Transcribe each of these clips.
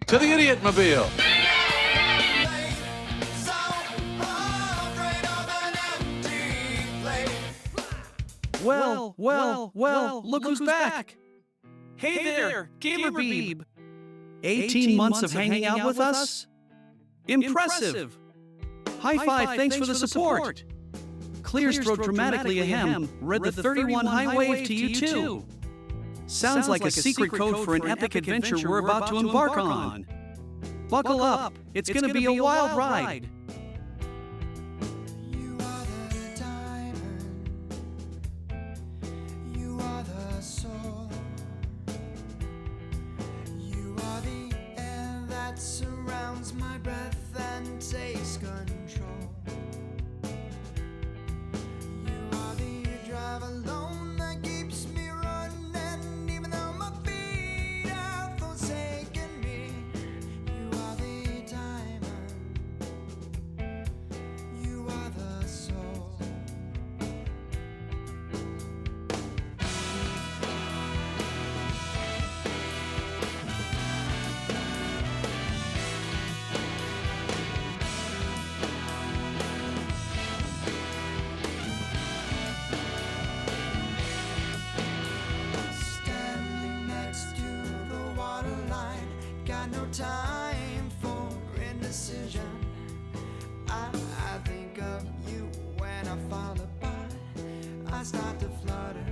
To the Idiot Mobile. Well, look who's back. Hey there, Gamerbeeb. 18 months of hanging out with us? Impressive. High five, thanks for the support. Clears throat dramatically ahem, read the 31 high wave to you too. Sounds like a secret code for an epic adventure we're about to embark on. Buckle up, it's gonna be a wild ride. You are the diamond, you are the soul, you are the air that surrounds my breath and takes control. You are the drive alone that keeps me running, even though my feet have forsaken me. You are the diamond, you are the soul. Standing next to the waterline, got no time for indecision. I think of you when I fall apart, I start to flutter.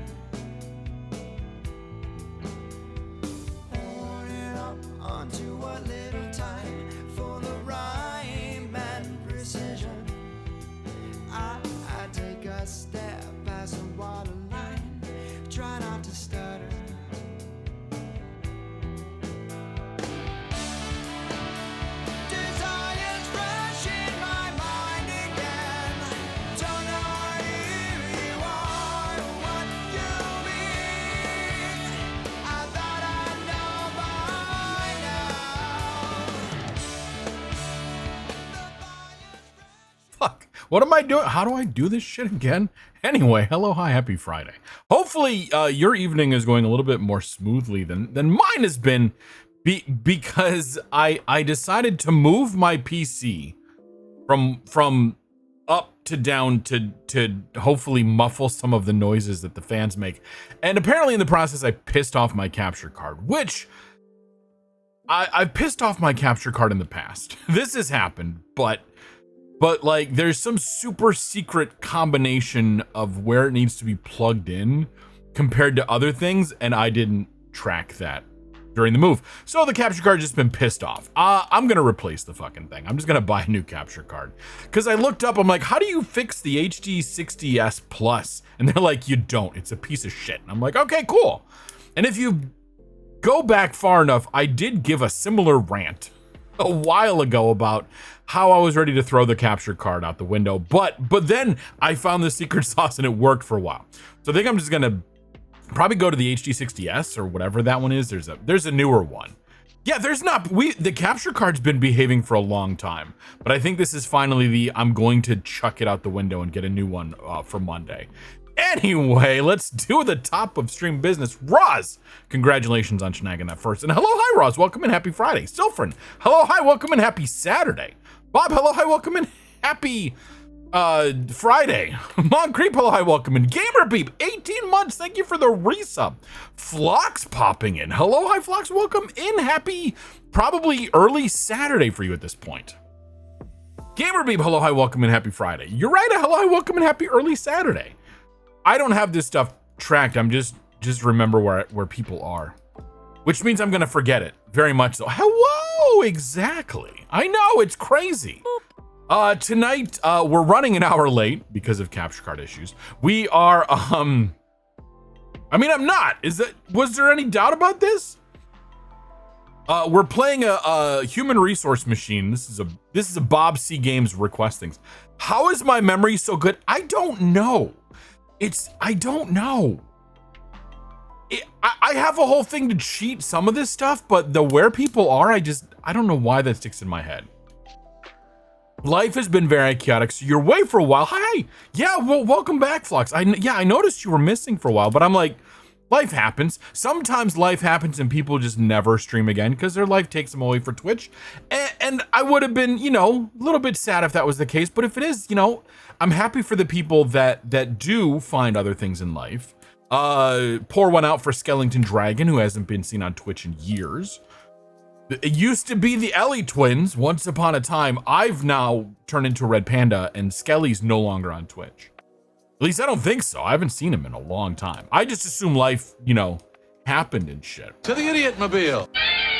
Holding up onto a little time for the rhyme and precision. I take a step past the waterline, try not to stutter. Desire's fresh in my mind again. Don't know who you are or what you mean. I thought I'd know by now. The fire's Fuck. What am I doing? How do I do this shit again? Anyway, hello, hi, happy Friday. Hopefully, your evening is going a little bit more smoothly than mine has been, because I decided to move my PC from up to down to hopefully muffle some of the noises that the fans make. And apparently in the process, I pissed off my capture card, which I've pissed off my capture card in the past. This has happened, but like there's some super secret combination of where it needs to be plugged in compared to other things, and I didn't track that during the move. So the capture card just been pissed off. I'm gonna replace the fucking thing. I'm just gonna buy a new capture card. Cause I looked up, I'm like, how do you fix the HD60S Plus? And they're like, you don't, it's a piece of shit. And I'm like, okay, cool. And if you go back far enough, I did give a similar rant a while ago about how I was ready to throw the capture card out the window, but then I found the secret sauce and it worked for a while. So I think I'm just gonna probably go to the HD60S or whatever that one is. There's a newer one. Yeah, the capture card's been behaving for a long time, but I think this is finally I'm going to chuck it out the window and get a new one for Monday. Anyway, let's do the top of stream business. Roz, congratulations on snagging that first. And hello, hi, Roz. Welcome and happy Friday. Silfrin, hello, hi, welcome and happy Saturday. Bob, hello, hi, welcome and happy Friday. Mon Creep, hello, hi, welcome and Gamerbeep, 18 months. Thank you for the resub. Flox popping in. Hello, hi, Flox. Welcome in. Happy, probably early Saturday for you at this point. Gamerbeep, hello, hi, welcome and happy Friday. You're right. Hello, hi, welcome and happy early Saturday. I don't have this stuff tracked. I'm just remember where people are, which means I'm gonna forget it very much so. Hello, exactly. I know, it's crazy. Tonight we're running an hour late because of capture card issues. We are I mean, I'm not. Was there any doubt about this? We're playing a human resource machine. This is a Bob C Games request things. How is my memory so good? I don't know. I don't know. I have a whole thing to cheat some of this stuff, but the where people are, I don't know why that sticks in my head. Life has been very chaotic, so you're away for a while. Hi. Yeah, well, welcome back, Flux. I noticed you were missing for a while, but I'm like, life happens. Sometimes life happens and people just never stream again because their life takes them away for Twitch. And I would have been, you know, a little bit sad if that was the case. But if it is, you know, I'm happy for the people that do find other things in life. Pour one out for Skellington Dragon, who hasn't been seen on Twitch in years. It used to be the Ellie twins once upon a time. I've now turned into a Red Panda, and Skelly's no longer on Twitch. At least I don't think so. I haven't seen him in a long time. I just assume life, you know, happened and shit. To the Idiot Mobile.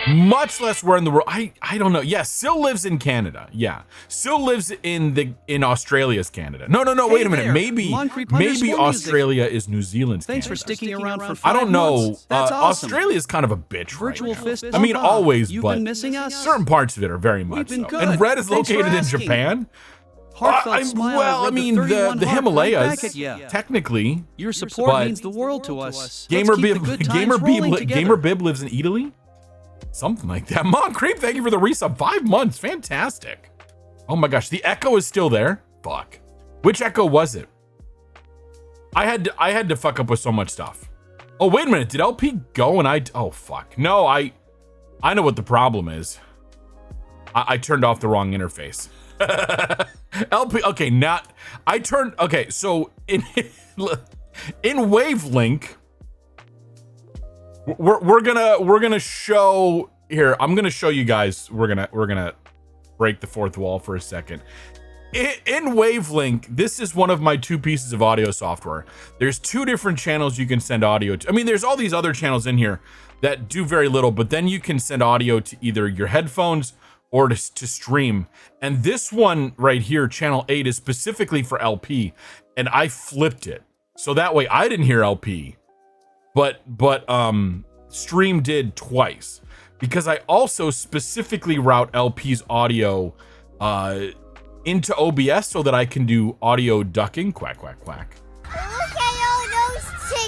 Much less where in the world. I don't know. Yeah, Sil lives in Canada. Yeah, Sil lives in Australia's Canada. No. Wait a minute. there. Maybe Moncrief underscore music. Australia is New Zealand's Thanks Canada. for sticking around for 5 I don't know. months. That's awesome. Australia is kind of a bitch. Virtual right now. fist I mean, bump up. always, You've but been missing us. certain parts of it are very much been so. good. And Red is Thanks for located in asking. Japan. Heartfelt smile. Well, I read mean, 31 the heart Himalayas, right back at ya. technically. Your support but means the world to us. Gamer Let's keep the Bib, good times rolling together. Gamer Bib lives in Italy. Something like that. Mon Creep, thank you for the resub. 5 months. Fantastic. Oh my gosh. The Echo is still there. Fuck. Which Echo was it? I had to fuck up with so much stuff. Oh, wait a minute. Did LP go and oh fuck. No, I know what the problem is. I turned off the wrong interface. LP, okay, okay, so in Wavelink, we're gonna show here. I'm gonna show you guys. We're gonna break the fourth wall for a second. In Wavelink, this is one of my 2 pieces of audio software. There's 2 different channels you can send audio to. I mean, there's all these other channels in here that do very little, but then you can send audio to either your headphones or to stream. And this one right here, channel 8, is specifically for LP, and I flipped it. So that way I didn't hear LP, but stream did twice, because I also specifically route LP's audio into OBS so that I can do audio ducking, quack, quack, quack,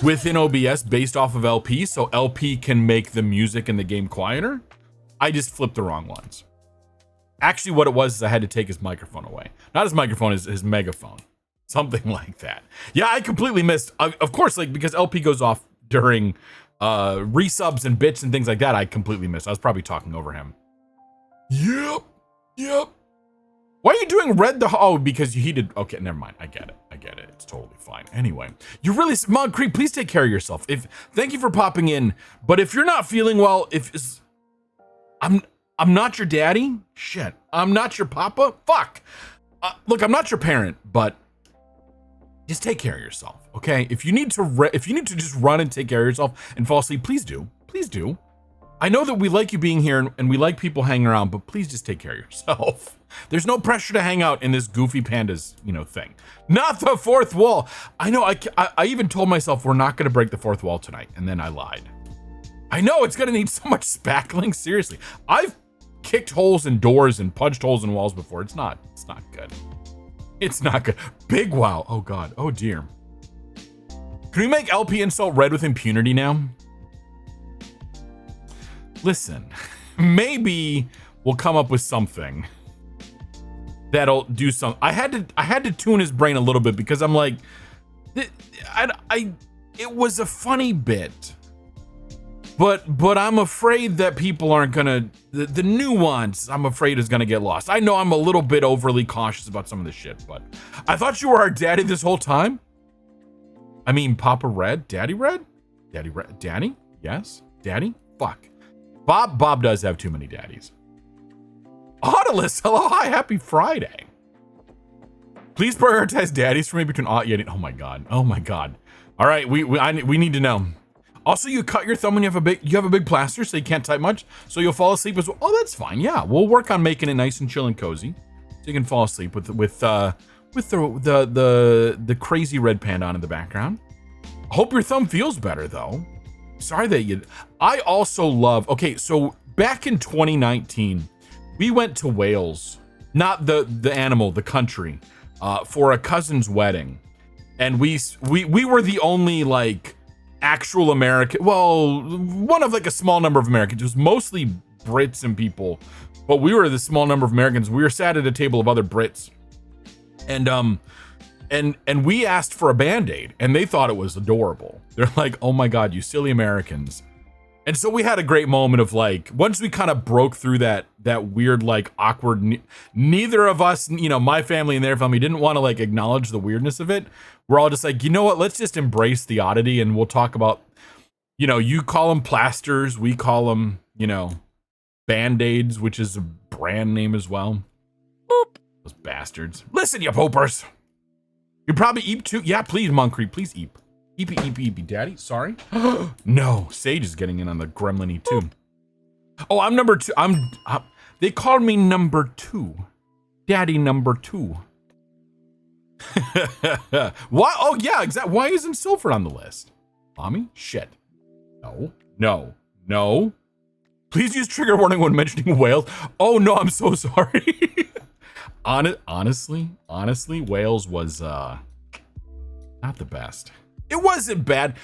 within OBS based off of LP, so LP can make the music in the game quieter. I just flipped the wrong ones. Actually, what it was is I had to take his microphone away. Not his microphone, his megaphone. Something like that. Yeah, I completely missed. Of course, like, because LP goes off during resubs and bits and things like that, I completely missed. I was probably talking over him. Yep. Why are you doing Red the... Oh, because he did... Okay, never mind. I get it. It's totally fine. Anyway, you really... Mon Creek, please take care of yourself. Thank you for popping in. But if you're not feeling well, I'm not your daddy. Shit. I'm not your papa. Fuck. Look, I'm not your parent, but just take care of yourself, okay? If you need to just run and take care of yourself and fall asleep, please do. Please do. I know that we like you being here and we like people hanging around, but please just take care of yourself. There's no pressure to hang out in this goofy pandas, thing. Not the fourth wall. I know. I even told myself we're not going to break the fourth wall tonight, and then I lied. I know it's going to need so much spackling. Seriously, I've kicked holes in doors and punched holes in walls before. It's not good. It's not good. Big wow. Oh God. Oh dear. Can we make LP insult Red with impunity now? Listen, maybe we'll come up with something that'll do something. I had to tune his brain a little bit, because I'm like, it was a funny bit, but I'm afraid that people aren't gonna, the nuance, I'm afraid, is gonna get lost. I know I'm a little bit overly cautious about some of this shit, but I thought you were our daddy this whole time. I mean, Papa Red, Daddy Red, Daddy Red, Daddy, yes, Daddy, fuck. Bob does have too many daddies. Autolus, hello, hi, happy Friday. Please prioritize daddies for me between yeah. Oh my god. All right, we need to know. Also, you cut your thumb when you have a big plaster, so you can't type much, so you'll fall asleep as well. Oh, that's fine. Yeah, we'll work on making it nice and chill and cozy, so you can fall asleep with the crazy red panda on in the background. I hope your thumb feels better though. Sorry that you. I also love. Okay, so back in 2019, we went to Wales, not the animal, the country, for a cousin's wedding, and we were the only like actual American. Well, one of like a small number of Americans. It was mostly Brits and people, but we were the small number of Americans. We were sat at a table of other Brits, and and we asked for a Band-Aid, and they thought it was adorable. They're like, "Oh my God, you silly Americans!" And so we had a great moment of like, once we kind of broke through that weird, like, awkward. Neither of us, my family and their family, didn't want to like acknowledge the weirdness of it. We're all just like, you know what? Let's just embrace the oddity, and we'll talk about, you call them plasters, we call them, Band-Aids, which is a brand name as well. Boop. Those bastards. Listen, you poopers. You probably eep too. Yeah, please, Moncrief, please eep. Eepy, daddy. Sorry. No, Sage is getting in on the gremlin too. Oh, I'm number 2. They call me number 2. Daddy number 2. Why? Oh, yeah, exactly. Why isn't Silver on the list? Mommy? Shit. No. Please use trigger warning when mentioning whales. Oh, no, I'm so sorry. Honestly, Wales was not the best. It wasn't bad.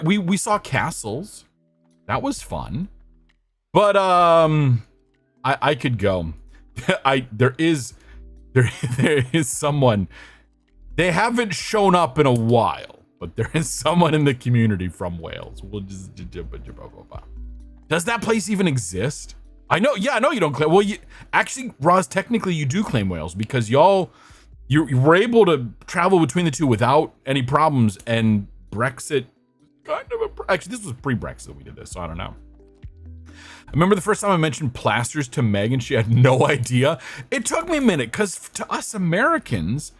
We saw castles. That was fun. But I could go. There is someone. They haven't shown up in a while, but there is someone in the community from Wales. We'll just does that place even exist? I know you don't claim. Well, actually, Roz, technically you do claim Wales because you were able to travel between the two without any problems, and Brexit actually, this was pre-Brexit we did this, so I don't know. I remember the first time I mentioned plasters to Meg and she had no idea. It took me a minute because to us Americans,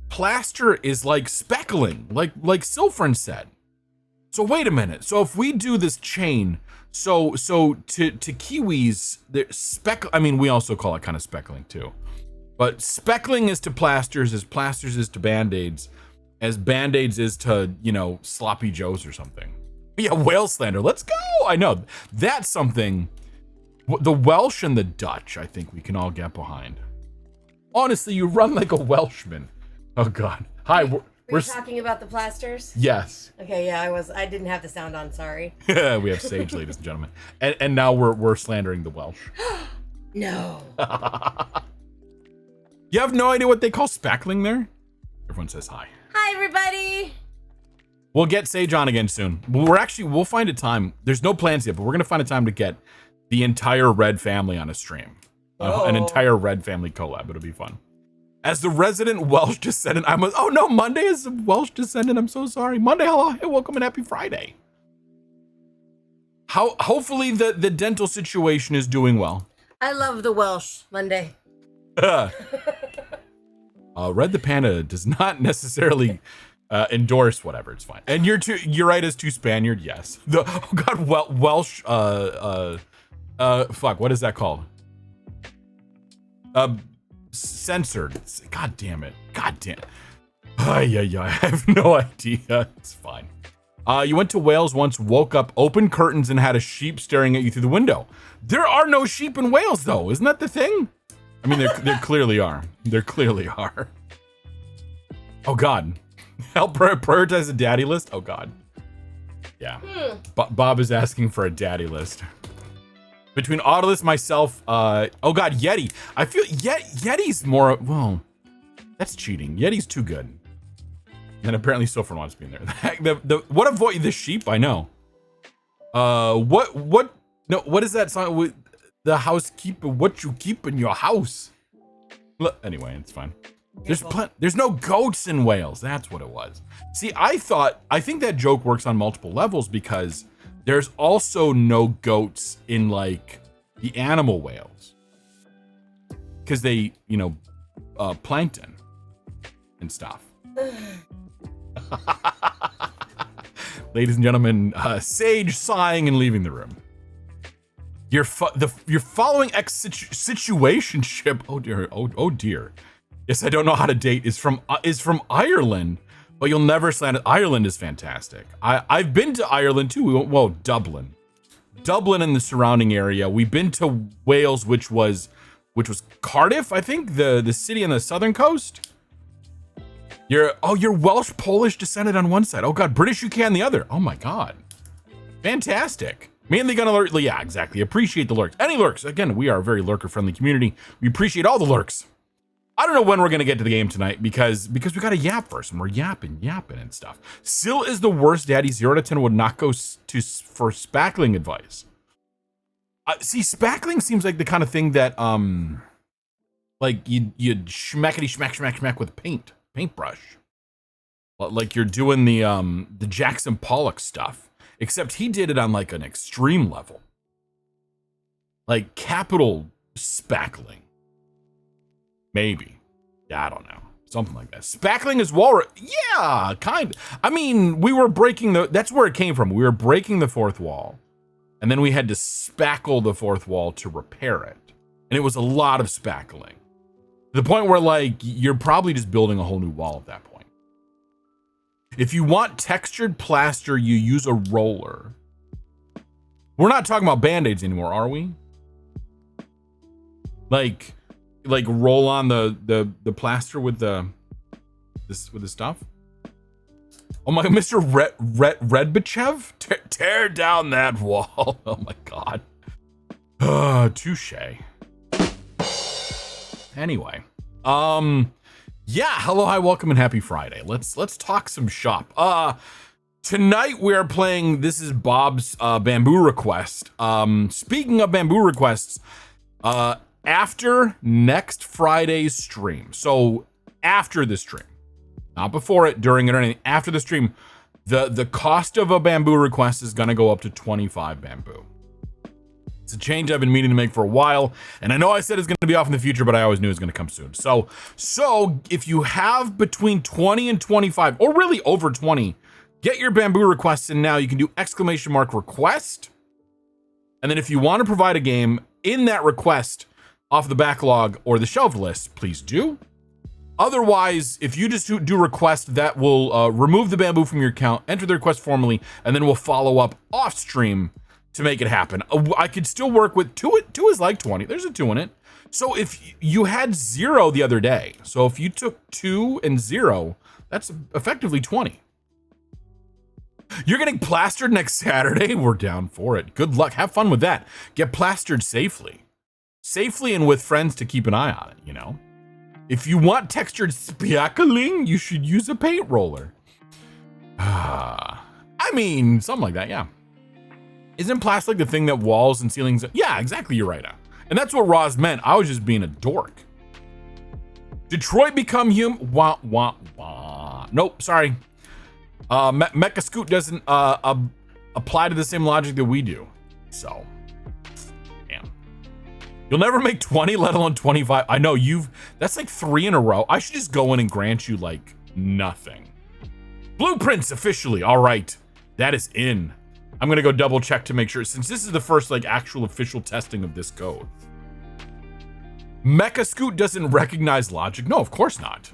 plaster is like speckling, like Silfrin said. So wait a minute. So if we do this chain, so to Kiwis, we also call it kind of speckling too. But speckling is to plasters as plasters is to Band-Aids, as Band-Aids is to, sloppy joes or something. Yeah, whale slander. Let's go. I know. That's something. The Welsh and the Dutch, I think we can all get behind. Honestly, you run like a Welshman. Oh, God. Hi. We're talking about the plasters? Yes. Okay, yeah, I didn't have the sound on, sorry. We have Sage, ladies and gentlemen. And now we're slandering the Welsh. No. You have no idea what they call speckling there? Everyone says hi. Hi, everybody. We'll get Sage on again soon. We'll find a time. There's no plans yet, but we're going to find a time to get the entire Red family on a stream. An entire Red family collab. It'll be fun. As the resident Welsh descendant, oh no, Monday is a Welsh descendant. I'm so sorry. Monday, hello, hey, welcome and happy Friday. Hopefully the dental situation is doing well. I love the Welsh Monday. Red the Panda does not necessarily endorse whatever. It's fine. And you're right as to Spaniard. Yes. Welsh. Fuck. What is that called? Censored. God damn it. I have no idea. It's fine. You went to Wales once, woke up, opened curtains, and had a sheep staring at you through the window. There are no sheep in Wales, though. Isn't that the thing? I mean, there clearly are. There clearly are. Oh, God. Help prioritize a daddy list? Oh, God. Yeah. Bob is asking for a daddy list. Between Autolus, myself, oh, God, Yeti. I feel Yeti's more, well, that's cheating. Yeti's too good. And apparently Sofran wants to be in there. What avoid the sheep? I know. What is that song with the housekeeper? What you keep in your house? Anyway, it's fine. There's no goats in Wales. That's what it was. See, I think that joke works on multiple levels because there's also no goats in like the animal whales. Because they, plankton and stuff. Ladies and gentlemen, Sage sighing and leaving the room. Your following situationship. Oh dear. Oh dear. Yes, I don't know how to date. Is from Ireland, but you'll never slant it. Ireland is fantastic. I've been to Ireland too. Well, Dublin and the surrounding area. We've been to Wales, which was Cardiff, I think, the city on the southern coast. You're Welsh Polish descended on one side. Oh God, British UK on the other. Oh my God, fantastic. Mainly gonna lurk. Yeah, exactly. Appreciate the lurks. Any lurks. Again, we are a very lurker friendly community. We appreciate all the lurks. I don't know when we're gonna get to the game tonight because we gotta yap first, and we're yapping and stuff. Still is the worst daddy. 0 to 10 would not go for spackling advice. See, spackling seems like the kind of thing that like you'd schmackety schmack with a paintbrush, like you're doing the Jackson Pollock stuff, except he did it on like an extreme level, like capital spackling. Maybe. Yeah, I don't know. Something like that. Spackling is walrus. Yeah, kind of. I mean, we were breaking that's where it came from. We were breaking the fourth wall, and then we had to spackle the fourth wall to repair it. And it was a lot of spackling. To the point where, like, you're probably just building a whole new wall at that point. If you want textured plaster, you use a roller. We're not talking about Band-Aids anymore, are we? Like roll on the plaster with the stuff. Oh my, Mr. Redbichev, tear down that wall. Oh my god. Touche. Anyway, yeah. Hello, hi, welcome, and happy Friday. Let's talk some shop. Tonight we are playing. This is Bob's bamboo request. Speaking of bamboo requests, after next Friday's stream, so after the stream, not before it, during it, or anything, after the stream, the cost of a bamboo request is gonna go up to 25 bamboo. It's a change I've been meaning to make for a while, and I know I said it's gonna be off in the future, but I always knew it was gonna come soon. So if you have between 20 and 25, or really over 20, get your bamboo requests in now. You can do !request, and then if you want to provide a game in that request off the backlog or the shelved list, please do. Otherwise, if you just do request, that will remove the bamboo from your account, enter the request formally, and then we'll follow up off stream to make it happen. I could still work with two is like 20. There's a 2 in it. So if you had 0 the other day, so if you took 2 and 0, that's effectively 20. You're getting plastered next Saturday. We're down for it. Good luck. Have fun with that. Get plastered safely and with friends to keep an eye on it, you know? If you want textured spackling, you should use a paint roller. I mean, something like that, yeah. Isn't plastic the thing that walls and ceilings? Yeah, exactly, you're right. And that's what Roz meant. I was just being a dork. Detroit become human? Wah, wah, wah. Nope, sorry. Mecha Scoot doesn't apply to the same logic that we do. So, damn. You'll never make 20, let alone 25. I know that's like 3 in a row. I should just go in and grant you like nothing. Blueprints officially. All right, that is in. I'm gonna go double check to make sure, since this is the first like actual official testing of this code. Mecha Scoot doesn't recognize logic. No, of course not.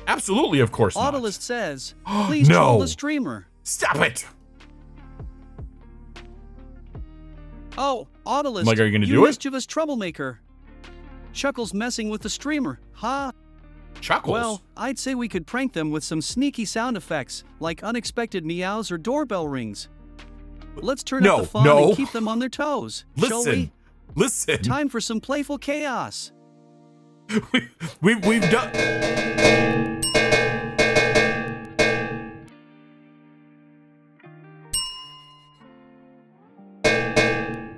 Absolutely, of course not. Autolist says, please No. troll the streamer. Stop it. Oh, Autolist, Like, are you gonna do it? mischievous troublemaker. Chuckles messing with the streamer, huh? Chuckles. Well, I'd say we could prank them with some sneaky sound effects, like unexpected meows or doorbell rings. Let's turn up the fun and keep them on their toes, shall we? Listen. Time for some playful chaos. We've done.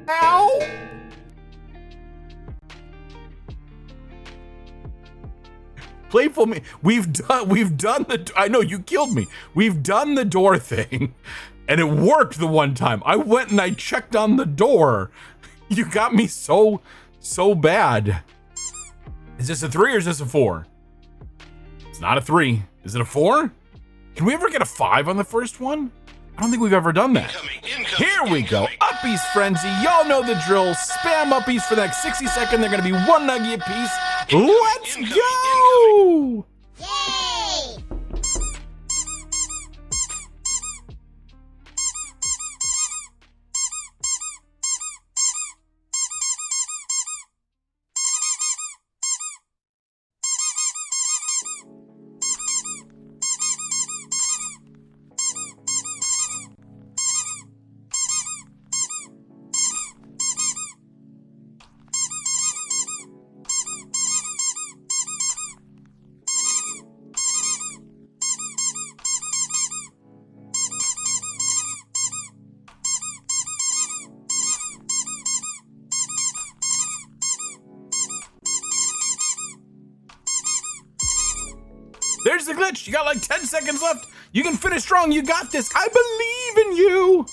Ow! Playful me. We've done the. I know you killed me. We've done the door thing, and it worked the one time. I went and I checked on the door. You got me so bad. Is this a 3 or is this a 4? It's not a 3. Is it a 4? Can we ever get a 5 on the first one? I don't think we've ever done that. Here we go. Uppies Frenzy. Y'all know the drill. Spam uppies for the next 60 seconds. They're going to be 1 nugget apiece. Let's go! There's the glitch. You got like 10 seconds left. You can finish strong. You got this. I believe in you.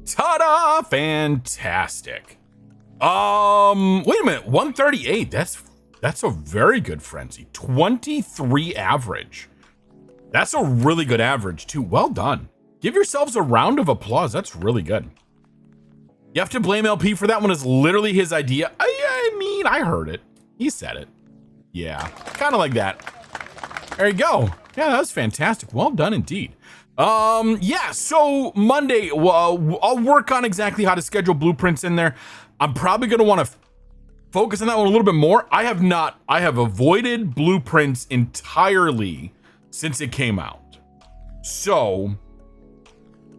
Ta-da! Fantastic. Wait a minute. 138. That's a very good frenzy. 23 average. That's a really good average too. Well done. Give yourselves a round of applause. That's really good. You have to blame LP for that one. Is literally his idea. I mean, I heard it. He said it. Yeah, kind of like that. There you go. Yeah, that was fantastic. Well done indeed. Yeah, so Monday, I'll work on exactly how to schedule blueprints in there. I'm probably going to want to focus on that one a little bit more. I have avoided blueprints entirely since it came out. So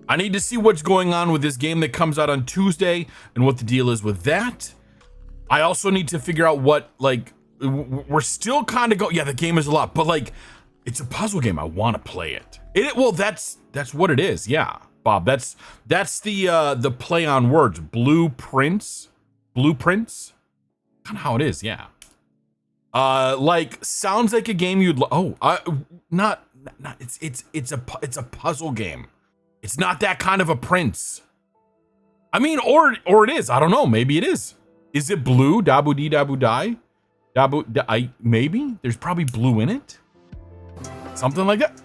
I need to see what's going on with this game that comes out on Tuesday and what the deal is with that. I also need to figure out what, like, we're still kind of going, yeah, the game is a lot, but like, it's a puzzle game. I want to play it. Well, that's what it is. Yeah, Bob, that's the play on words. Blueprints, kind of how it is. Yeah. Like sounds like a game you'd not it's a puzzle game. It's not that kind of a prince. I mean, or it is. I don't know. Maybe it is. Is it blue? Dabu dee dabu die? Maybe there's probably blue in it. Something like that.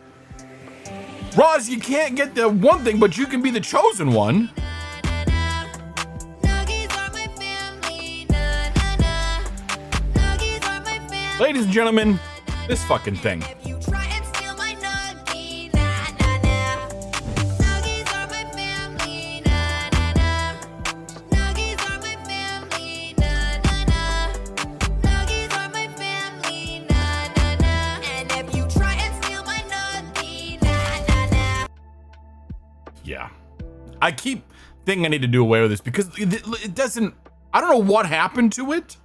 Roz, you can't get the one thing, but you can be the chosen one. Ladies and gentlemen, this fucking thing. Yeah. I keep thinking I need to do away with this because it doesn't, I don't know what happened to it,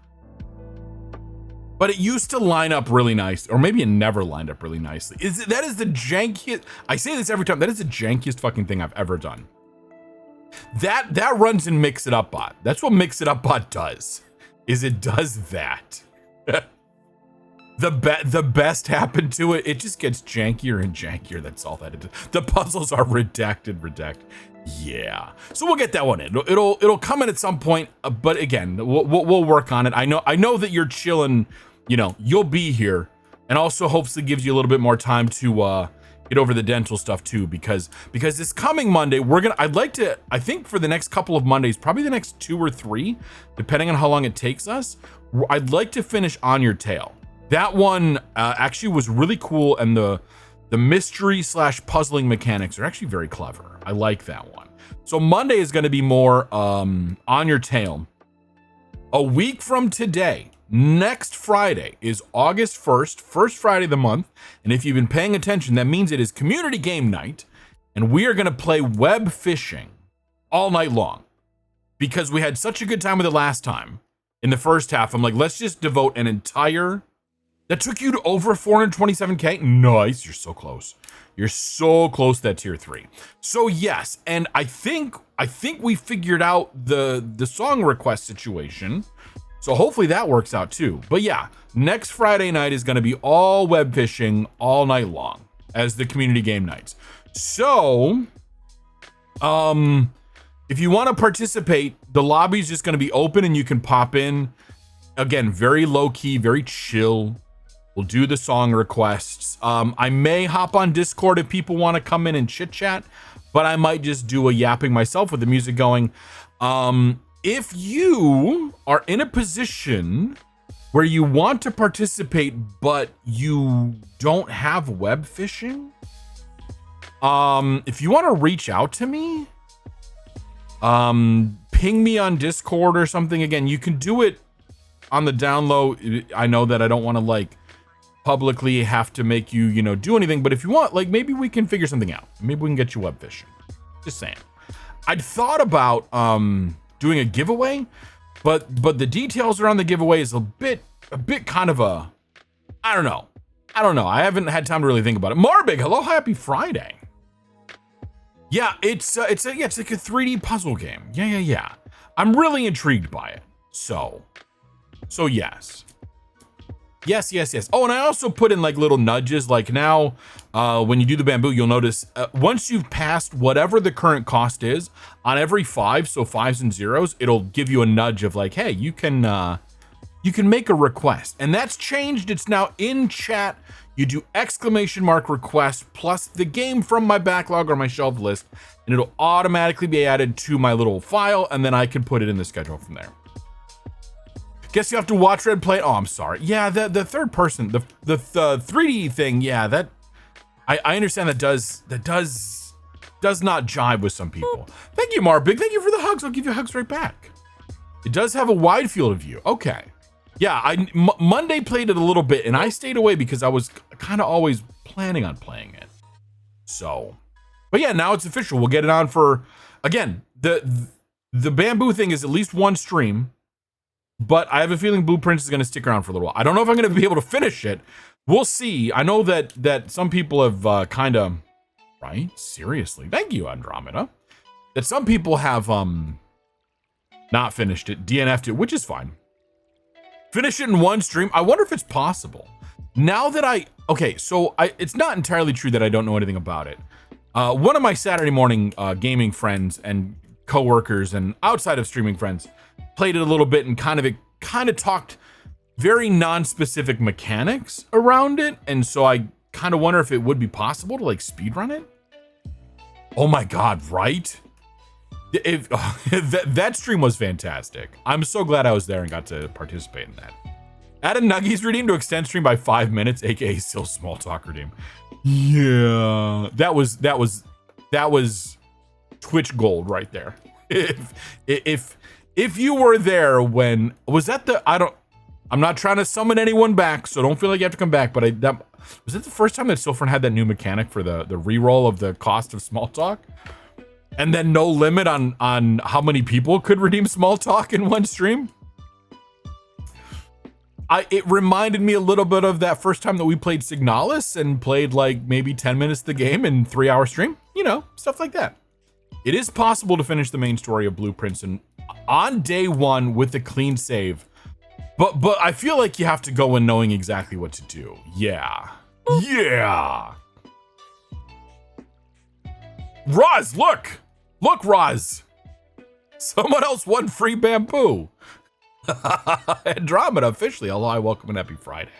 but it used to line up really nice, or maybe it never lined up really nicely. That is the jankiest, I say this every time, that is the jankiest fucking thing I've ever done. That runs in Mix It Up Bot. That's what Mix It Up Bot does, is it does that. The best happened to it. It just gets jankier and jankier. That's all that it does. The puzzles are redacted. Yeah. So we'll get that one in. It'll come in at some point. But again, we'll work on it. I know that you're chilling. You know, you'll be here, and also hopefully gives you a little bit more time to get over the dental stuff too. Because this coming Monday, I think for the next couple of Mondays, probably the next 2 or 3, depending on how long it takes us, I'd like to finish On Your Tail. That one actually was really cool, and the mystery / puzzling mechanics are actually very clever. I like that one. So Monday is going to be more On Your Tail. A week from today, next Friday is August 1st, first Friday of the month. And if you've been paying attention, that means it is community game night, and we are going to play web fishing all night long because we had such a good time with it last time. In the first half, I'm like, let's just devote an entire. That took you to over 427K. Nice. You're so close. You're so close to that tier 3. So yes, and I think we figured out the song request situation. So hopefully that works out too. But yeah, next Friday night is going to be all web fishing all night long as the community game nights. So, if you want to participate, the lobby is just going to be open and you can pop in. Again, very low key, very chill. We'll do the song requests. I may hop on Discord if people want to come in and chit chat, but I might just do a yapping myself with the music going. If you are in a position where you want to participate, but you don't have web fishing, if you want to reach out to me, ping me on Discord or something. Again, you can do it on the down low. I know that I don't want to like publicly have to make you, do anything, but if you want, like, maybe we can figure something out. Maybe we can get you web fishing. Just saying. I'd thought about doing a giveaway, but the details around the giveaway is a bit kind of a, I don't know. I haven't had time to really think about it. Marbig, hello, happy Friday. Yeah, it's like a 3D puzzle game. Yeah. I'm really intrigued by it. So yes. Yes. Oh, and I also put in like little nudges. Like now, when you do the bamboo, you'll notice once you've passed whatever the current cost is on every 5, so 5s and 0s, it'll give you a nudge of like, hey, you can make a request, and that's changed. It's now in chat. You do ! request plus the game from my backlog or my shelf list, and it'll automatically be added to my little file, and then I can put it in the schedule from there. Guess you have to watch Red play. Oh, I'm sorry. Yeah, the third person, the 3D thing. Yeah, that I understand that does not jive with some people. Thank you, Marbig. Thank you for the hugs. I'll give you hugs right back. It does have a wide field of view. Okay. Yeah, Monday played it a little bit, and I stayed away because I was kind of always planning on playing it. So, but yeah, now it's official. We'll get it on for, again, the bamboo thing is at least one stream, but I have a feeling Blueprints is going to stick around for a little while. I don't know if I'm going to be able to finish it. We'll see. I know that some people have kind of, right? Seriously. Thank you, Andromeda. That some people have not finished it, DNF'd it, which is fine. Finish it in one stream. I wonder if it's possible. Now that it's not entirely true that I don't know anything about it. One of my Saturday morning gaming friends and coworkers and outside of streaming friends played it a little bit and kind of talked very non-specific mechanics around it. And so I kind of wonder if it would be possible to like speedrun it. Oh my God, right? That stream was fantastic. I'm so glad I was there and got to participate in that. Added Nuggies redeemed to extend stream by 5 minutes, aka still small talk redeem. Yeah, that was Twitch gold right there. If you were there when was that I'm not trying to summon anyone back, so don't feel like you have to come back. But was it the first time that Silfrin had that new mechanic for the reroll of the cost of small talk? And then no limit on how many people could redeem small talk in one stream. It reminded me a little bit of that first time that we played Signalis and played like maybe 10 minutes of the game in 3-hour stream. You know, stuff like that. It is possible to finish the main story of Blueprints and on day one with a clean save. But I feel like you have to go in knowing exactly what to do. Yeah. Roz, look, Roz. Someone else won free bamboo. Andromeda officially, although I welcome an happy Friday.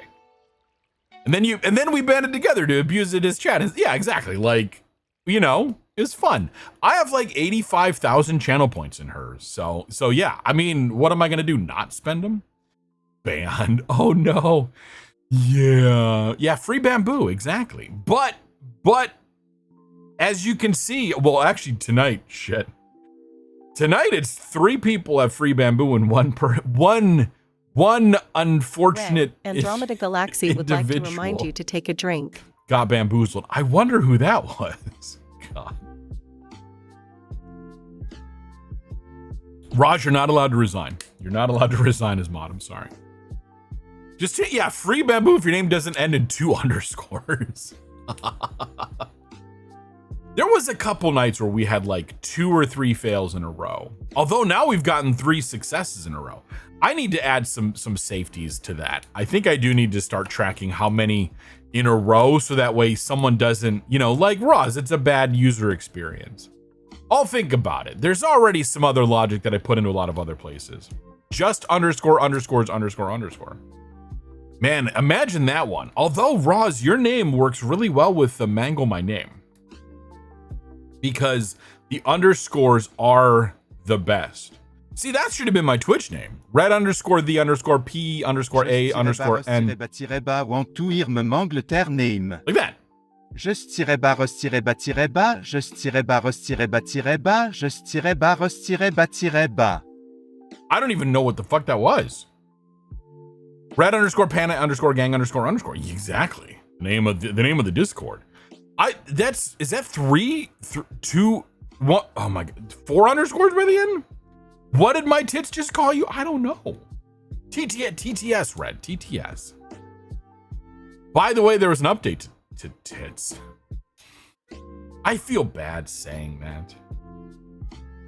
And then we banded together to abuse it as chat. Yeah, exactly. Like, you know, it's fun. I have like 85,000 channel points in hers. So yeah, I mean, what am I gonna do? Not spend them? Banned. Oh no. Yeah, free bamboo, exactly. But as you can see, well, actually tonight it's 3 people have free bamboo and one unfortunate Red. Andromeda Galaxy would like to remind you to take a drink. Got bamboozled. I wonder who that was. God. Raj, you're not allowed to resign. You're not allowed to resign as mod. I'm sorry. Just free bamboo if your name doesn't end in 2 underscores. There was a couple nights where we had like 2 or 3 fails in a row. Although now we've gotten 3 successes in a row. I need to add some safeties to that. I think I do need to start tracking how many in a row so that way someone doesn't, you know, like Roz, it's a bad user experience. I'll think about it. There's already some other logic that I put into a lot of other places. Just underscores. Man, imagine that one. Although Roz, your name works really well with the Mangle My Name. Because the underscores are the best. See, that should have been my Twitch name. Red underscore the underscore P underscore A underscore N. Like that. I don't even know what the fuck that was. Red underscore Panda underscore gang underscore. Exactly. The name of the Discord. Is that 3, 2, 1? Oh my God, 4 underscores by the end? What did my tits just call you? I don't know. TTS, Red, TTS. By the way, there was an update to tits. I feel bad saying that.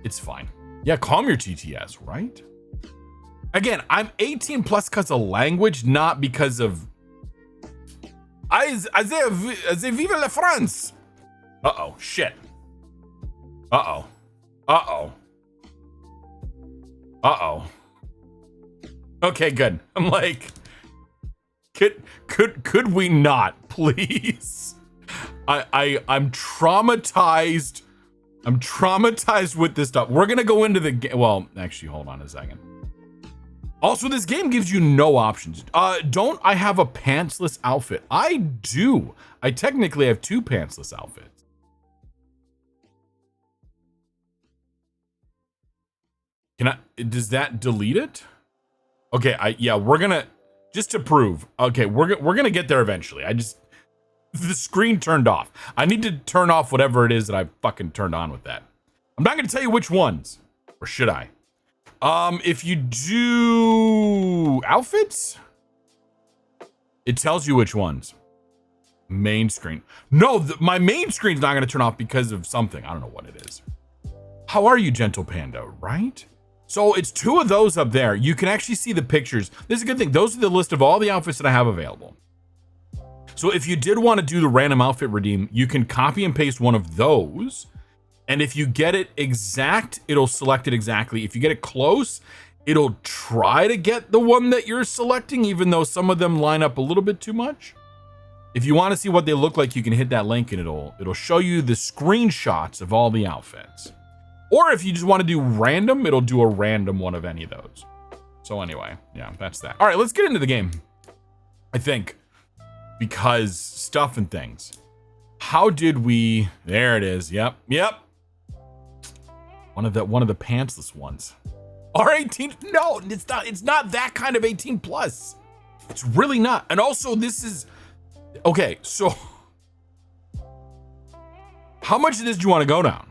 It's fine. Yeah, calm your TTS, right? Again, I'm 18 plus because of language, not because of... Vive la France! Uh-oh, shit. Uh-oh. Uh-oh. Uh-oh. Okay, good. I'm like, could we not, please? I'm traumatized. I'm traumatized with this stuff. We're gonna go into the game. Well, actually, hold on a second. Also, this game gives you no options. Don't I have a pantsless outfit? I do. I technically have 2 pantsless outfits. Does that delete it? Okay, yeah, we're gonna, just to prove. Okay, we're gonna get there eventually. The screen turned off. I need to turn off whatever it is that I fucking turned on with that. I'm not gonna tell you which ones, or should I? If you do outfits, it tells you which ones. Main screen. No, my main screen's not gonna turn off because of something. I don't know what it is. How are you, Gentle Panda, right? So it's 2 of those up there. You can actually see the pictures. This is a good thing. Those are the list of all the outfits that I have available. So if you did want to do the random outfit redeem, you can copy and paste one of those. And if you get it exact, it'll select it exactly. If you get it close, it'll try to get the one that you're selecting, even though some of them line up a little bit too much. If you want to see what they look like, you can hit that link and it'll show you the screenshots of all the outfits. Or if you just want to do random, it'll do a random one of any of those. So anyway, yeah, that's that. All right, let's get into the game. I think, because stuff and things. How did we? There it is. Yep. One of the pantsless ones. R18? No, it's not that kind of 18 plus. It's really not. And also, this is okay. So, how much of this do you want to go down?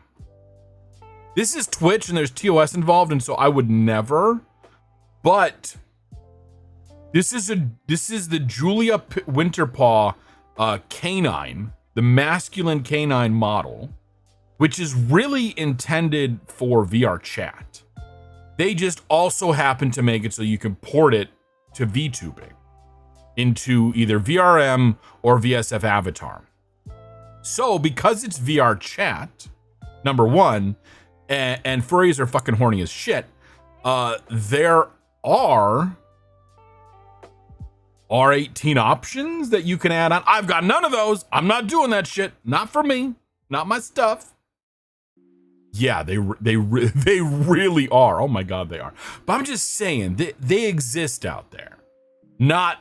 This is Twitch and there's TOS involved, and so I would never. But this is the Julia Winterpaw canine, the masculine canine model, which is really intended for VR chat. They just also happen to make it so you can port it to VTubing into either VRM or VSF Avatar. So because it's VR chat, number one, and furries are fucking horny as shit, there are R18 options that you can add on. I've got none of those. I'm not doing that shit. Not for me. Not my stuff. Yeah, they really are. Oh my God, they are. But I'm just saying, they exist out there. Not,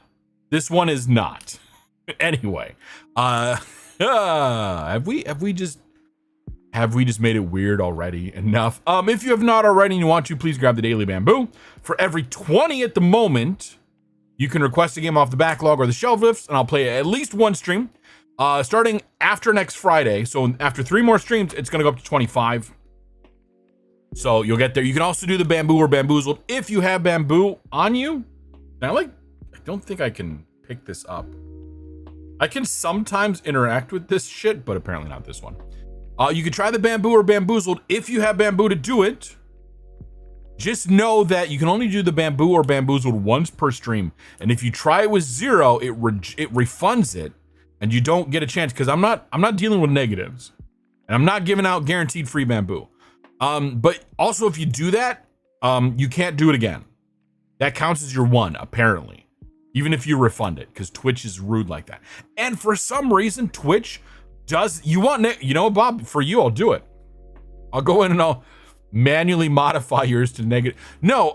this one is not. Anyway, have we just made it weird already enough? If you have not already and you want to, please grab the Daily Bamboo. For every 20 at the moment, you can request a game off the backlog or the shelf lifts, and I'll play at least one stream. Starting after next Friday, so after 3 more streams, it's gonna go up to 25. So you'll get there. You can also do the Bamboo or Bamboozled if you have Bamboo on you. Now, I don't think I can pick this up. I can sometimes interact with this shit, but apparently not this one. You can try the Bamboo or Bamboozled if you have Bamboo to do it. Just know that you can only do the Bamboo or Bamboozled once per stream, and if you try it with 0, it refunds it, and you don't get a chance, because I'm not dealing with negatives, and I'm not giving out guaranteed free Bamboo. But also, if you do that, you can't do it again. That counts as your one, apparently, even if you refund it, because Twitch is rude like that. And for some reason, Twitch does. You know, Bob, for you, I'll do it. I'll go in and I'll manually modify yours to negative. No,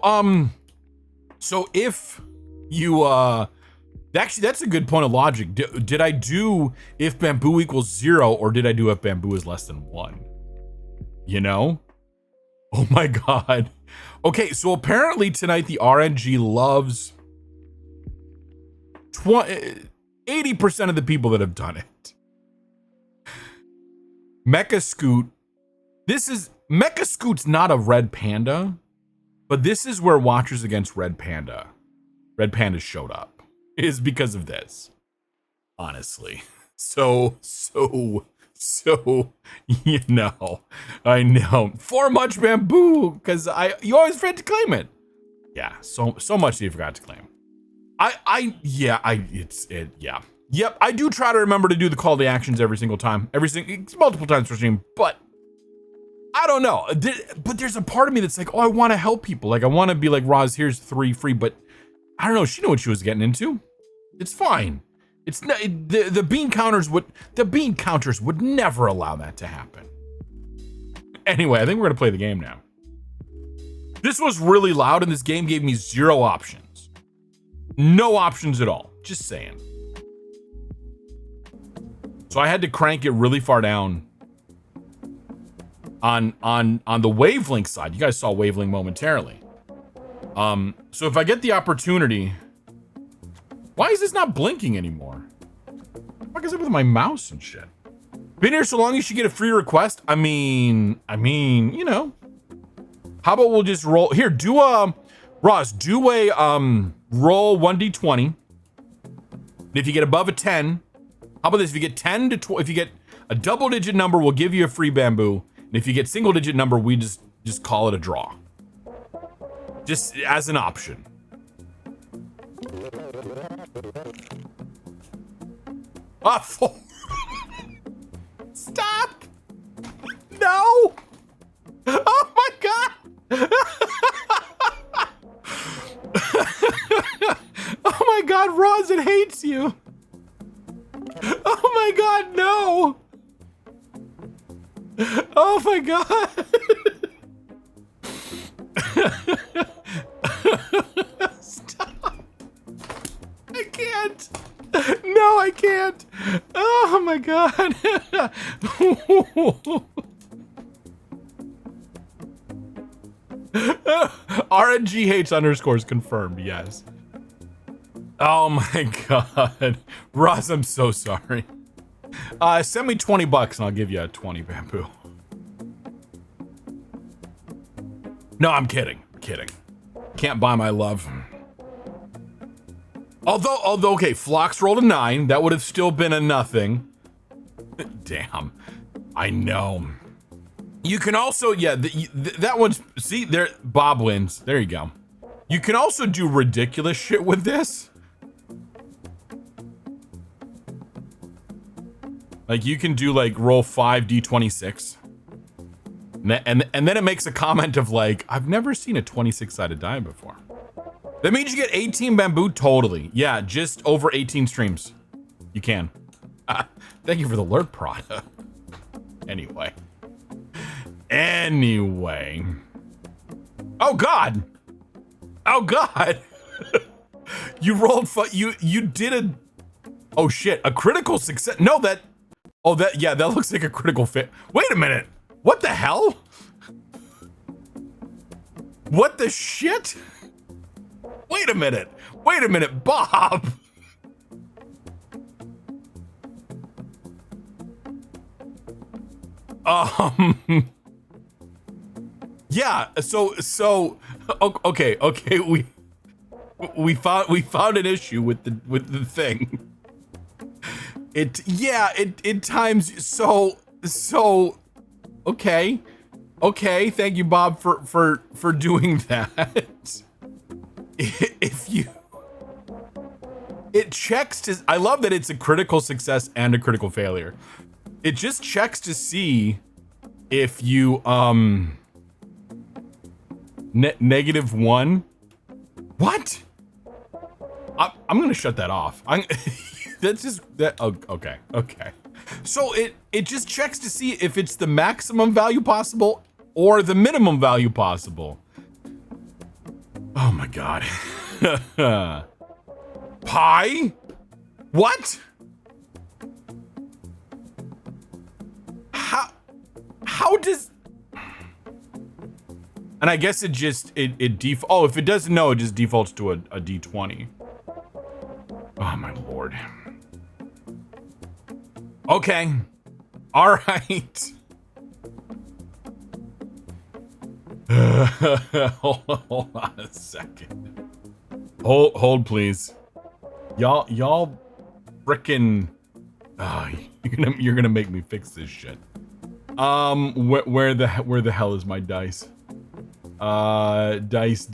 so if you, actually, that's a good point of logic. Did I do if Bamboo equals 0, or did I do if Bamboo is less than 1? You know? Oh my God. Okay, so apparently tonight the RNG loves 80% of the people that have done it. Mecha Scoot. Mecha Scoot's not a Red Panda, but this is where Watchers Against Red Panda showed up, is because of this. Honestly. So So, you know, I know. For much bamboo, because you always forget to claim it. Yeah, so much that you forgot to claim. Yeah. Yep, I do try to remember to do the call to actions every single time. Multiple times per stream, but I don't know. But there's a part of me that's like, oh, I want to help people. Like, I want to be like, Roz, here's 3 free, but I don't know. She knew what she was getting into. It's fine. It's not, the bean counters would never allow that to happen. Anyway, I think we're gonna play the game now. This was really loud, and this game gave me 0 options. No options at all. Just saying. So I had to crank it really far down on the wavelength side. You guys saw wavelength momentarily. So if I get the opportunity, why is this not blinking anymore? What is it with my mouse and shit? Been here so long, you should get a free request. I mean, you know. How about we'll just roll here? Do a Ross. Do a roll 1d20. If you get above a 10, how about this? If you get 10 to 12, if you get a double-digit number, we'll give you a free bamboo. And if you get single-digit number, we just call it a draw. Just as an option. Ah, 4. Stop! No! Oh my god! Oh my god, Roz, it hates you! Oh my god, no! Oh my god! Stop! I can't! No, I can't! Oh my god! RNG hates underscores confirmed, yes. Oh my god. Ross, I'm so sorry. Send me $20 and I'll give you a 20 bamboo. No, I'm kidding. Can't buy my love. Although, okay, Phlox rolled a 9. That would have still been a nothing. Damn. I know. You can also, yeah, that one's, see, there, Bob wins. There you go. You can also do ridiculous shit with this. Like, you can do, like, roll 5d26. And then it makes a comment of, like, I've never seen a 26-sided die before. That means you get 18 bamboo totally. Yeah, just over 18 streams. You can. Thank you for the alert, Prada. Anyway. Oh god. You rolled you did a, oh shit, a critical success. No, that looks like a critical fit. Wait a minute. What the hell? What the shit? Wait a minute, Bob. Yeah, so okay, we found an issue with the thing. It times so okay, thank you, Bob, for doing that. It checks to, I love that it's a critical success and a critical failure. It just checks to see if you -1. What? I'm gonna shut that off. That's just that. Oh, okay. So it just checks to see if it's the maximum value possible or the minimum value possible. Oh my god. Pi? What? How does? And I guess it just oh, if it doesn't know, it just defaults to a D20. Oh my lord. Okay. All right. Hold on a second. Hold please. Y'all frickin' You're gonna make me fix this shit. Where the hell is my dice? Dice.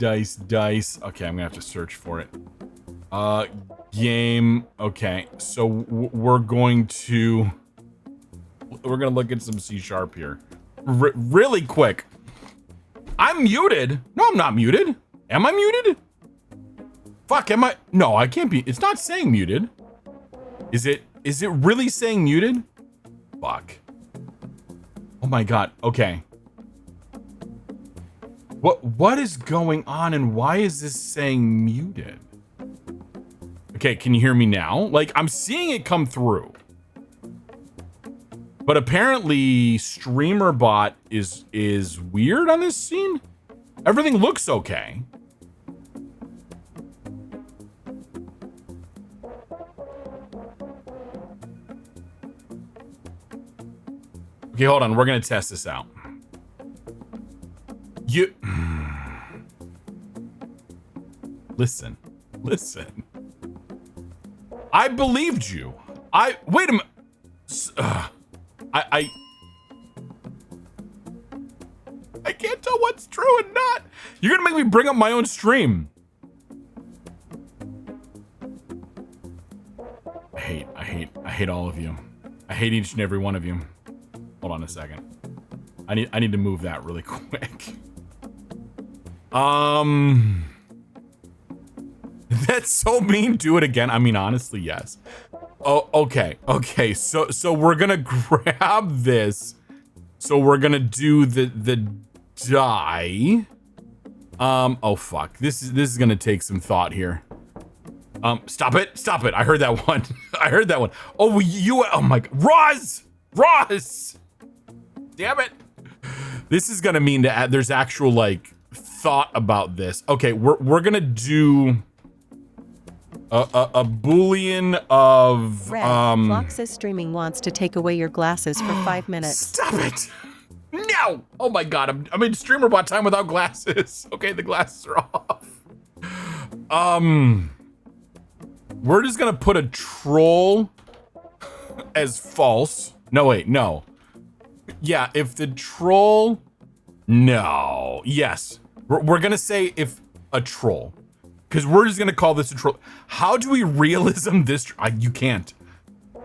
Okay, I'm gonna have to search for it. Game. Okay, so we're gonna look at some C# here, really quick. I'm muted. No, I'm not muted. Am I muted? Fuck, am I? No, I can't be. It's not saying muted. Is it really saying muted? Fuck. Oh my god. Okay. What is going on and why is this saying muted? Okay, can you hear me now? Like, I'm seeing it come through. But apparently StreamerBot is weird on this scene. Everything looks okay. Okay, hold on. We're gonna test this out. Listen. I believed you. Wait a minute. I can't tell what's true and not. You're gonna make me bring up my own stream. I hate all of you. I hate each and every one of you. Hold on a second. I need to move that really quick. That's so mean. Do it again. I mean, honestly, yes. Oh, okay. So we're gonna grab this. So we're gonna do the die. Oh fuck. This is gonna take some thought here. Stop it. I heard that one. Oh, oh my god. Roz! Damn it. This is gonna mean that there's actual like thought about this. Okay, we're gonna do a Boolean of Red, Flox's streaming wants to take away your glasses for 5 minutes. Stop it! No! Oh my god, I'm in StreamerBot time without glasses. Okay, the glasses are off. We're just gonna put a troll as false. No, wait, no. Yeah, if the troll... No. Yes. We're gonna say if a troll. Because we're just gonna call this a troll. How do we realism this? You can't.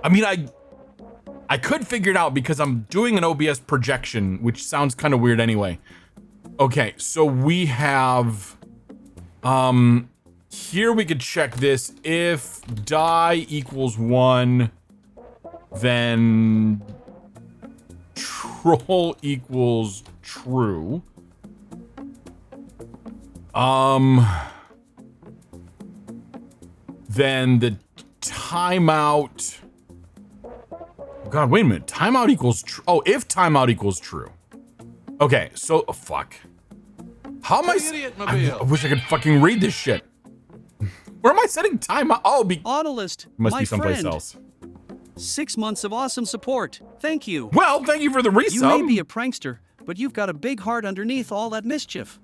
I mean, I could figure it out because I'm doing an OBS projection, which sounds kind of weird anyway. Okay, so we have... Here we could check this. If die equals 1, then troll equals true. Then the timeout. God, wait a minute. Timeout equals true. Oh, if timeout equals true. Okay, so fuck. How am I wish I could fucking read this shit. Where am I setting timeout? Oh, Autolist, must my be someplace friend. else. 6 months of awesome support. Thank you. Well, thank you for the resub. You may be a prankster, but you've got a big heart underneath all that mischief.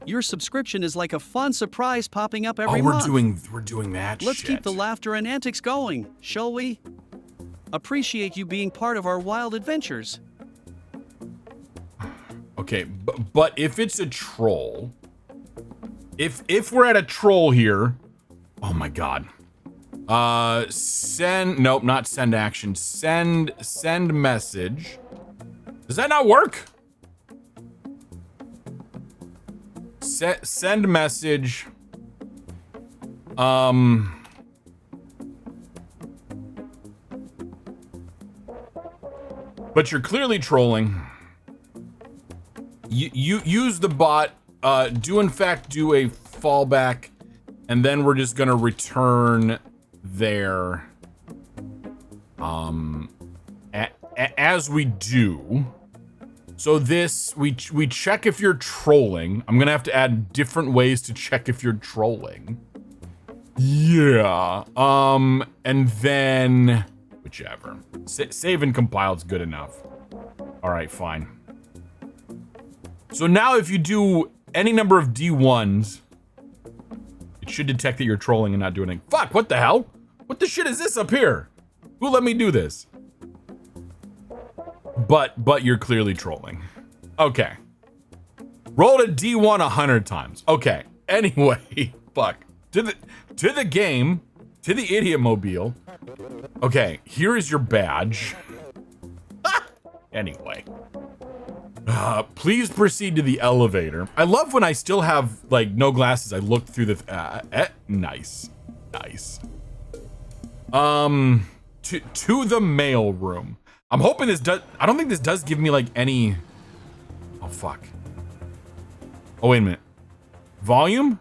Your subscription is like a fun surprise popping up every month. We're doing that Let's shit. keep the laughter and antics going, shall we? Appreciate you being part of our wild adventures. Okay, but if it's a troll, if we're at a troll here, oh my god. Nope, not send action. Send message. Does that not work? Send message. But you're clearly trolling. You use the bot. Do in fact do a fallback, and then we're just gonna return there. As we do. So this we check if you're trolling. I'm gonna have to add different ways to check if you're trolling. Yeah. And then whichever. Save and compile is good enough. All right, fine. So now if you do any number of D1s, it should detect that you're trolling and not doing anything. Fuck, what the hell? What the shit is this up here? Who let me do this? But you're clearly trolling. Okay. Rolled a D1 100 times. Okay. Anyway, fuck. To the game, to the idiot mobile. Okay, here is your badge. Anyway. Please proceed to the elevator. I love when I still have like no glasses. I look through the nice. To the mail room. I'm hoping this does. I don't think this does give me like any. Oh fuck. Oh wait a minute. Volume?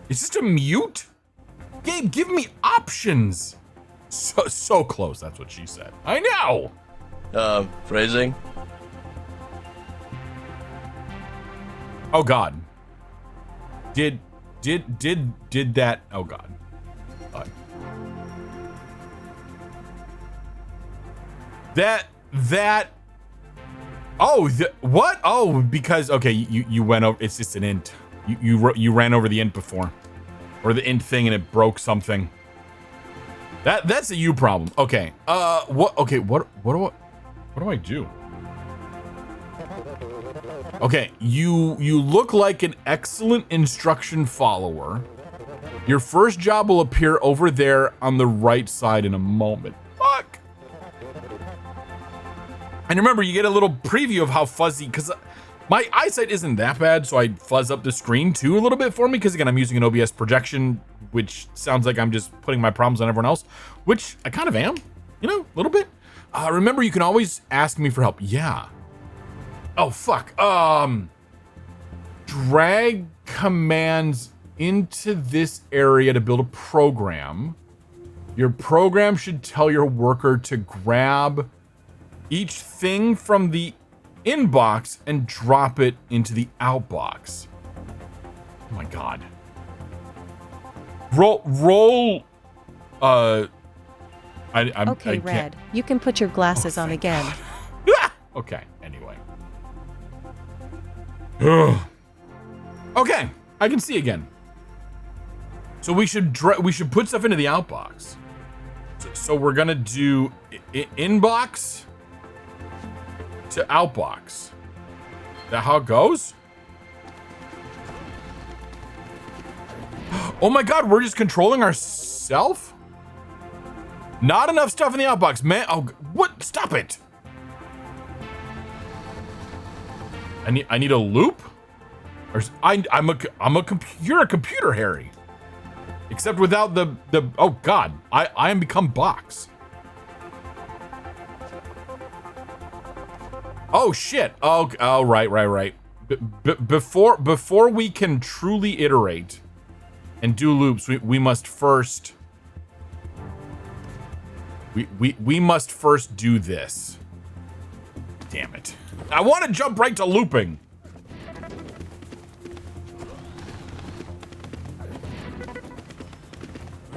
Is this a mute? Gabe, give me options. So close. That's what she said. I know. Phrasing. Oh God. Did that? Oh God. That. Oh, what? Oh, because okay, you went over. It's just an int. You ran over the int before, or the int thing, and it broke something. That's a you problem. Okay. What? Okay. What do I do? Okay. You look like an excellent instruction follower. Your first job will appear over there on the right side in a moment. Fuck. And remember, you get a little preview of how fuzzy, because my eyesight isn't that bad, so I fuzz up the screen too a little bit for me, because again, I'm using an OBS projection, which sounds like I'm just putting my problems on everyone else, which I kind of am, you know, a little bit. Remember, you can always ask me for help. Yeah. Oh, fuck. Drag commands into this area to build a program. Your program should tell your worker to grab each thing from the inbox and drop it into the outbox. Oh my God. Roll. Okay, Red. You can put your glasses on again. Okay. Anyway. Okay, I can see again. So we should put stuff into the outbox. So we're gonna do inbox to outbox. Is that how it goes? Oh my God, we're just controlling ourselves? Not enough stuff in the outbox, man. Oh, what? Stop it. I need a loop? Or you're a computer, Harry. Except without the oh God, I am become box. Oh shit. Oh right. Before we can truly iterate and do loops, we must first we must first do this. Damn it. I want to jump right to looping.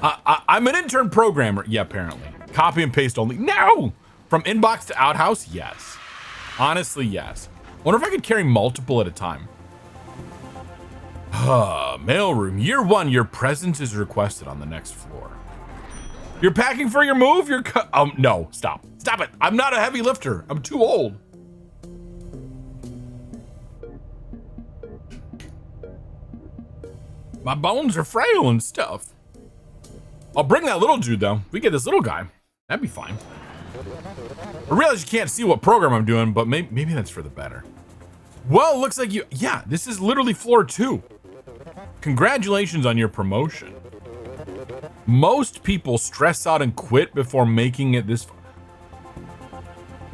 I'm an intern programmer. Yeah, apparently. Copy and paste only. No! From inbox to outhouse? Yes. Honestly, yes. Wonder if I could carry multiple at a time. Mailroom. Year 1, your presence is requested on the next floor. You're packing for your move? No, stop. Stop it. I'm not a heavy lifter. I'm too old. My bones are frail and stuff. I'll bring that little dude, though. If we get this little guy, that'd be fine. I realize you can't see what program I'm doing, but maybe that's for the better. Well, it looks like yeah, this is literally floor 2. Congratulations on your promotion. Most people stress out and quit before making it this far.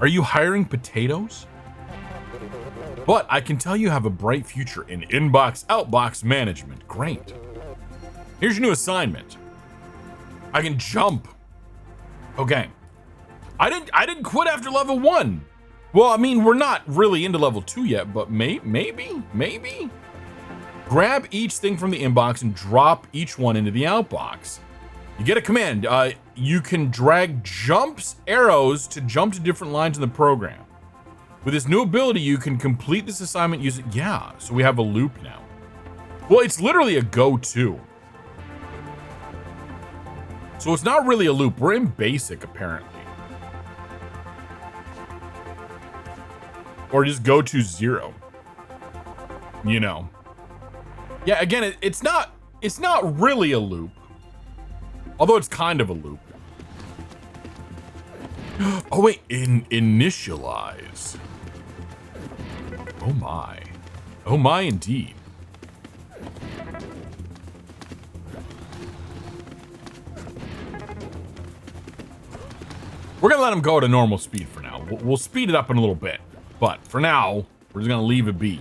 Are you hiring potatoes? But I can tell you have a bright future in inbox, outbox management. Great. Here's your new assignment. I can jump. Okay. I didn't quit after level 1. Well, I mean, we're not really into level 2 yet, but maybe. Grab each thing from the inbox and drop each one into the outbox. You get a command. You can drag jumps arrows to jump to different lines in the program. With this new ability, you can complete this assignment using, yeah, so we have a loop now. Well, it's literally a go-to. So it's not really a loop. We're in basic, apparently. Or just go to 0. You know. Yeah, again, it's not really a loop. Although it's kind of a loop. Oh wait, initialize. Oh my. Oh my indeed. We're gonna let him go at a normal speed for now. We'll speed it up in a little bit. But for now, we're just gonna leave it be.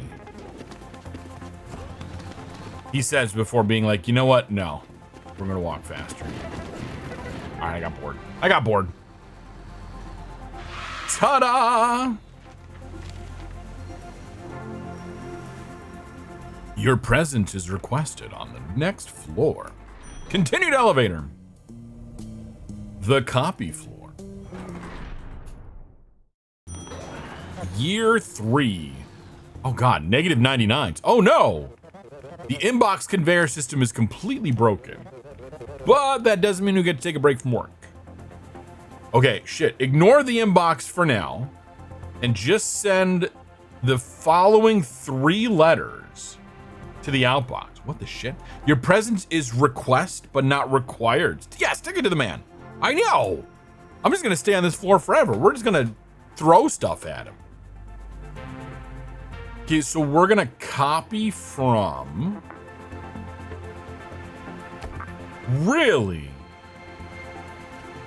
He says before being like, you know what? No, we're gonna walk faster. All right, I got bored. Ta-da! Your presence is requested on the next floor. Continued elevator. The copy floor. Year 3. Oh God, negative 99s. Oh no! The inbox conveyor system is completely broken. But that doesn't mean we get to take a break from work. Okay, shit. Ignore the inbox for now. And just send the following 3 letters to the outbox. What the shit? Your presence is request, but not required. Yeah, stick it to the man. I know. I'm just going to stay on this floor forever. We're just going to throw stuff at him. Okay, so we're going to copy from... Really?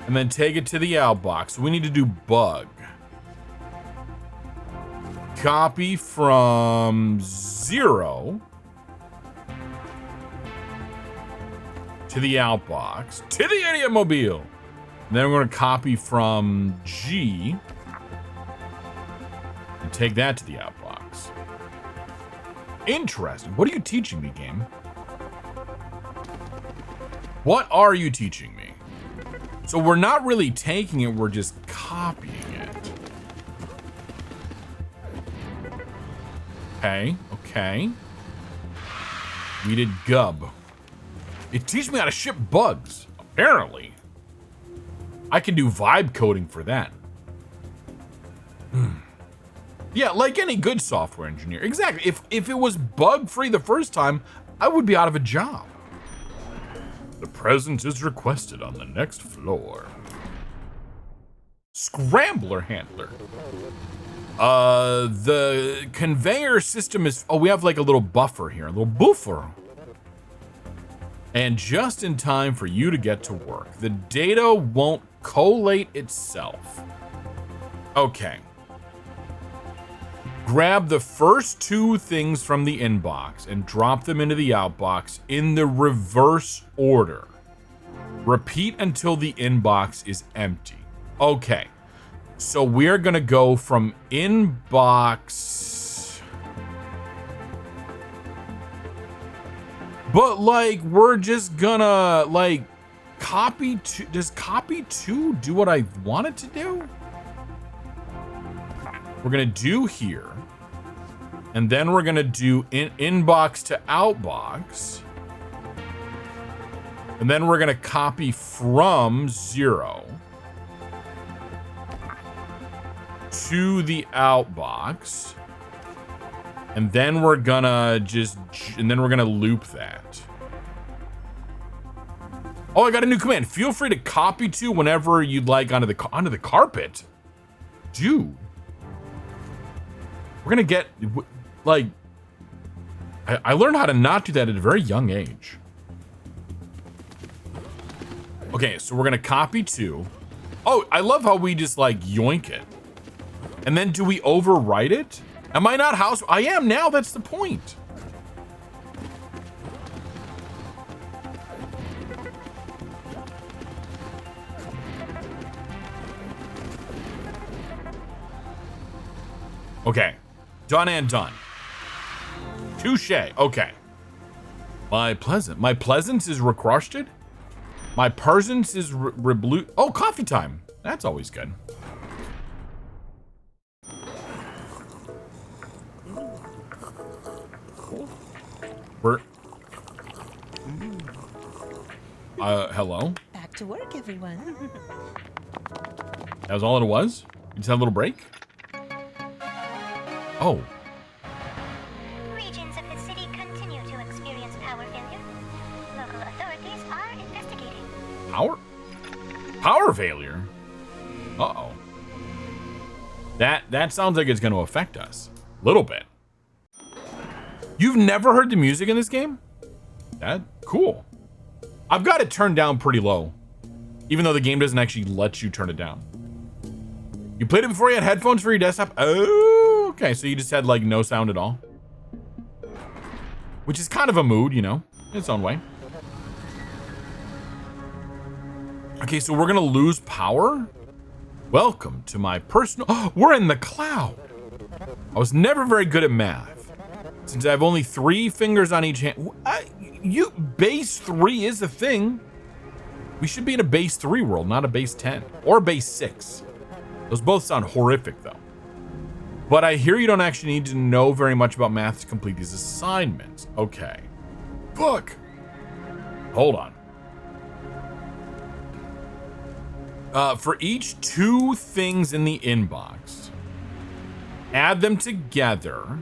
And then take it to the outbox. We need to do bug. Copy from 0 to the outbox to the idiot mobile. And then we're going to copy from G and take that to the outbox. Interesting. What are you teaching me, game? What are you teaching me? So we're not really taking it, we're just copying it. Okay. We did gub. It teaches me how to ship bugs, apparently. I can do vibe coding for that. Yeah, like any good software engineer. Exactly. If it was bug-free the first time, I would be out of a job. The presence is requested on the next floor. Scrambler handler. The conveyor system is... Oh, we have like a little buffer here. A little buffer. And just in time for you to get to work. The data won't collate itself. Okay. Grab the first 2 things from the inbox and drop them into the outbox in the reverse order. Repeat until the inbox is empty. Okay. So we're going to go from inbox. But like, we're just gonna like copy to, does copy to do what I want it to do? We're gonna do here. And then we're gonna do inbox to outbox. And then we're gonna copy from 0 to the outbox. And then we're gonna loop that. Oh, I got a new command. Feel free to copy to whenever you'd like onto the carpet. Dude. We're gonna get, like, I learned how to not do that at a very young age. Okay, so we're gonna copy to. Oh, I love how we just like yoink it. And then do we overwrite it? Am I not house? I am now, that's the point. Okay, done and done. Touche, okay. My presence is requested? My presence is reblue. Oh, coffee time. That's always good. We're... hello? Back to work, everyone. That was all it was? You just had a little break? Oh, Regions of the city continue to experience power failure. Local authorities are investigating. power failure. Uh-oh. That sounds like it's going to affect us a little bit. You've never heard the music in this game? That cool. I've got it turned down pretty low, even though the game doesn't actually let you turn it down. You played it before you had headphones for your desktop? Oh, okay. So you just had like no sound at all, which is kind of a mood, you know, in its own way. Okay, so we're gonna lose power. Welcome to my personal. Oh, we're in the cloud. I was never very good at math, since I have only 3 fingers on each hand. Base 3 is the thing. We should be in a base 3 world, not a base 10 or base 6. Those both sound horrific, though. But I hear you don't actually need to know very much about math to complete these assignments. Okay. Fuck. Hold on. For each 2 things in the inbox, add them together.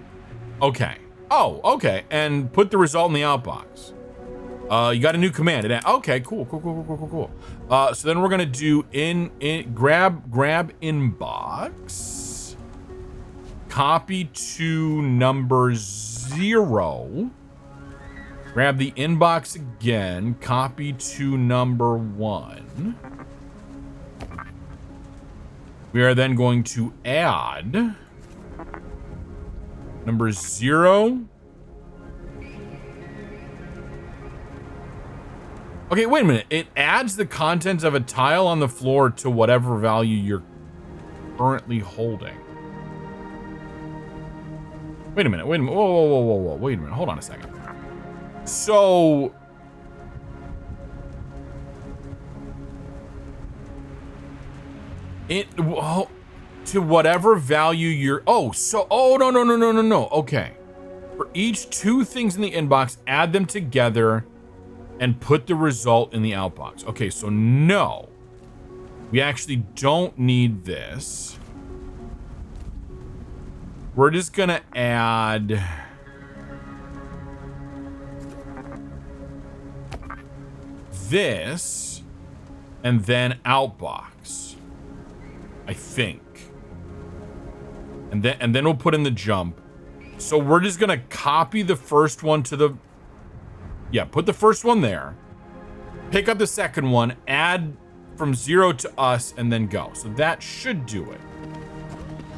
Okay. Oh, okay. And put the result in the outbox. You got a new command. Okay, cool. So then we're gonna do grab inbox, copy to number 0, grab the inbox again, copy to number 1. We are then going to add number 0. Okay, wait a minute. It adds the contents of a tile on the floor to whatever value you're currently holding. Wait a minute. Whoa. Wait a minute. Hold on a second. So to whatever value you're, no. Okay. For each 2 things in the inbox, add them together and put the result in the outbox. Okay, so no, we actually don't need this. We're just gonna add this and then outbox, I think. And then we'll put in the jump. So we're just gonna copy the first one to the, put the first one there, pick up the second one, add from 0 to us, and then go. So that should do it,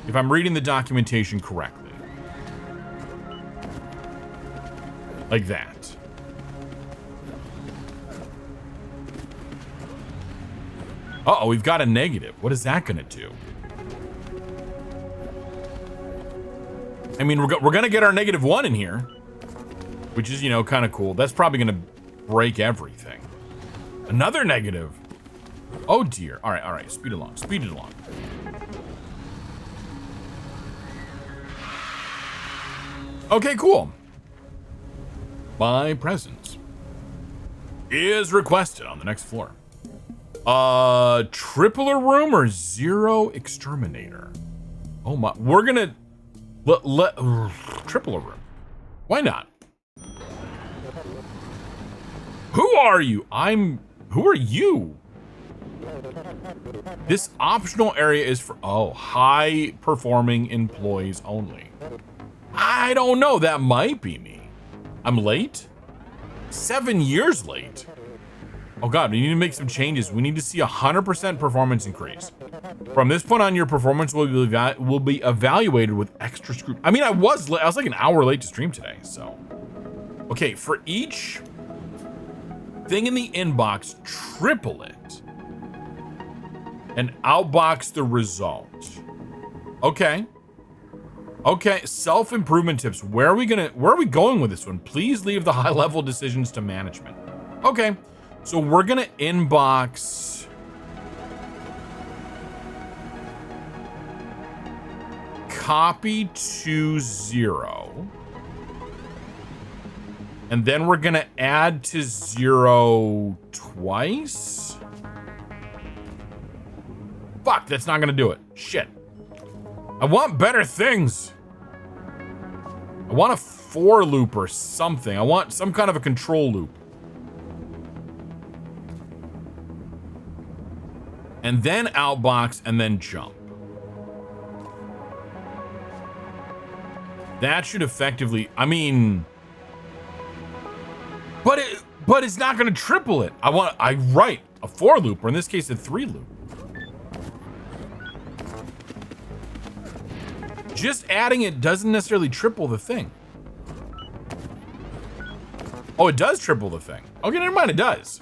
if I'm reading the documentation correctly. Like that. Uh-oh, we've got a negative. What is that gonna do? I mean, we're gonna get our -1 in here, which is, you know, kind of cool. That's probably gonna break everything. Another negative. Oh dear. All right. Speed it along. Okay, cool. Buy presents is requested on the next floor. Tripler room or 0 exterminator? Oh my, we're gonna tripler room. Why not? Who are you? Who are you? This optional area is for, high performing employees only. I don't know, that might be me. I'm late? 7 years late. Oh God, we need to make some changes. We need to see 100% performance increase. From this point on, your performance will be evaluated with extra scrutiny. I mean, I was like an hour late to stream today, so. Okay, for each thing in the inbox, triple it and outbox the result. Okay, self-improvement tips. Where are we going with this one? Please leave the high-level decisions to management. Okay, so we're gonna inbox copy to 0. And then we're gonna add to 0 twice. Fuck, that's not gonna do it. Shit. I want better things. I want a for loop or something. I want some kind of a control loop. And then outbox and then jump. That should effectively, I mean, but it's not going to triple it. I write a for loop, or in this case, a 3 loop. Just adding it doesn't necessarily triple the thing. Oh, it does triple the thing. Okay, never mind, it does.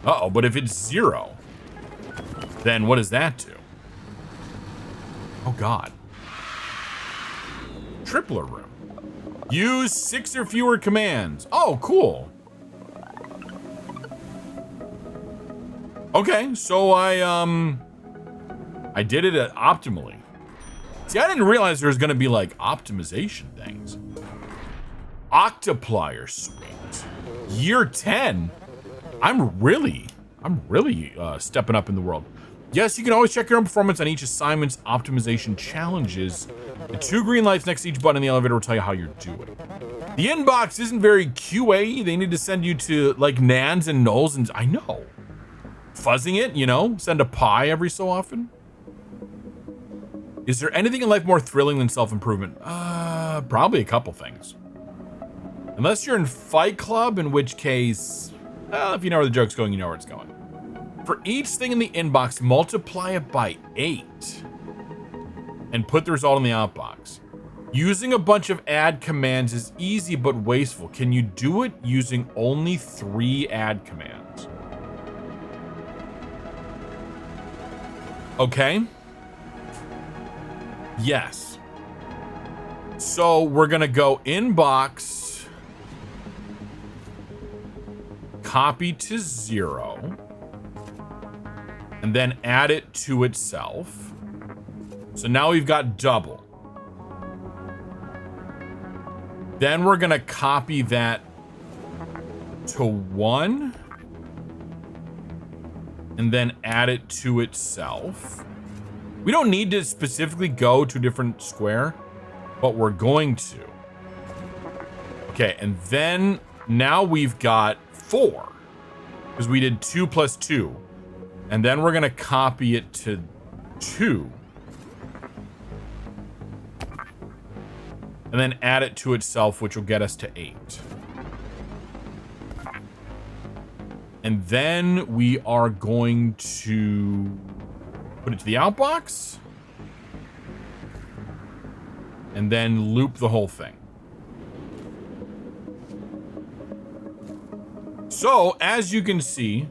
Uh-oh, but if it's 0, then what does that do? Oh, God. Tripler room. Use 6 or fewer commands. Oh, cool. Okay, so I did it optimally. See, I didn't realize there was going to be like optimization things. Octoplier swings. Year 10. I'm really stepping up in the world. Yes, you can always check your own performance on each assignment's optimization challenges. The 2 green lights next to each button in the elevator will tell you how you're doing. The inbox isn't very QA. They need to send you to like nans and nulls, and I know. Fuzzing it, you know, send a pie every so often. Is there anything in life more thrilling than self-improvement? Probably a couple things. Unless you're in Fight Club, in which case, well, if you know where the joke's going, you know where it's going. For each thing in the inbox, multiply it by 8 and put the result in the outbox. Using a bunch of add commands is easy but wasteful. Can you do it using only 3 add commands? Okay. Yes. So we're gonna go inbox, copy to 0, and then add it to itself. So now we've got double. Then we're gonna copy that to 1, and then add it to itself. We don't need to specifically go to a different square, but we're going to. Okay, and then now we've got 4, because we did 2 plus 2. And then we're gonna copy it to 2. And then add it to itself, which will get us to 8. And then we are going to put it to the outbox. And then loop the whole thing. So, as you can see,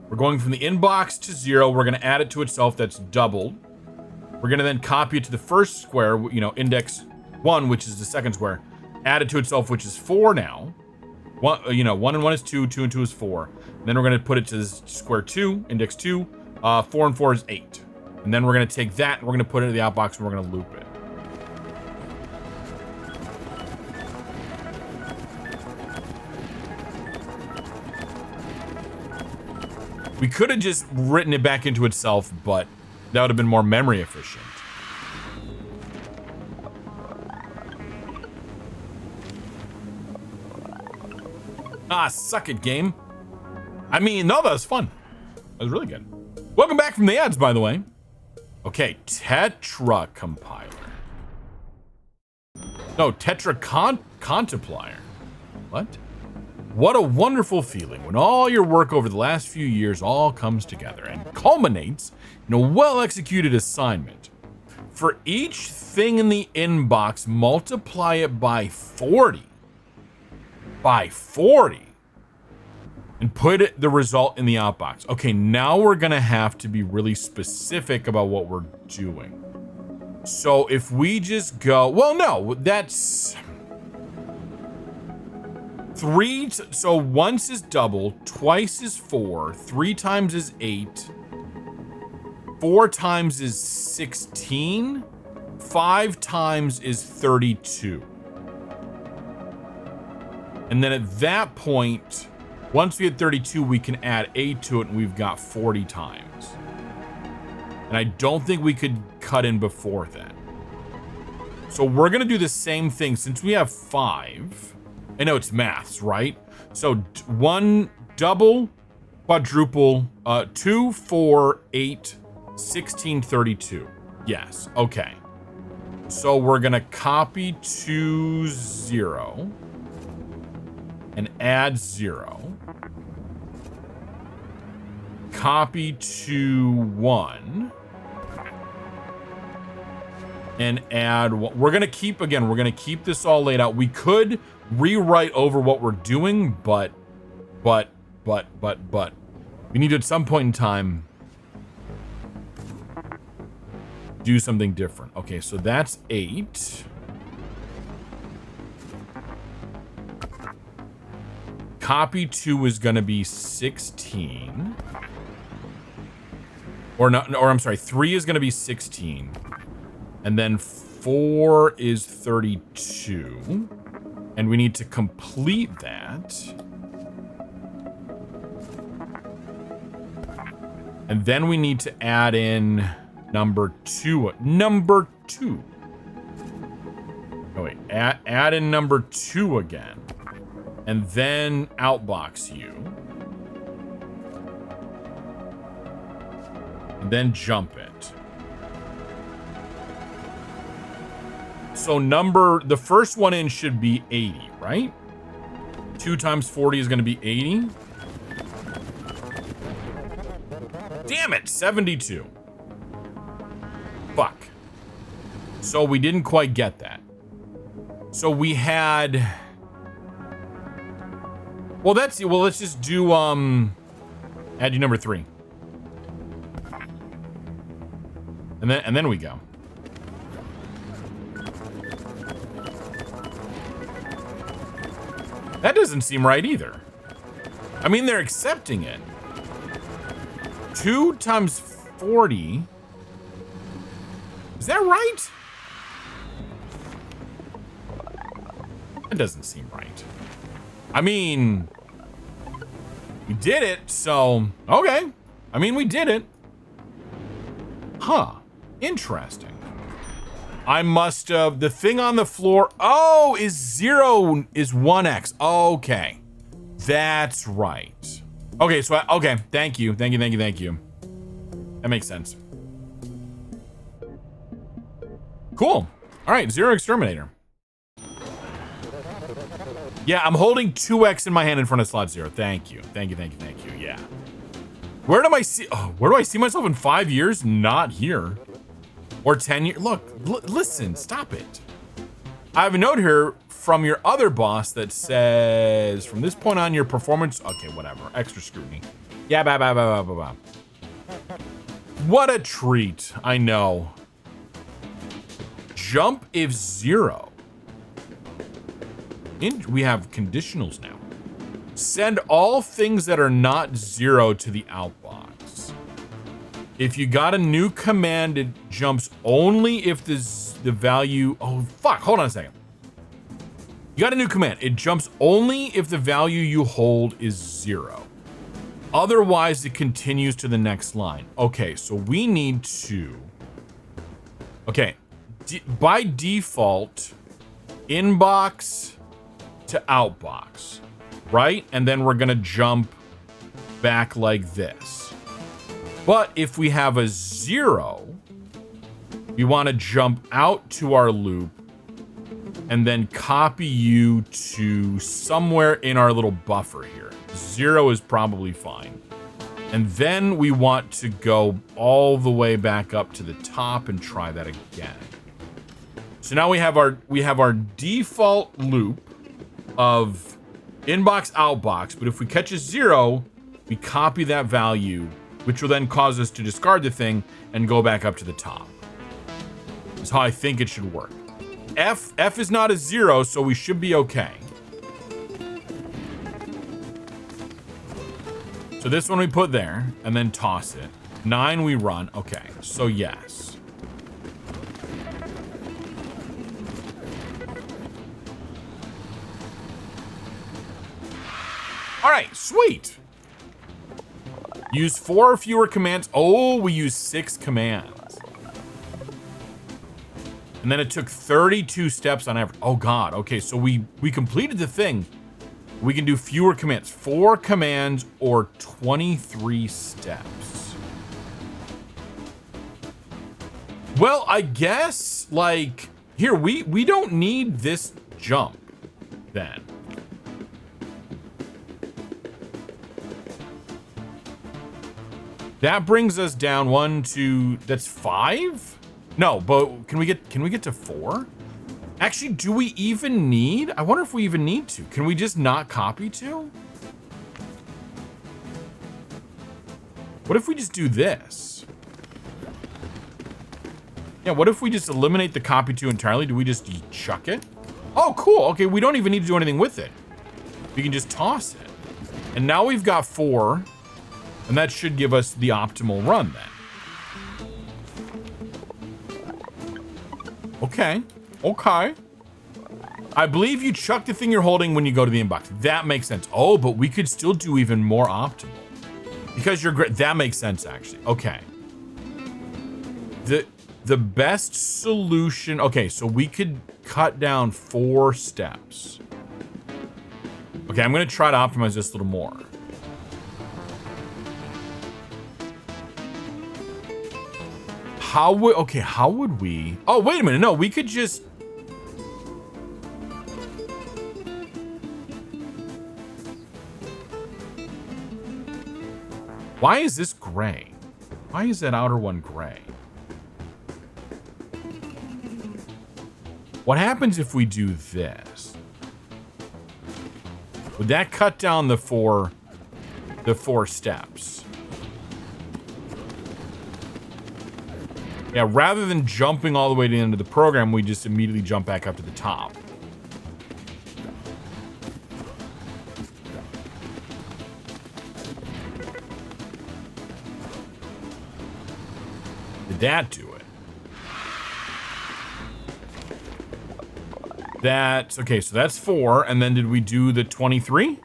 we're going from the inbox to 0. We're going to add it to itself. That's doubled. We're going to then copy it to the first square, you know, index 1, which is the second square. Add it to itself, which is 4 now. 1, you know, 1 and 1 is 2, 2 and 2 is 4. And then we're going to put it to square 2, index 2. 4 and 4 is 8. And then we're going to take that and we're going to put it in the outbox and we're going to loop it. We could have just written it back into itself, but that would have been more memory efficient. Ah, suck it, game. I mean, no, that was fun. That was really good. Welcome back from the ads, by the way. Okay, Tetra compiler. No, Tetra contemplier. What? What a wonderful feeling when all your work over the last few years all comes together and culminates in a well-executed assignment. For each thing in the inbox, multiply it by 40. By 40. And put the result in the outbox. Okay, now we're gonna have to be really specific about what we're doing. So if we just go, well, no, that's 3. So once is double, twice is 4, 3 times is 8, 4 times is 16, 5 times is 32. And then at that point, once we hit 32, we can add 8 to it, and we've got 40 times. And I don't think we could cut in before that. So we're going to do the same thing since we have 5. I know it's maths, right? So 1 double, quadruple, 2, 4, 8, 16, 32. Yes. Okay. So we're going to copy 2, 0 and add 0. Copy 2, 1 and add. We're going to keep, again, we're going to keep this all laid out. We could rewrite over what we're doing, but we need to at some point in time do something different. Okay, so that's 8. Copy 2 is going to be 16. Or I'm sorry, 3 is going to be 16. And then 4 is 32. And we need to complete that. And then we need to add in number 2. Number 2. Oh, wait. Add in number 2 again. And then outbox U. And then jump it. So the first one in should be 80, right? 2 times 40 is going to be 80. Damn it, 72. Fuck. So we didn't quite get that. So we had... Well, let's just do, add you number 3. And then we go. That doesn't seem right either. I mean, they're accepting it. 2 times 40. Is that right? That doesn't seem right. I mean, we did it, so, okay. I mean, we did it. Huh. Interesting. I must have, the thing on the floor, oh, is 0, is 1x. Okay. That's right. Okay, so, okay, thank you. Thank you. That makes sense. Cool. All right, 0 exterminator. Yeah, I'm holding 2x in my hand in front of slot 0. Thank you. Yeah. Where do I see myself in 5 years? Not here. Or 10 years. Look, listen, stop it. I have a note here from your other boss that says, from this point on, your performance. Okay, whatever. Extra scrutiny. Yeah, blah. What a treat. I know. Jump if 0. We have conditionals now. Send all things that are not 0 to the outbox. If you got a new command, it jumps only if the value... Oh, fuck. Hold on a second. You got a new command. It jumps only if the value you hold is 0. Otherwise, it continues to the next line. Okay, so we need to... Okay. By default, inbox to outbox, right? And then we're gonna jump back like this. But if we have a 0, we want to jump out to our loop and then copy you to somewhere in our little buffer here. 0 is probably fine. And then we want to go all the way back up to the top and try that again. So now we have our default loop of inbox outbox, but if we catch a 0, we copy that value, which will then cause us to discard the thing and go back up to the top. That's how I think it should work. F is not a 0, so we should be okay. So this one we put there and then toss it. 9 we run. Okay, so yes. All right, sweet. Use 4 or fewer commands. Oh, we use 6 commands. And then it took 32 steps on average. Oh God. Okay, so we completed the thing. We can do fewer commands. 4 commands or 23 steps. Well, I guess, like, here, we don't need this jump then. That brings us down 1, 2, that's 5? No, but can we get to 4? Actually, do we even need? I wonder if we even need to. Can we just not copy 2? What if we just do this? Yeah, what if we just eliminate the copy 2 entirely? Do we just chuck it? Oh, cool. Okay, we don't even need to do anything with it. We can just toss it. And now we've got 4, and that should give us the optimal run then. Okay. Okay. I believe you chuck the thing you're holding when you go to the inbox. That makes sense. Oh, but we could still do even more optimal. Because you're great. That makes sense, actually. Okay. The best solution. Okay, so we could cut down 4 steps. Okay, I'm going to try to optimize this a little more. How would we? Oh, wait a minute. No, we could just. Why is this gray? Why is that outer one gray? What happens if we do this? Would that cut down the 4 steps? Yeah, rather than jumping all the way to the end of the program, we just immediately jump back up to the top. Did that do it? That's, okay, so that's 4, and then did we do the 23?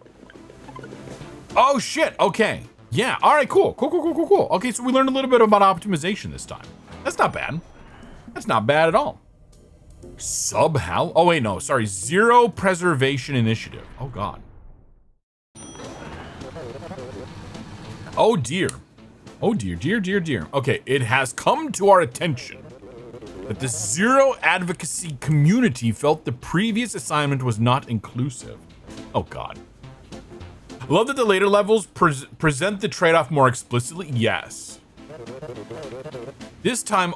Oh, shit, okay. Yeah, all right, cool. Cool. Okay, so we learned a little bit about optimization this time. That's not bad. That's not bad at all. Sub-hal? Oh, wait, no, sorry. Zero Preservation Initiative. Oh, God. Oh, dear. Oh, dear. Okay, it has come to our attention that the Zero Advocacy community felt the previous assignment was not inclusive. Oh, God. Love that the later levels present the trade-off more explicitly. Yes. This time,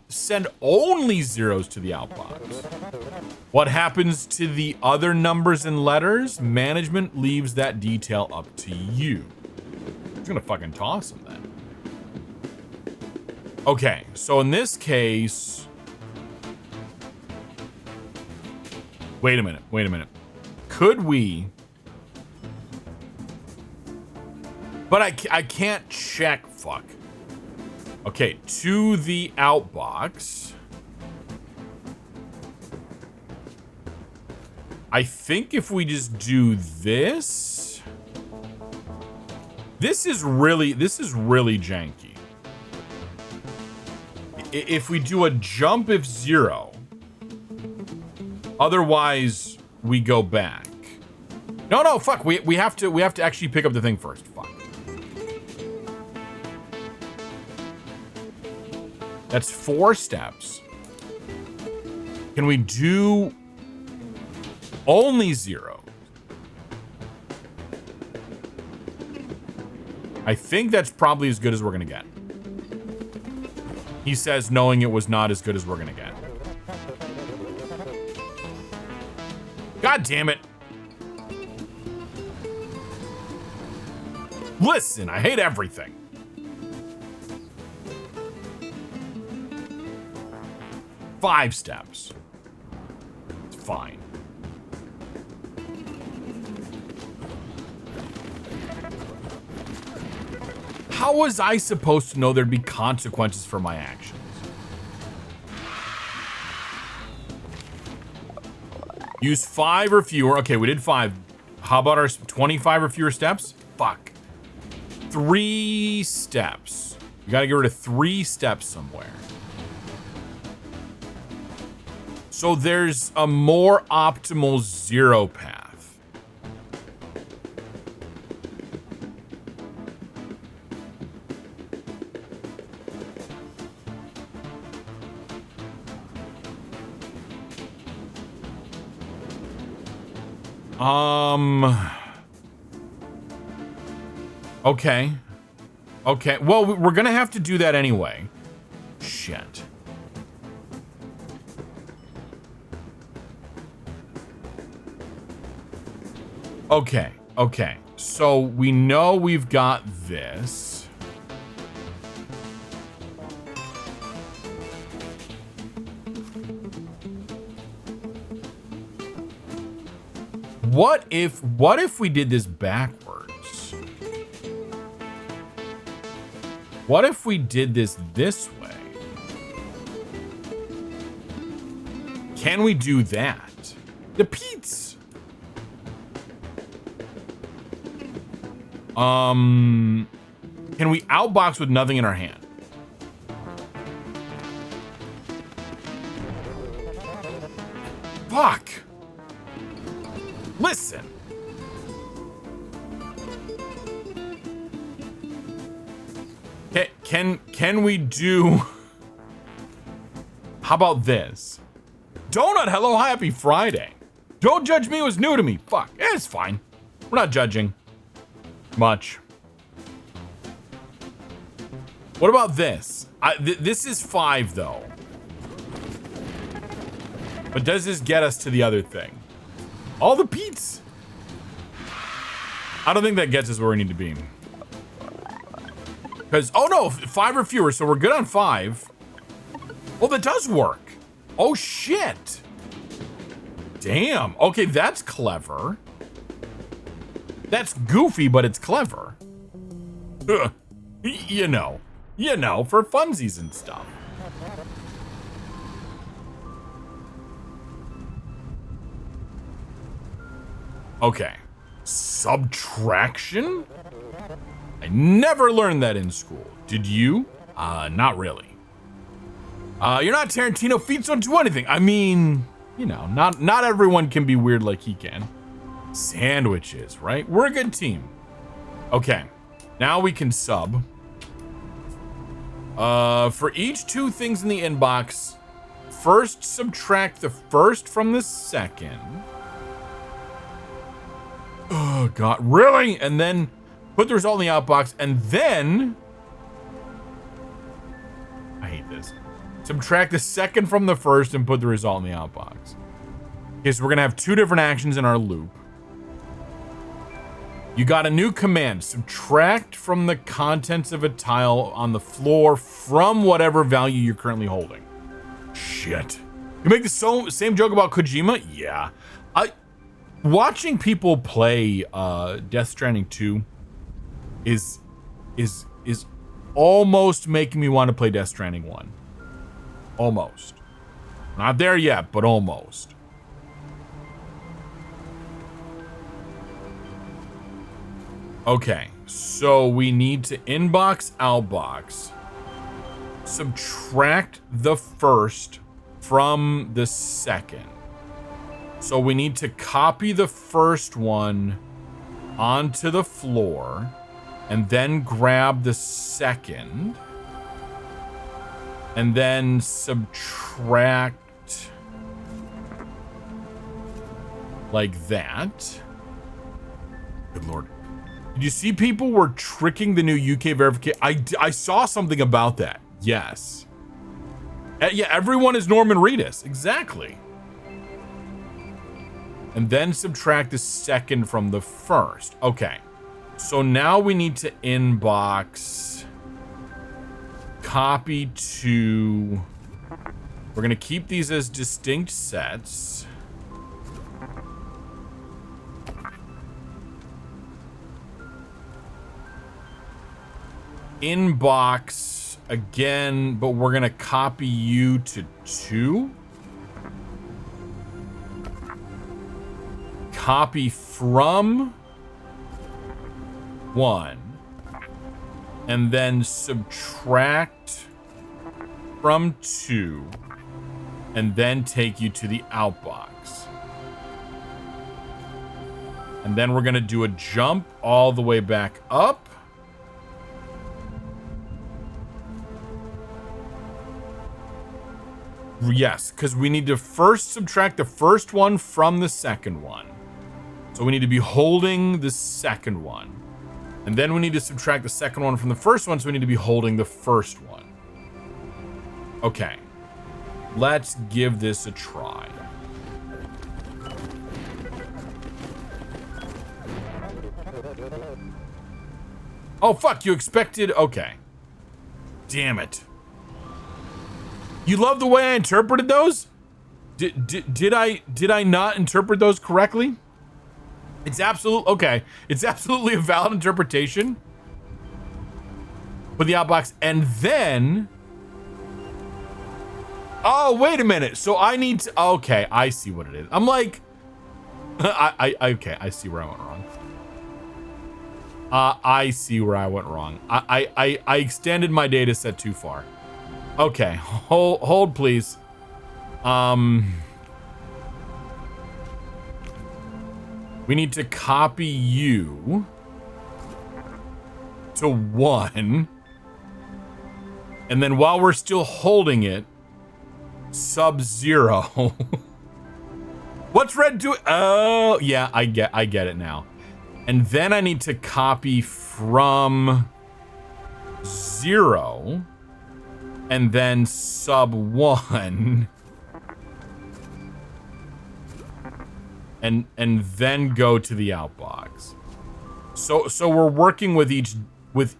send only zeros to the outbox. What happens to the other numbers and letters? Management leaves that detail up to you. It's gonna fucking toss them then. Okay, so in this case... Wait a minute. Could we... But I can't check, fuck. Okay, to the outbox. I think if we just do this. This is really janky. If we do a jump if 0. Otherwise, we go back. No, fuck. We have to actually pick up the thing first. Fuck. That's 4 steps. Can we do only 0? I think that's probably as good as we're gonna get. He says knowing it was not as good as we're gonna get. God damn it. Listen, I hate everything. Five steps. It's fine. How was I supposed to know there'd be consequences for my actions? Use 5 or fewer. Okay, we did 5. How about our 25 or fewer steps? Fuck. 3 steps. We gotta get rid of 3 steps somewhere. So there's a more optimal 0 path. Okay. Okay. Well, we're gonna have to do that anyway. Shit. Okay. Okay. So we know we've got this. What if we did this backwards? What if we did this way? Can we do that? The Pete's. Can we outbox with nothing in our hand? Fuck. Listen. Can we do... How about this? Donut, hello, happy Friday. Don't judge me, it was new to me. Fuck, it's fine. We're not judging much. What about this? This is 5 though. But does this get us to the other thing? All the Pete's. I don't think that gets us where we need to be. Because, oh no, 5 or fewer, so we're good on 5. Oh, that does work. Oh shit. Damn. Okay, that's clever. That's goofy, but it's clever. You know, for funsies and stuff. Okay. Subtraction? I never learned that in school. Did you? Not really. You're not Tarantino. Feet don't do anything. I mean, you know, not everyone can be weird like he can. Sandwiches, right? We're a good team. Okay. Now we can sub. For each 2 things in the inbox, first subtract the first from the second. Oh, God. Really? And then put the result in the outbox, and then... I hate this. Subtract the second from the first and put the result in the outbox. Okay, so we're going to have 2 different actions in our loop. You got a new command. Subtract from the contents of a tile on the floor from whatever value you're currently holding. Shit. You make the same joke about Kojima? Yeah. Watching people play Death Stranding 2 is almost making me want to play Death Stranding 1. Almost. Not there yet, but almost. Okay, so we need to inbox, outbox, subtract the first from the second. So we need to copy the first one onto the floor and then grab the second and then subtract like that. Good Lord. Did you see people were tricking the new UK verification? I saw something about that. Yes. Yeah, everyone is Norman Reedus. Exactly. And then subtract the second from the first. Okay. So now we need to inbox, copy to, we're going to keep these as distinct sets. Inbox again, but we're going to copy you to 2. Copy from 1 and then subtract from 2 and then take you to the outbox. And then we're going to do a jump all the way back up. Yes, because we need to first subtract the first one from the second one. So we need to be holding the second one. And then we need to subtract the second one from the first one, so we need to be holding the first one. Okay. Let's give this a try. Oh, fuck, you expected... Okay. Damn it. You love the way I interpreted those? Did I not interpret those correctly? It's absolute... Okay. It's absolutely a valid interpretation. With the outbox. And then... Oh, wait a minute. So I need to... Okay, I see what it is. I'm like... Okay, I see where I went wrong. I see where I went wrong. I extended my data set too far. Okay, hold please. We need to copy you to 1. And then while we're still holding it, Sub-Zero. What's red doing? Oh, yeah, I get it now. And then I need to copy from 0 and then Sub-1 and then go to the outbox. So we're working with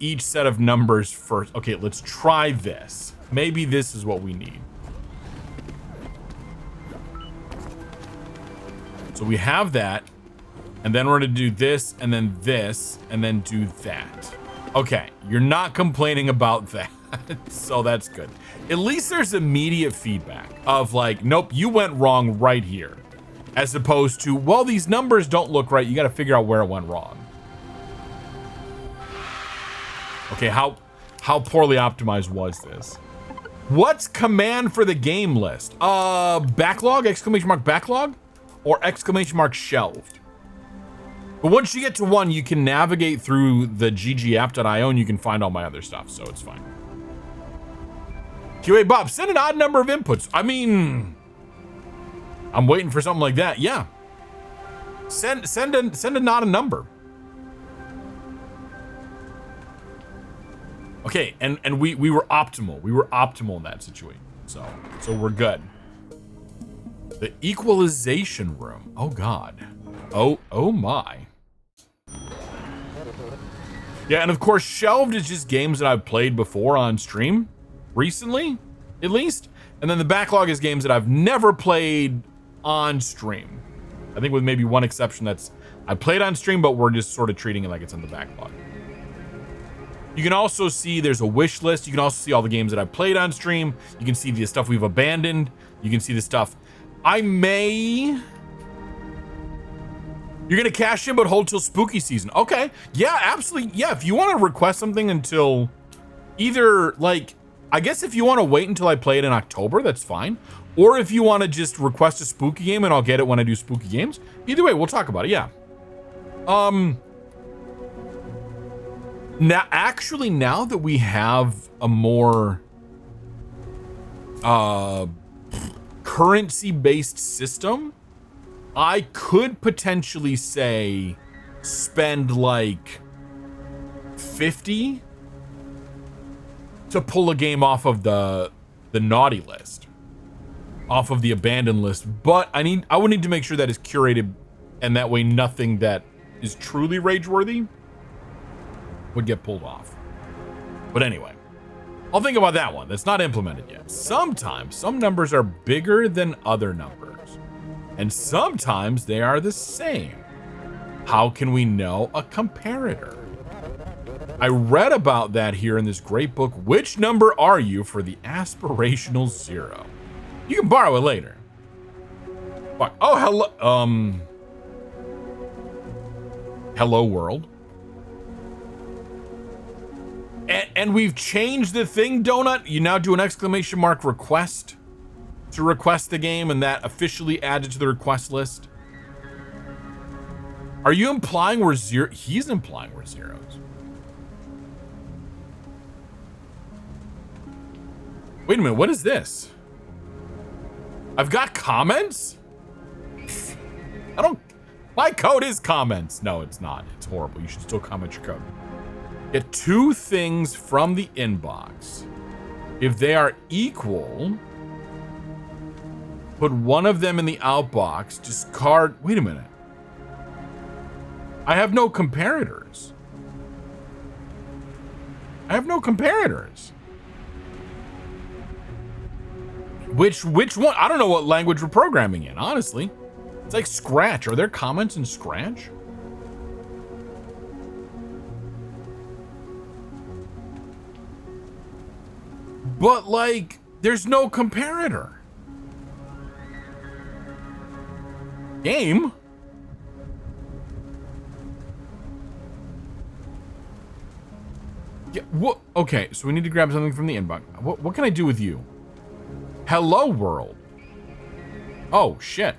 each set of numbers first. Okay, let's try this. Maybe this is what we need. So we have that. And then we're going to do this, and then this, and then do that. Okay, you're not complaining about that, so that's good. At least there's immediate feedback of like, nope, you went wrong right here. As opposed to, well, these numbers don't look right. You got to figure out where it went wrong. Okay, how poorly optimized was this? What's command for the game list? Backlog, exclamation mark backlog, or exclamation mark shelved? But once you get to 1, you can navigate through the ggapp.io and you can find all my other stuff, so it's fine. QA Bob, send an odd number of inputs. I mean, I'm waiting for something like that. Yeah. Send a not a number. Okay, and we were optimal. We were optimal in that situation. So we're good. The equalization room. Oh god. Oh my. Yeah, and of course, shelved is just games that I've played before on stream, recently, at least. And then the backlog is games that I've never played on stream. I think with maybe one exception that's I played on stream, but we're just sort of treating it like it's in the backlog. You can also see there's a wish list. You can also see all the games that I've played on stream. You can see the stuff we've abandoned. You can see the stuff I may... You're gonna cash in, but hold till spooky season. Okay, yeah, absolutely. Yeah, if you want to request something until either, like, I guess if you want to wait until I play it in October, that's fine. Or if you want to just request a spooky game and I'll get it when I do spooky games. Either way, we'll talk about it. Yeah. Now, actually, now that we have a more currency-based system, I could potentially say spend like 50 to pull a game off of the naughty list, off of the abandoned list. But I would need to make sure that is curated, and that way nothing that is truly rage-worthy would get pulled off. But anyway, I'll think about that one. That's not implemented yet. Sometimes some numbers are bigger than other numbers. And sometimes they are the same. How can we know a comparator? I read about that here in this great book, Which Number Are You for the Aspirational Zero? You can borrow it later. Fuck. Oh, hello. Hello world. And we've changed the thing, Donut. You now do an exclamation mark request to request the game and that officially added to the request list? Are you implying we're zero? He's implying we're zeros. Wait a minute, what is this? I've got comments? My code is comments. No, it's not. It's horrible. You should still comment your code. Get 2 things from the inbox. If they are equal, put one of them in the outbox, discard. Wait a minute. I have no comparators. Which one? I don't know what language we're programming in, honestly. It's like Scratch. Are there comments in Scratch? But like, there's no comparator. Game? Yeah, what? Okay, so we need to grab something from the inbox. What can I do with you? Hello, world. Oh, shit.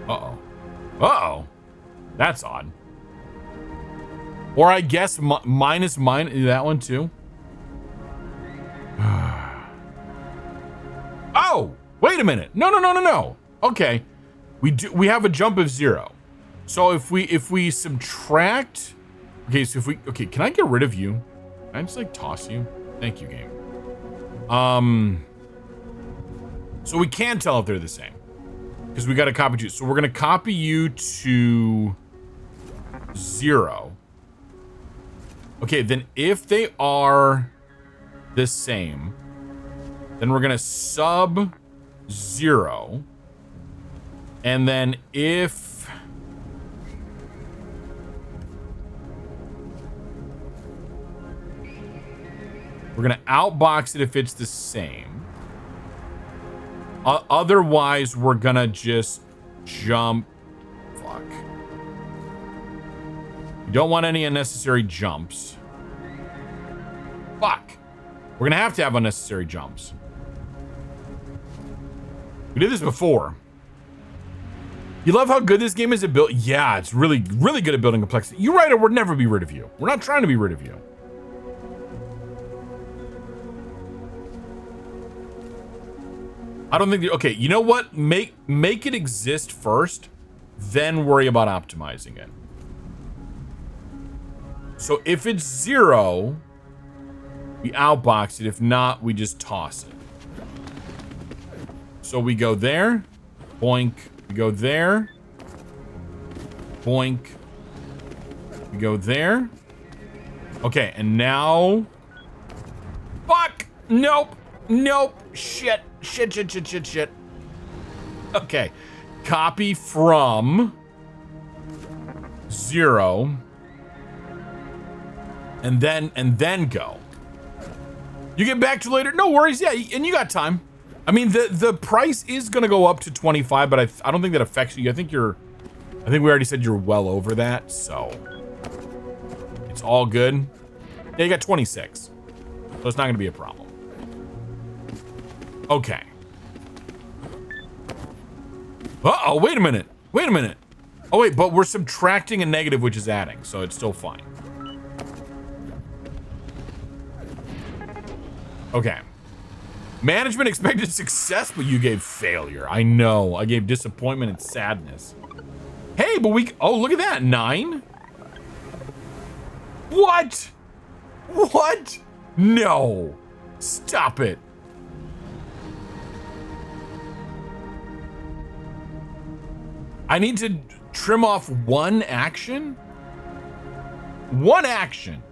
Uh-oh. Uh-oh. That's odd. Or I guess minus mine, that one too. Oh, wait a minute. No. Okay. We have a jump of 0. So if we subtract, okay, can I get rid of you? Can I just like toss you? Thank you, game. So we can't tell if they're the same because we got to copy you. So we're going to copy you to 0. Okay, then if they are the same, then we're going to sub 0. And then if we're going to outbox it if it's the same. Otherwise, we're going to just jump. Fuck. We don't want any unnecessary jumps. Fuck. We're going to have unnecessary jumps. We did this before. You love how good this game is at build. Yeah, it's really, really good at building complexity. You're right, or we'll never be rid of you. We're not trying to be rid of you. I don't think. Okay, you know what? Make it exist first, then worry about optimizing it. So if it's 0, we outbox it. If not, we just toss it. So we go there, boink. We go there, boink. We go there. Okay, and now, fuck. Nope. Shit. Okay, copy from 0, and then go. You get back to later. No worries. Yeah, and you got time. I mean, the price is gonna go up to 25, but I don't think that affects you. I think we already said you're well over that, so it's all good. Yeah, you got 26, so it's not gonna be a problem. Okay. Uh-oh, wait a minute. Oh, wait, but we're subtracting a negative, which is adding, so it's still fine. Okay. Management expected success, but you gave failure. I know. I gave disappointment and sadness. Hey, but oh, look at that. 9? What? No. Stop it. I need to trim off 1 action? 1 action.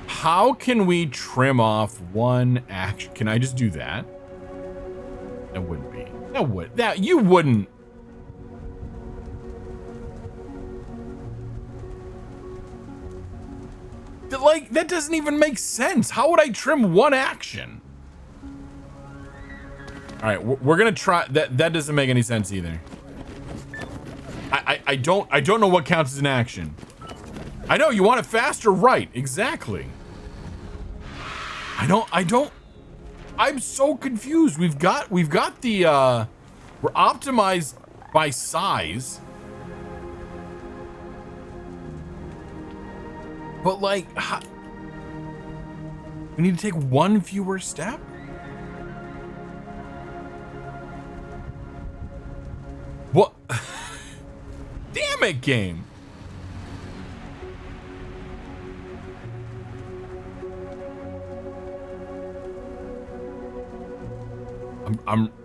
How can we trim off 1 action? Can I just do that? That wouldn't be. You wouldn't. Like, that doesn't even make sense. How would I trim 1 action? All right, we're gonna try that. That doesn't make any sense either. I don't know what counts as an action. I know you want it faster, right? Exactly. I'm so confused. We've got the we're optimized by size. But like we need to take one fewer step? What? Damn it, game.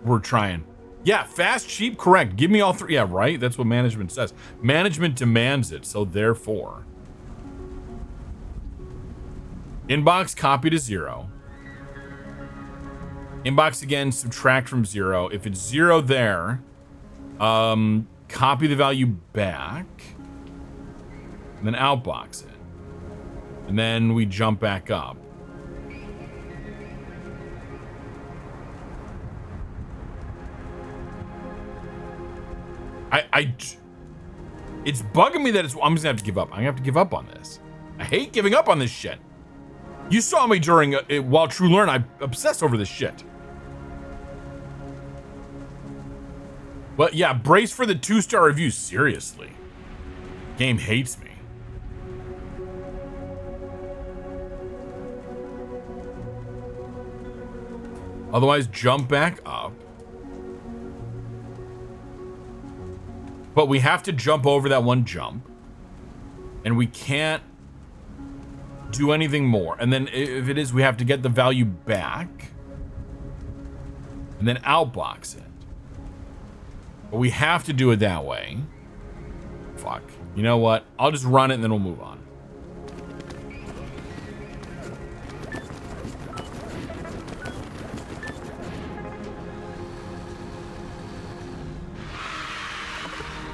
We're trying. Yeah, fast, cheap, correct. Give me all three. Yeah, right? That's what management says. Management demands it, so therefore. Inbox copy to 0. Inbox again, subtract from 0. If it's 0 there, copy the value back. And then outbox it. And then we jump back up. It's bugging me that I'm just gonna have to give up. I'm gonna have to give up on this. I hate giving up on this shit. You saw me during while True Learn. I obsess over this shit. But yeah, brace for the 2-star review. Seriously, game hates me. Otherwise, jump back up. But we have to jump over that one jump. And we can't do anything more. And then if it is, we have to get the value back. And then outbox it. But we have to do it that way. Fuck. You know what? I'll just run it and then we'll move on.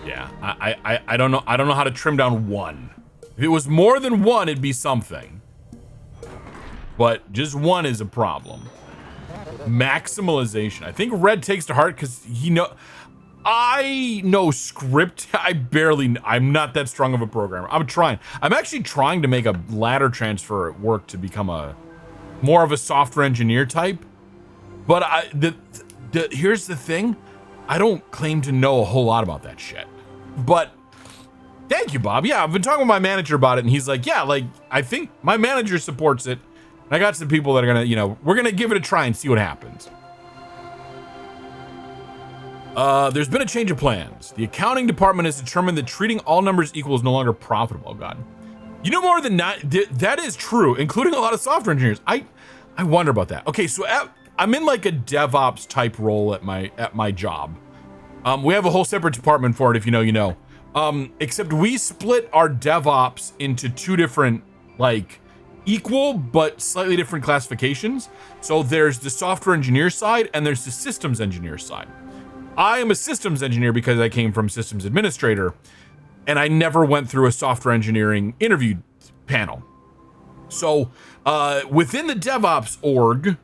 Yeah, I don't know. I don't know how to trim down 1. If it was more than 1, it'd be something. But just 1 is a problem. Maximalization. I think Red takes to heart because I know script. I'm not that strong of a programmer. I'm trying. I'm actually trying to make a ladder transfer at work to become more of a software engineer type. But here's the thing. I don't claim to know a whole lot about that shit. But thank you, Bob. Yeah, I've been talking with my manager about it, and he's like, yeah, like, I think my manager supports it. And I got some people that are gonna, we're gonna give it a try and see what happens. There's been a change of plans. The accounting department has determined that treating all numbers equal is no longer profitable. Oh, God. You know more than that is true, including a lot of software engineers. I wonder about that. Okay, so I'm in like a DevOps type role at my job. We have a whole separate department for it. If you know, you know. Except we split our DevOps into 2 different, like, equal but slightly different classifications. So there's the software engineer side and there's the systems engineer side. I am a systems engineer because I came from systems administrator, and I never went through a software engineering interview panel. So within the DevOps org,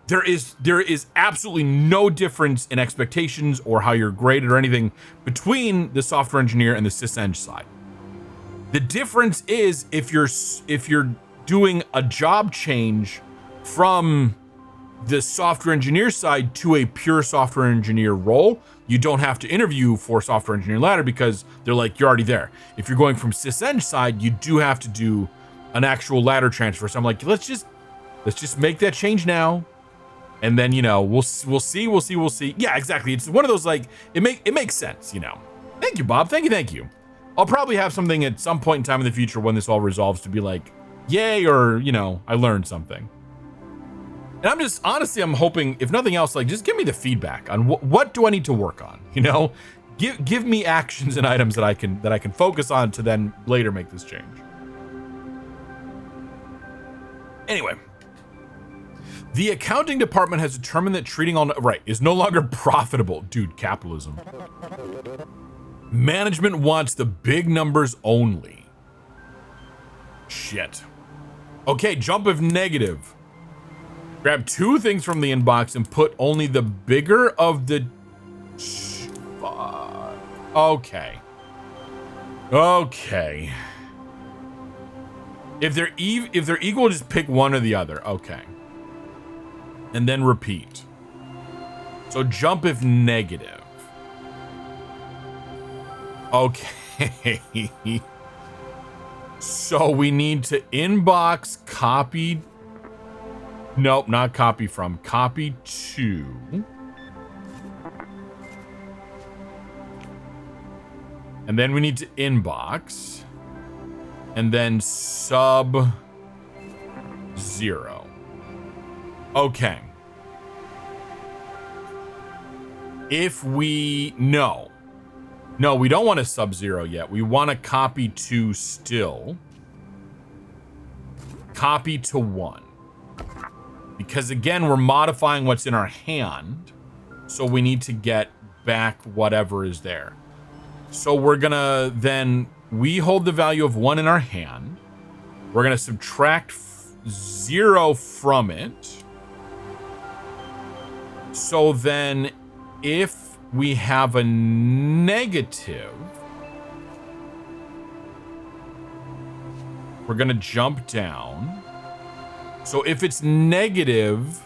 there is absolutely no difference in expectations or how you're graded or anything between the software engineer and the syseng side. The difference is if you're doing a job change from the software engineer side to a pure software engineer role, you don't have to interview for software engineer ladder because they're like, you're already there. If you're going from syseng side, you do have to do an actual ladder transfer. So I'm like, let's just make that change now. And then, we'll see. Yeah, exactly. It's one of those, like, it makes sense, Thank you, Bob. Thank you. I'll probably have something at some point in time in the future when this all resolves to be like, yay, or, I learned something. And I'm hoping, if nothing else, like, just give me the feedback on what do I need to work on, Give me actions and items that I can focus on to then later make this change. Anyway. The accounting department has determined that treating all is no longer profitable. Dude, capitalism. Management wants the big numbers only. Shit. Okay, jump of negative. Grab 2 things from the inbox and put only the bigger of the... Okay. Okay. If they're equal, just pick one or the other. Okay. And then repeat. So jump if negative. Okay. So we need to inbox copy. Nope, not copy from. Copy to. And then we need to inbox. And then sub 0. Okay. If we... No, we don't want to sub 0 yet. We want to copy to still. Copy to 1. Because again, we're modifying what's in our hand. So we need to get back whatever is there. So we're gonna then, we hold the value of 1 in our hand. We're gonna subtract 0 from it. So then if we have a negative, we're gonna jump down. So if it's negative,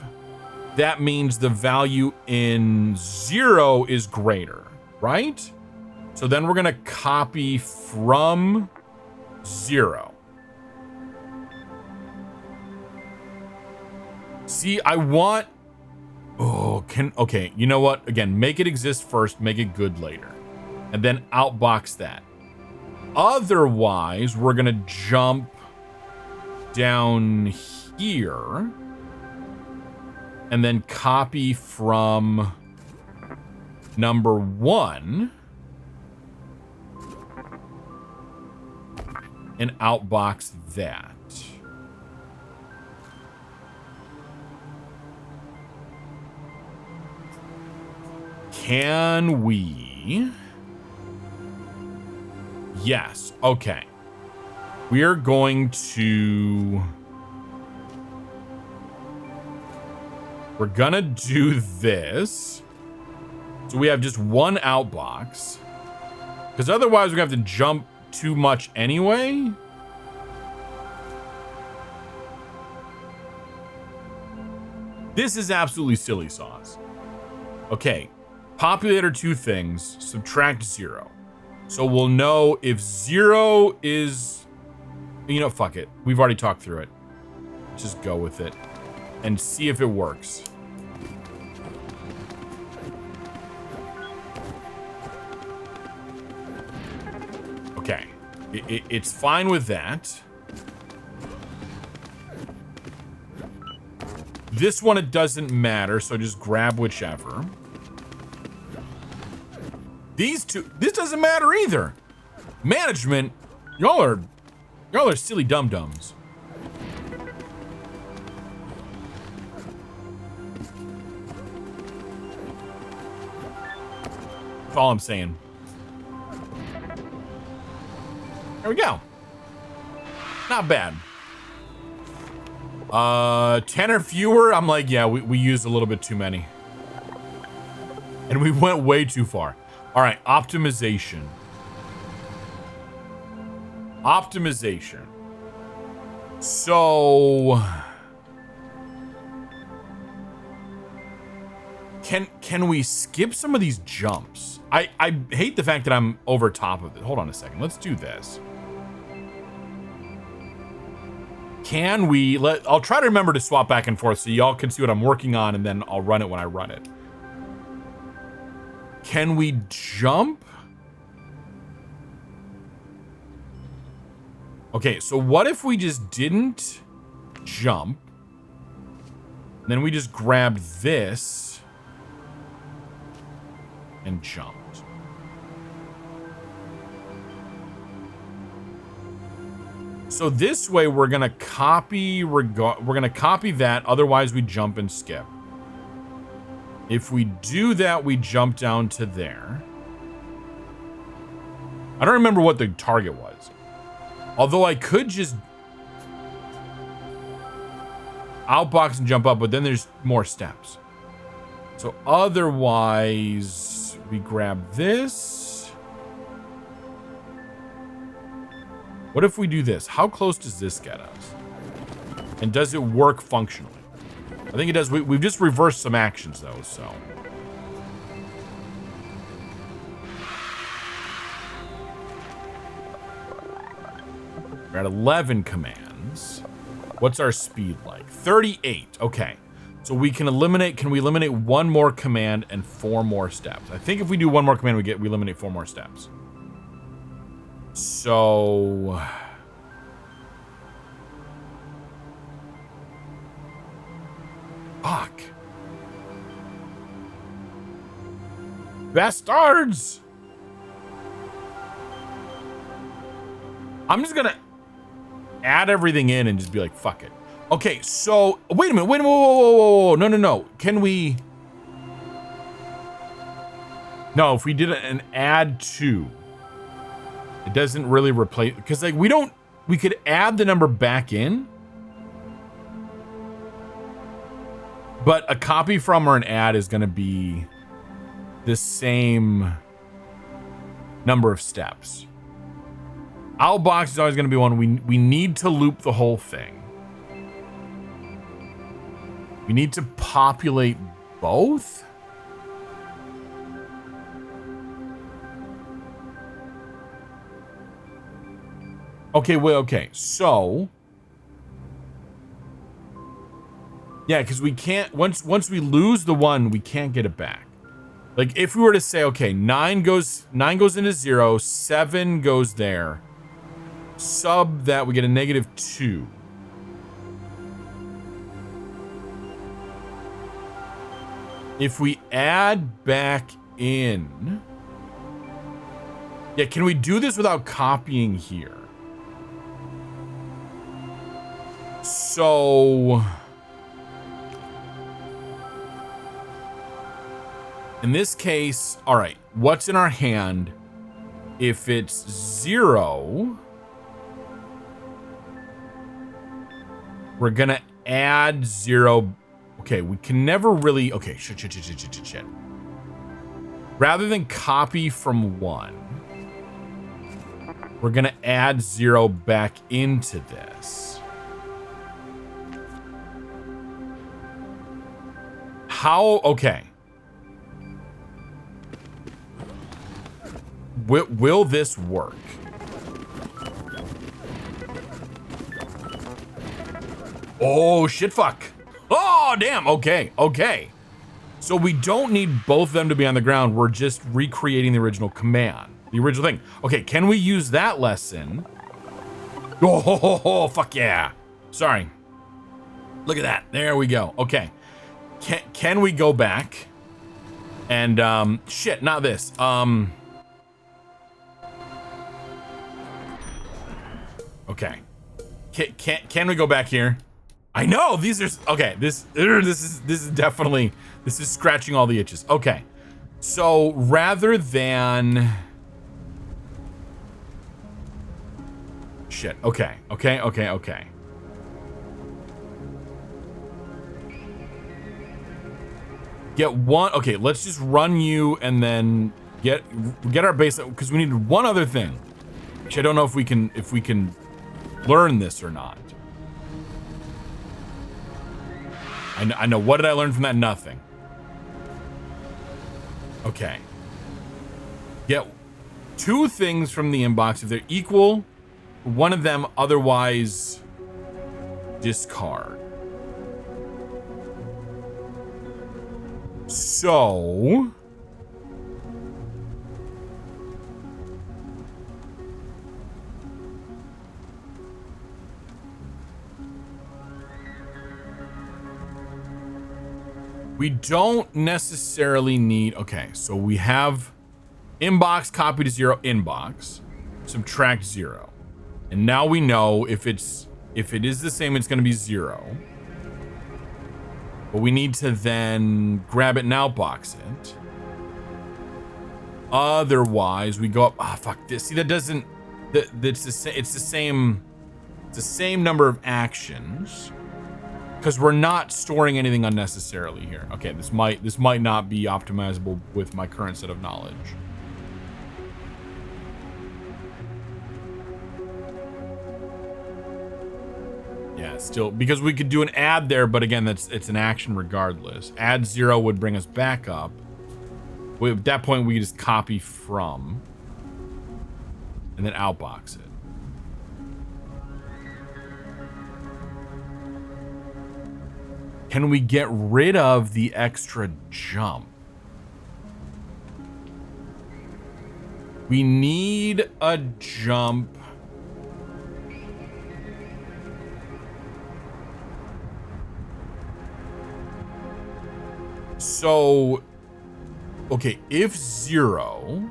that means the value in 0 is greater, right? So then we're gonna copy from 0. See, I want... Okay, you know what? Again, make it exist first, make it good later. And then outbox that. Otherwise, we're gonna jump down here. And then copy from number 1. And outbox that. Can we? Yes. Okay. We are going to... We're gonna do this. So we have just one outbox. Because otherwise we're gonna have to jump too much anyway. This is absolutely silly sauce. Okay. Populator 2 things, subtract 0. So we'll know if 0 is, you know, fuck it. We've already talked through it. Just go with it and see if it works. Okay. It's fine with that. This one, it doesn't matter, so just grab whichever. These two, this doesn't matter either. Management, y'all are silly dum-dums. That's all I'm saying. There we go. Not bad. 10 or fewer, I'm like, yeah, we used a little bit too many. And we went way too far. All right, optimization. Optimization. So... Can we skip some of these jumps? I hate the fact that I'm over top of it. Hold on a second. Let's do this. Can we I'll try to remember to swap back and forth so y'all can see what I'm working on, and then I'll run it when I run it. Can we jump? Okay, so what if we just didn't jump? And then we just grabbed this and jumped. So this way we're gonna copy that, otherwise we jump and skip. If we do that, we jump down to there. I don't remember what the target was. Although I could just outbox and jump up, but then there's more steps. So otherwise, we grab this. What if we do this? How close does this get us? And does it work functionally? I think it does. We've just reversed some actions though, so. We're at 11 commands. What's our speed like? 38. Okay. So we can eliminate, can we eliminate one more command and 4 more steps? I think if we do one more command, we eliminate 4 more steps. So fuck. Bastards. I'm just gonna add everything in and just be like, fuck it. Okay, so wait a minute, whoa, no. Can we? No, if we did an add to, it doesn't really replace, because like we could add the number back in, but a copy from or an add is going to be the same number of steps. Outbox is always going to be one. We need to loop the whole thing. We need to populate both. Okay, wait, okay. So yeah, because we can't, once we lose the one, we can't get it back. Like if we were to say, okay, 9 goes into 0, 7 goes there. Sub that, we get a -2. If we add back in, yeah, can we do this without copying here? So in this case, all right, what's in our hand? If it's 0, we're gonna add 0. Okay, we can never really, okay, shit. Rather than copy from 1, we're gonna add 0 back into this. How, okay. Will this work? Oh, shit, fuck. Oh, damn. Okay. So we don't need both of them to be on the ground. We're just recreating the original command, the original thing. Okay, can we use that lesson? Oh, fuck yeah. Sorry. Look at that. There we go. Okay. Can we go back? And, shit, not this. Okay. Can we go back here? I know these are okay. This is definitely, this is scratching all the itches. Okay, so rather than shit. Okay. Get one. Okay, let's just run you and then get our base, because we need one other thing, which I don't know if we can learn this or not. I know. What did I learn from that? Nothing. Okay. Get 2 things from the inbox. If they're equal, one of them, otherwise discard. So we don't necessarily need, okay, so we have inbox, copy to 0, inbox, subtract 0. And now we know if it is the same, it's going to be 0. But we need to then grab it and outbox it. Otherwise, we go up, fuck this. See, that doesn't, it's the same number of actions. Because we're not storing anything unnecessarily here. Okay, this might not be optimizable with my current set of knowledge. Yeah, still, because we could do an add there, but again, it's an action regardless. Add 0 would bring us back up. At that point, we just copy from and then outbox it. Can we get rid of the extra jump? We need a jump. So, okay, if 0...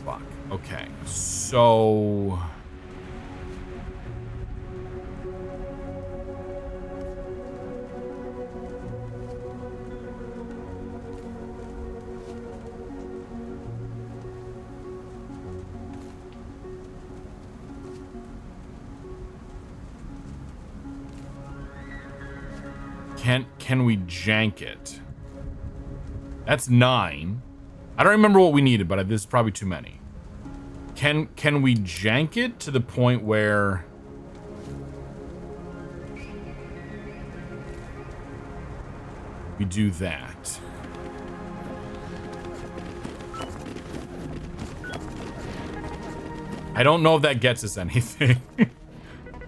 Fuck. Okay, so... Can we jank it? That's 9. I don't remember what we needed, but this is probably too many. Can we jank it to the point where we do that? I don't know if that gets us anything.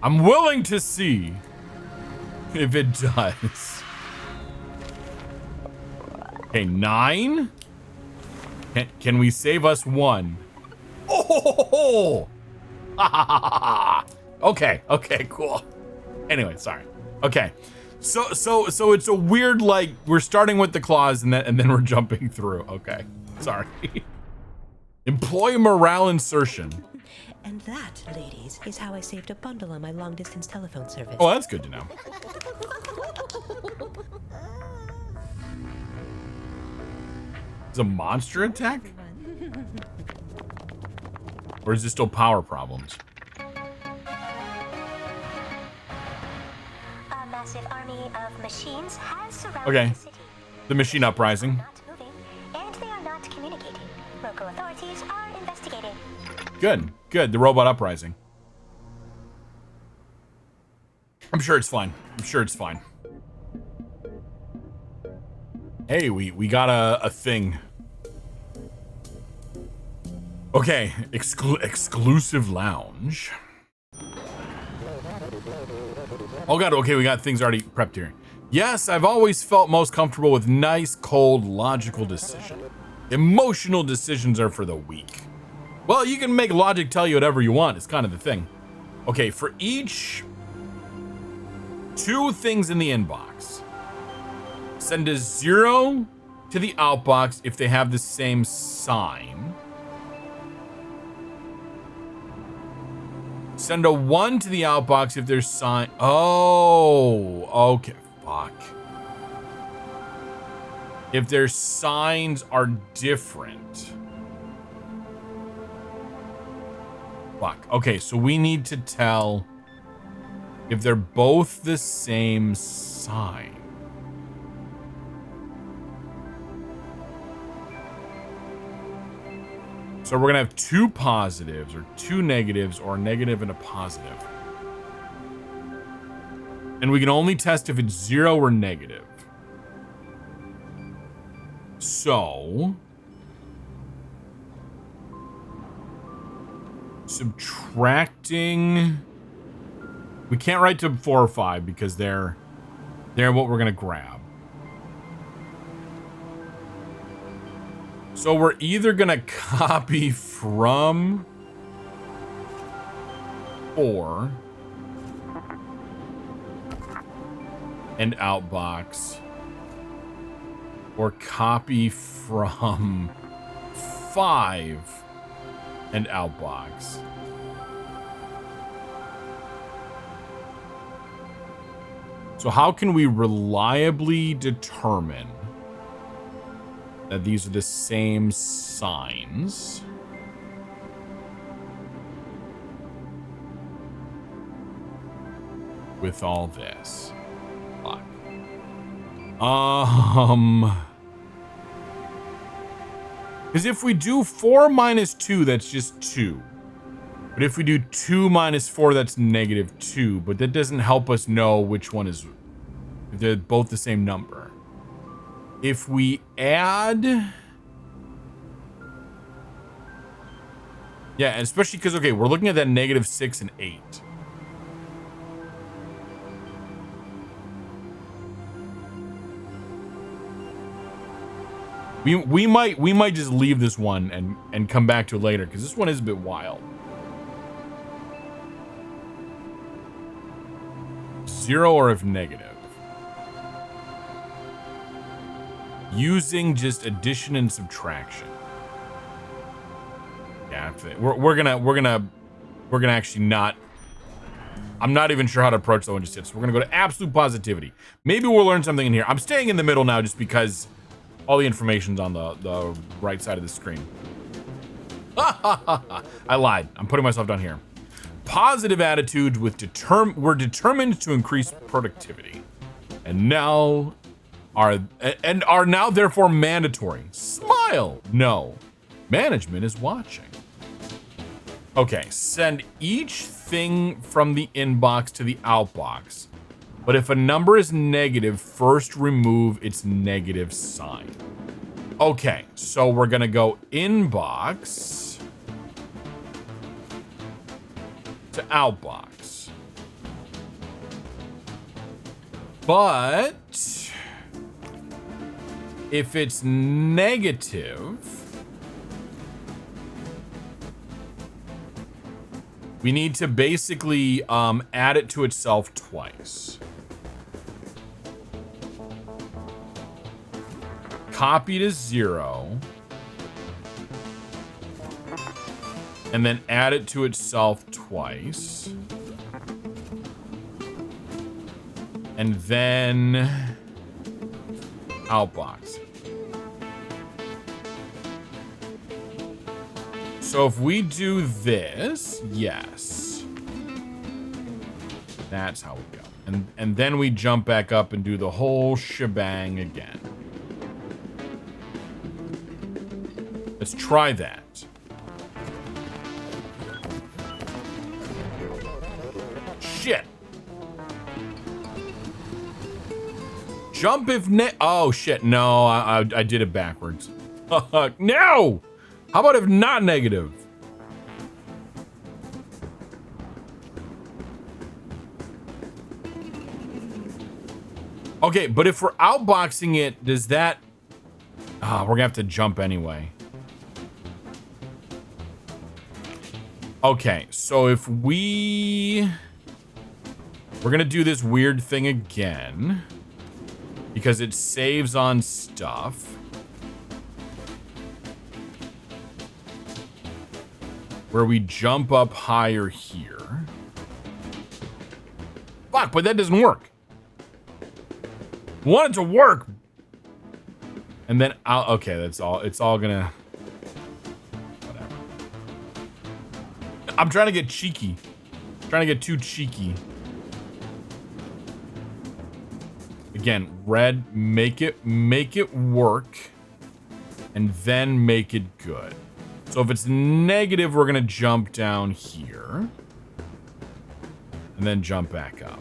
I'm willing to see if it does. Okay, 9. Can we save us 1? Oh! Okay, cool. Anyway, sorry. Okay. So it's a weird, like, we're starting with the claws and then we're jumping through. Okay. Sorry. Employee morale insertion. And that, ladies, is how I saved a bundle on my long-distance telephone service. Oh, that's good to know. Is a monster attack? Or is this still power problems? A massive army of machines has surrounded the city. The machine uprising. Not moving, and they are not communicating. Local authorities are investigating. Good. The robot uprising. I'm sure it's fine. Hey, we got a thing. Okay, exclusive lounge. Oh god, okay, we got things already prepped here. Yes, I've always felt most comfortable with nice, cold, logical decisions. Emotional decisions are for the weak. Well, you can make logic tell you whatever you want. It's kind of the thing. Okay, for each 2 things in the inbox, send a 0 to the outbox if they have the same sign. Send a 1 to the outbox if there's sign. Oh, okay. Fuck. If their signs are different. Fuck. Okay, so we need to tell if they're both the same sign. So we're gonna have 2 positives or 2 negatives or a negative and a positive. And we can only test if it's 0 or negative. So subtracting, we can't write to 4 or 5 because they're what we're gonna grab. So we're either gonna copy from 4 and outbox, or copy from 5 and outbox. So how can we reliably determine that these are the same signs? With all this. Fuck. Because if we do 4 minus 2, that's just 2. But if we do 2 minus 4, that's negative 2. But that doesn't help us know which one is... They're both the same number. If we add... Yeah, and especially because, okay, we're looking at that negative 6 and 8. We might just leave this one and come back to it later, because this one is a bit wild. 0 or if negative. Using just addition and subtraction. Yeah, we're gonna actually not. I'm not even sure how to approach that one just yet. So we're gonna go to absolute positivity. Maybe we'll learn something in here. I'm staying in the middle now just because all the information's on the right side of the screen. I lied. I'm putting myself down here. Positive attitudes with we're determined to increase productivity, and are now therefore mandatory. Smile. No, management is watching. Okay, send each thing from the inbox to the outbox. But if a number is negative, first remove its negative sign. Okay, so we're gonna go inbox to outbox. But if it's negative, we need to basically add it to itself twice. Copy to 0. And then add it to itself twice. And then outbox. So if we do this, yes. That's how we go. And then we jump back up and do the whole shebang again. Let's try that. Shit. Jump if oh shit, no, I did it backwards. No! How about if not negative? Okay, but if we're outboxing it, does that... we're gonna have to jump anyway. Okay, so if we're gonna do this weird thing again because it saves on stuff. Where we jump up higher here. Fuck, but that doesn't work. We want it to work. And then okay, that's all. It's all gonna... Whatever. I'm trying to get cheeky. I'm trying to get too cheeky. Again, red, make it work. And then make it good. So if it's negative, we're gonna jump down here. And then jump back up.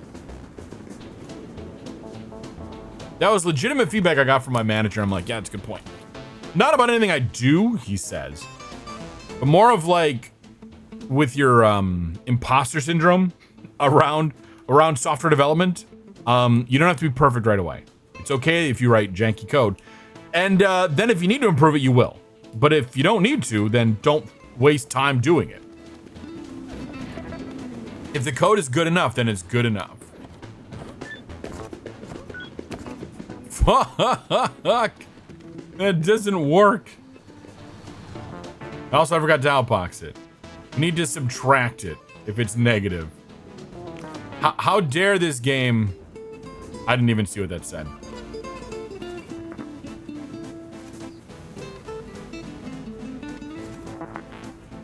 That was legitimate feedback I got from my manager. I'm like, yeah, it's a good point. Not about anything I do, he says. But more of like, with your imposter syndrome around software development, you don't have to be perfect right away. It's okay if you write janky code. And then if you need to improve it, you will. But if you don't need to, then don't waste time doing it. If the code is good enough, then it's good enough. Fuck! That doesn't work. Also, I forgot to outbox it. You need to subtract it if it's negative. How dare this game... I didn't even see what that said.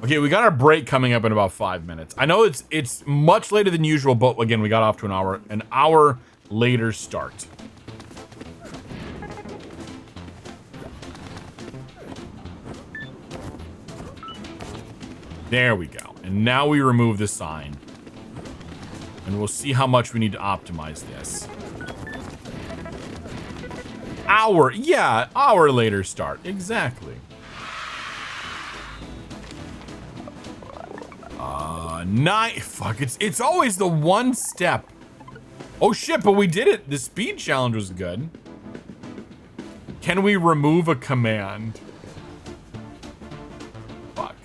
Okay, we got our break coming up in about 5 minutes. I know it's much later than usual, but again, we got off to an hour later start. There we go. And now we remove the sign. And we'll see how much we need to optimize this. Hour later start. Exactly. Fuck, it's always the one step. Oh shit, but we did it. The speed challenge was good. Can we remove a command? Fuck.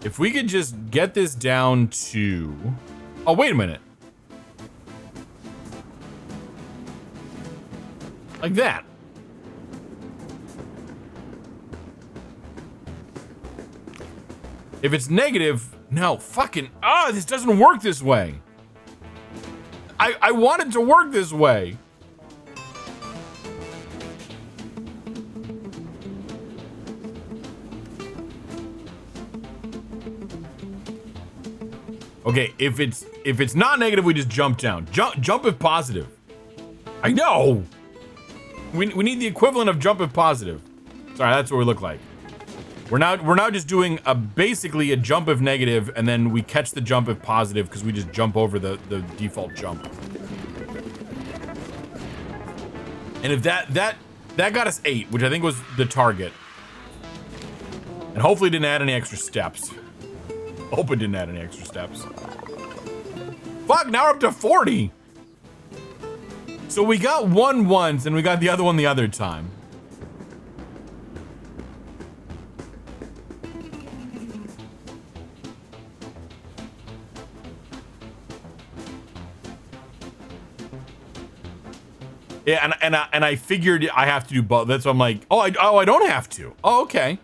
If we could just get this down to... Oh, wait a minute. Like that. If it's negative, no, fucking, this doesn't work this way. I want it to work this way. Okay, if it's not negative, we just jump down. Jump if positive. I know. We need the equivalent of jump if positive. Sorry, that's what we look like. We're now just doing basically a jump if negative, and then we catch the jump if positive because we just jump over the default jump. And if that got us 8, which I think was the target, and hopefully didn't add any extra steps. Hope it didn't add any extra steps. Fuck, now we're up to 40. So we got one once, and we got the other one the other time. Yeah, and I figured I have to do both. That's why I'm like, I don't have to. Oh, okay.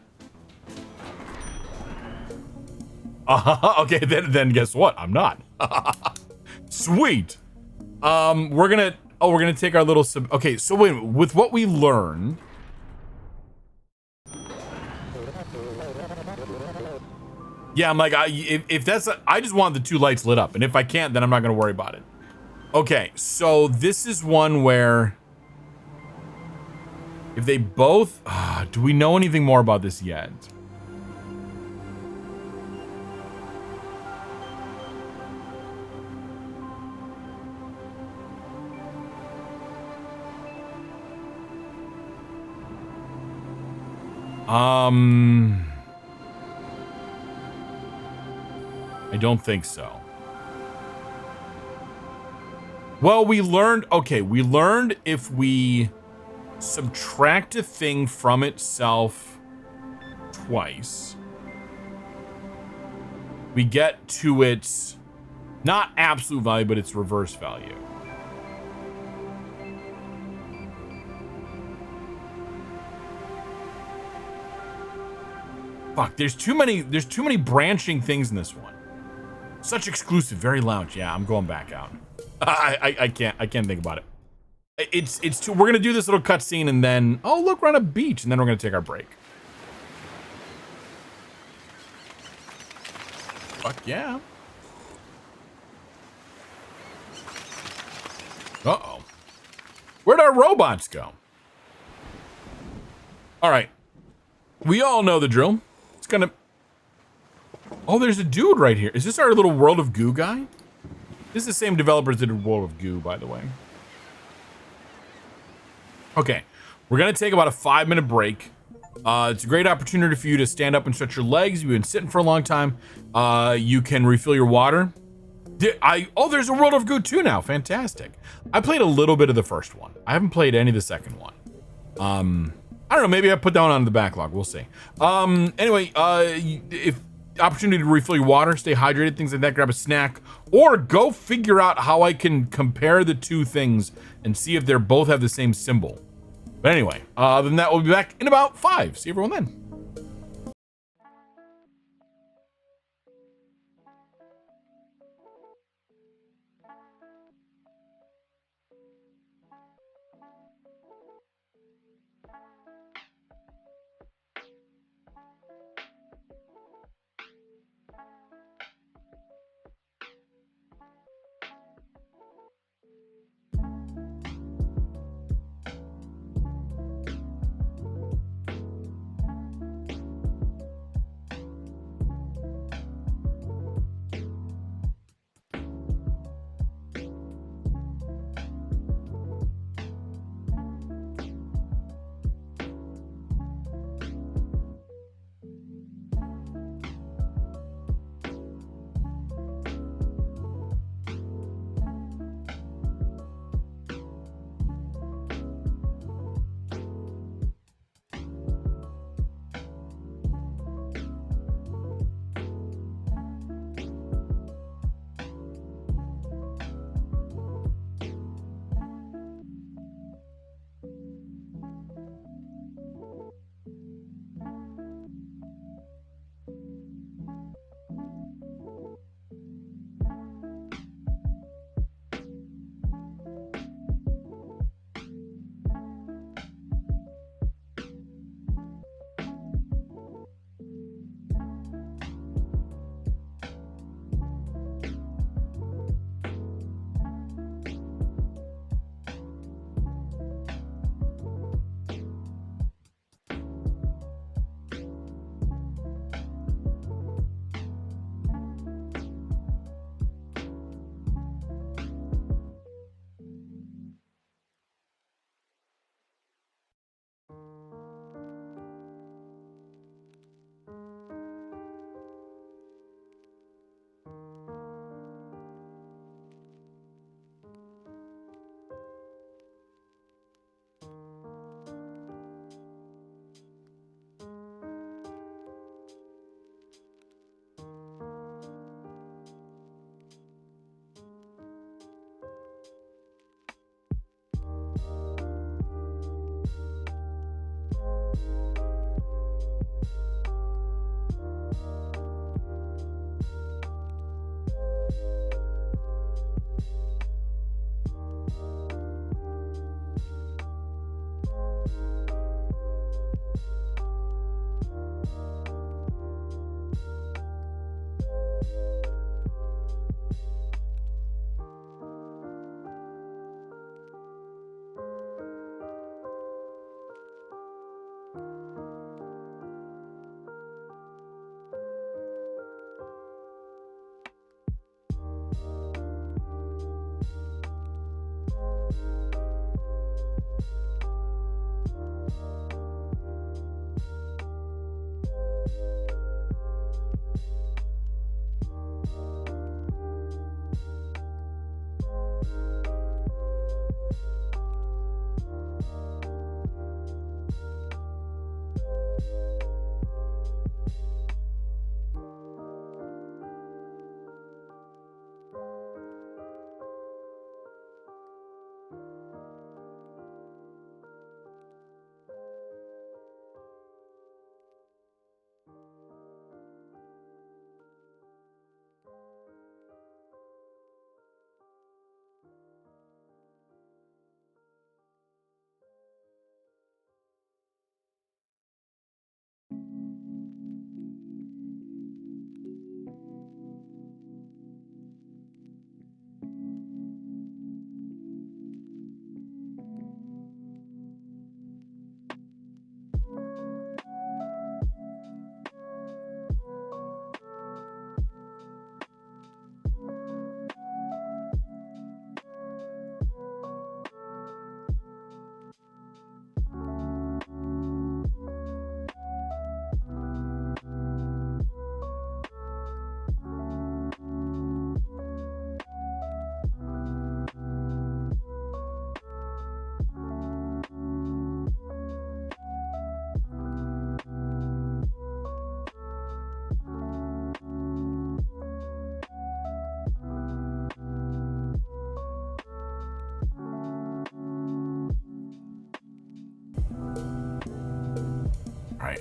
Okay, then guess what? I'm not. Sweet. We're gonna take our little okay, so wait, with what we learned. Yeah, I'm like, if that's, I just want the 2 lights lit up, and if I can't, then I'm not gonna worry about it. Okay, so this is one where if they both, do we know anything more about this yet? I don't think so. Well, we learned if we subtract a thing from itself twice, we get to its not absolute value, but its reverse value. Fuck, there's too many branching things in this one. Such exclusive, very lounge. Yeah, I'm going back out. I can't think about it. It's too, we're gonna do this little cutscene and then, oh look, we're on a beach, and then we're gonna take our break. Fuck yeah. Uh-oh. Where'd our robots go? All right. We all know the drill. It's gonna... Oh, there's a dude right here. Is this our little World of Goo guy? This is the same developers that did World of Goo, by the way. Okay. We're gonna take about a 5-minute break. It's a great opportunity for you to stand up and stretch your legs. You've been sitting for a long time. You can refill your water. Oh, there's a World of Goo 2 now. Fantastic. I played a little bit of the first one. I haven't played any of the second one. I don't know. Maybe I put that one on the backlog. We'll see. Anyway, if opportunity to refill your water, stay hydrated, things like that, grab a snack, or go figure out how I can compare the two things and see if they both have the same symbol. But anyway, other than that, we'll be back in about 5. See everyone then.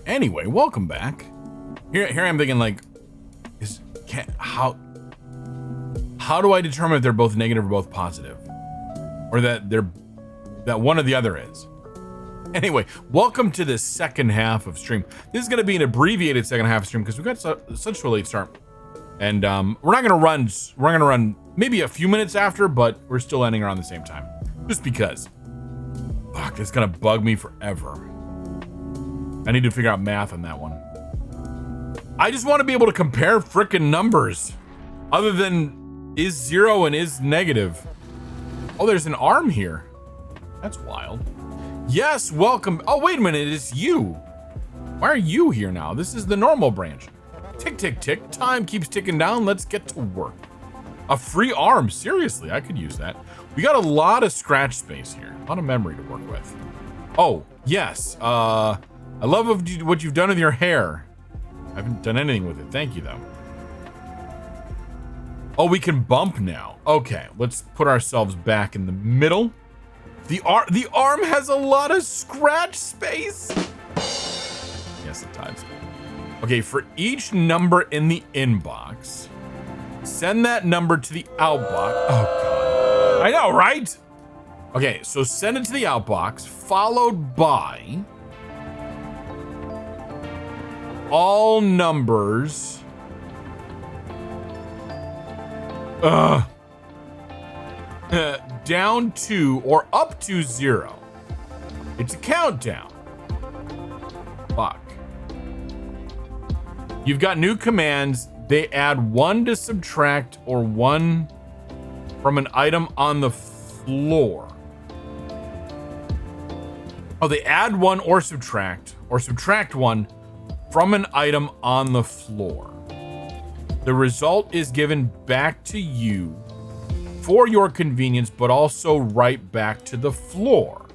Anyway, welcome back. Here I'm thinking like, how do I determine if they're both negative or both positive, or that one or the other is? Anyway, welcome to the second half of stream. This is going to be an abbreviated second half of stream because we got such a late start, and we're not going to run. We're going to run maybe a few minutes after, but we're still ending around the same time, just because. Fuck, it's going to bug me forever. I need to figure out math on that one. I just want to be able to compare frickin' numbers, other than is 0 and is negative. Oh, there's an arm here. That's wild. Yes, welcome. Oh, wait a minute, it's you. Why are you here now? This is the normal branch. Tick, tick, tick. Time keeps ticking down. Let's get to work. A free arm. Seriously, I could use that. We got a lot of scratch space here. A lot of memory to work with. Oh, yes. I love what you've done with your hair. I haven't done anything with it. Thank you, though. Oh, we can bump now. Okay, let's put ourselves back in the middle. The arm has a lot of scratch space. Yes, it does. Okay, for each number in the inbox, send that number to the outbox. Oh, God. I know, right? Okay, so send it to the outbox, followed by all numbers. Down to or up to 0. It's a countdown. Fuck. You've got new commands. They add 1 to subtract or 1 from an item on the floor. Oh, they add 1 or subtract 1 from an item on the floor. The result is given back to you for your convenience, but also right back to the floor.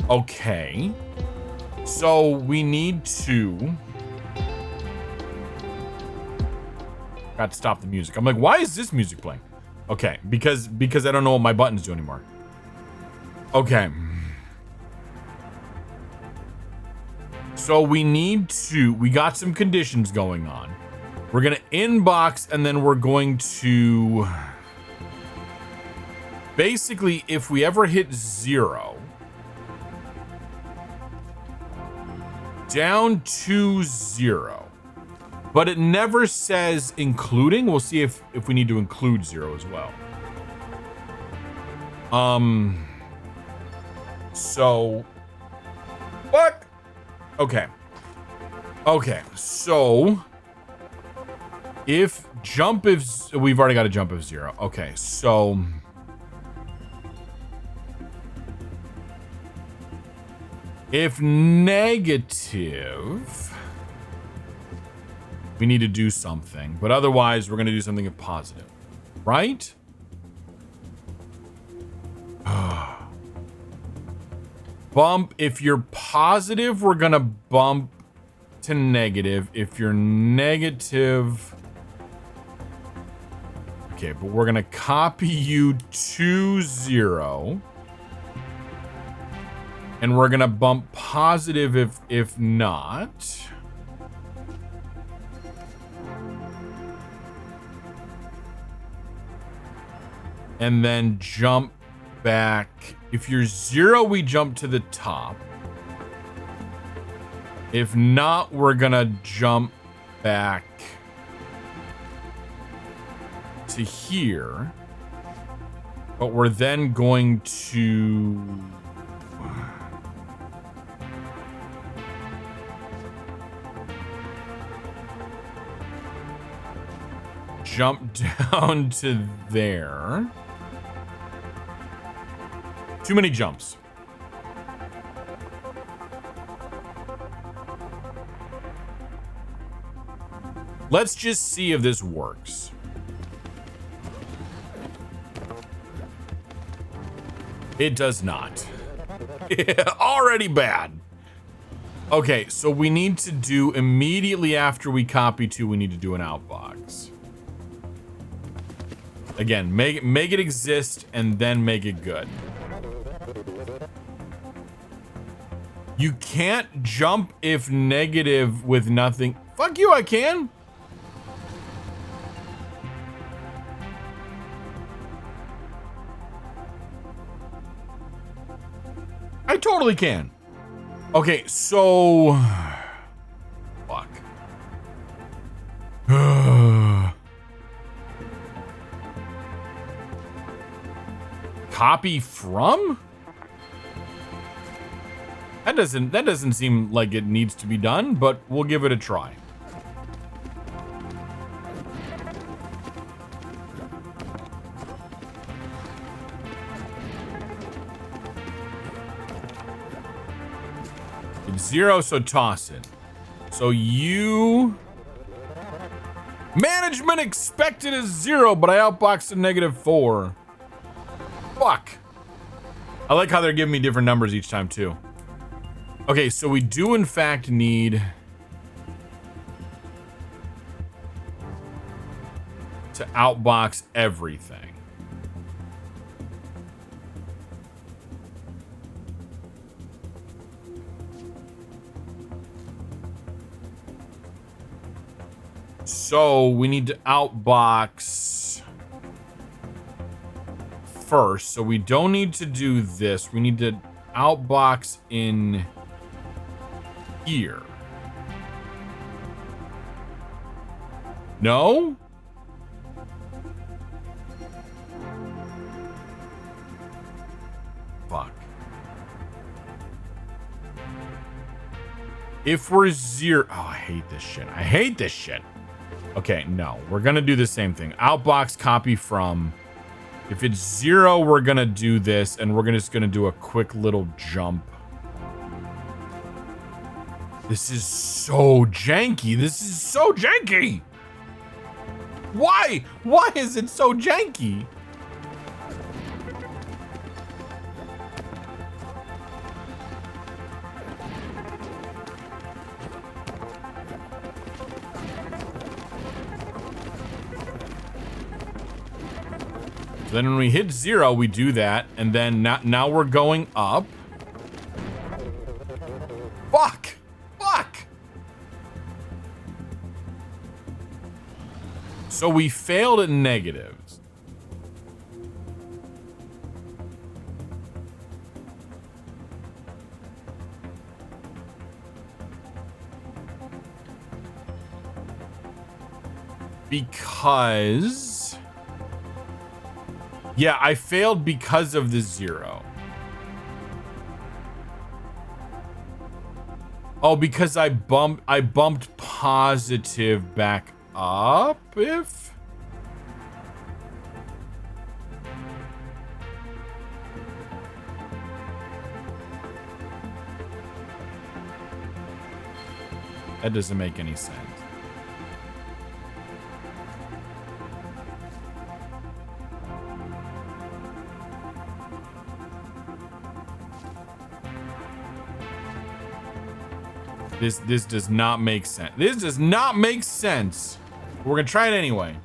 Okay. So we need to... Got to stop the music. I'm like, why is this music playing? Okay, because I don't know what my buttons do anymore. Okay. So we got some conditions going on. We're going to inbox, and then we're going to... Basically, if we ever hit 0... down to 0. But it never says including. We'll see if we need to include 0 as well. So... What? Okay. Okay, so... If jump is... We've already got a jump of 0. Okay, so... If negative... We need to do something. But otherwise, we're going to do something of positive. Right? Bump. If you're positive, we're going to bump to negative. If you're negative... Okay, but we're going to copy you to 0. And we're going to bump positive if not. And then jump back. If you're 0, we jump to the top. If not, we're going to jump back to here. But we're then going to... jump down to there. Too many jumps. Let's just see if this works. It does not. Already bad. Okay, so we need to do immediately after we copy to, we need to do an outbox. Again, make it exist and then make it good. You can't jump if negative with nothing. Fuck you, I can. I totally can. Okay, so... Fuck. Copy from? That doesn't seem like it needs to be done, but we'll give it a try. It's 0, so toss it. So you... Management expected is 0, but I outboxed a -4. Fuck. I like how they're giving me different numbers each time, too. Okay, so we do, in fact, need... to outbox everything. So we need to outbox first. So we don't need to do this. We need to outbox in here. No? Fuck. If we're 0... Oh, I hate this shit. I hate this shit. Okay, no. We're going to do the same thing. Outbox copy from. If it's 0, we're going to do this, and we're just going to do a quick little jump. This is so janky. This is so janky. Why? Why is it so janky? Then when we hit 0, we do that, and then now we're going up. Fuck! Fuck! So we failed at negatives. Because... Yeah, I failed because of the 0. Oh, because I bumped positive back up, if? That doesn't make any sense. This does not make sense. This does not make sense. We're gonna try it anyway.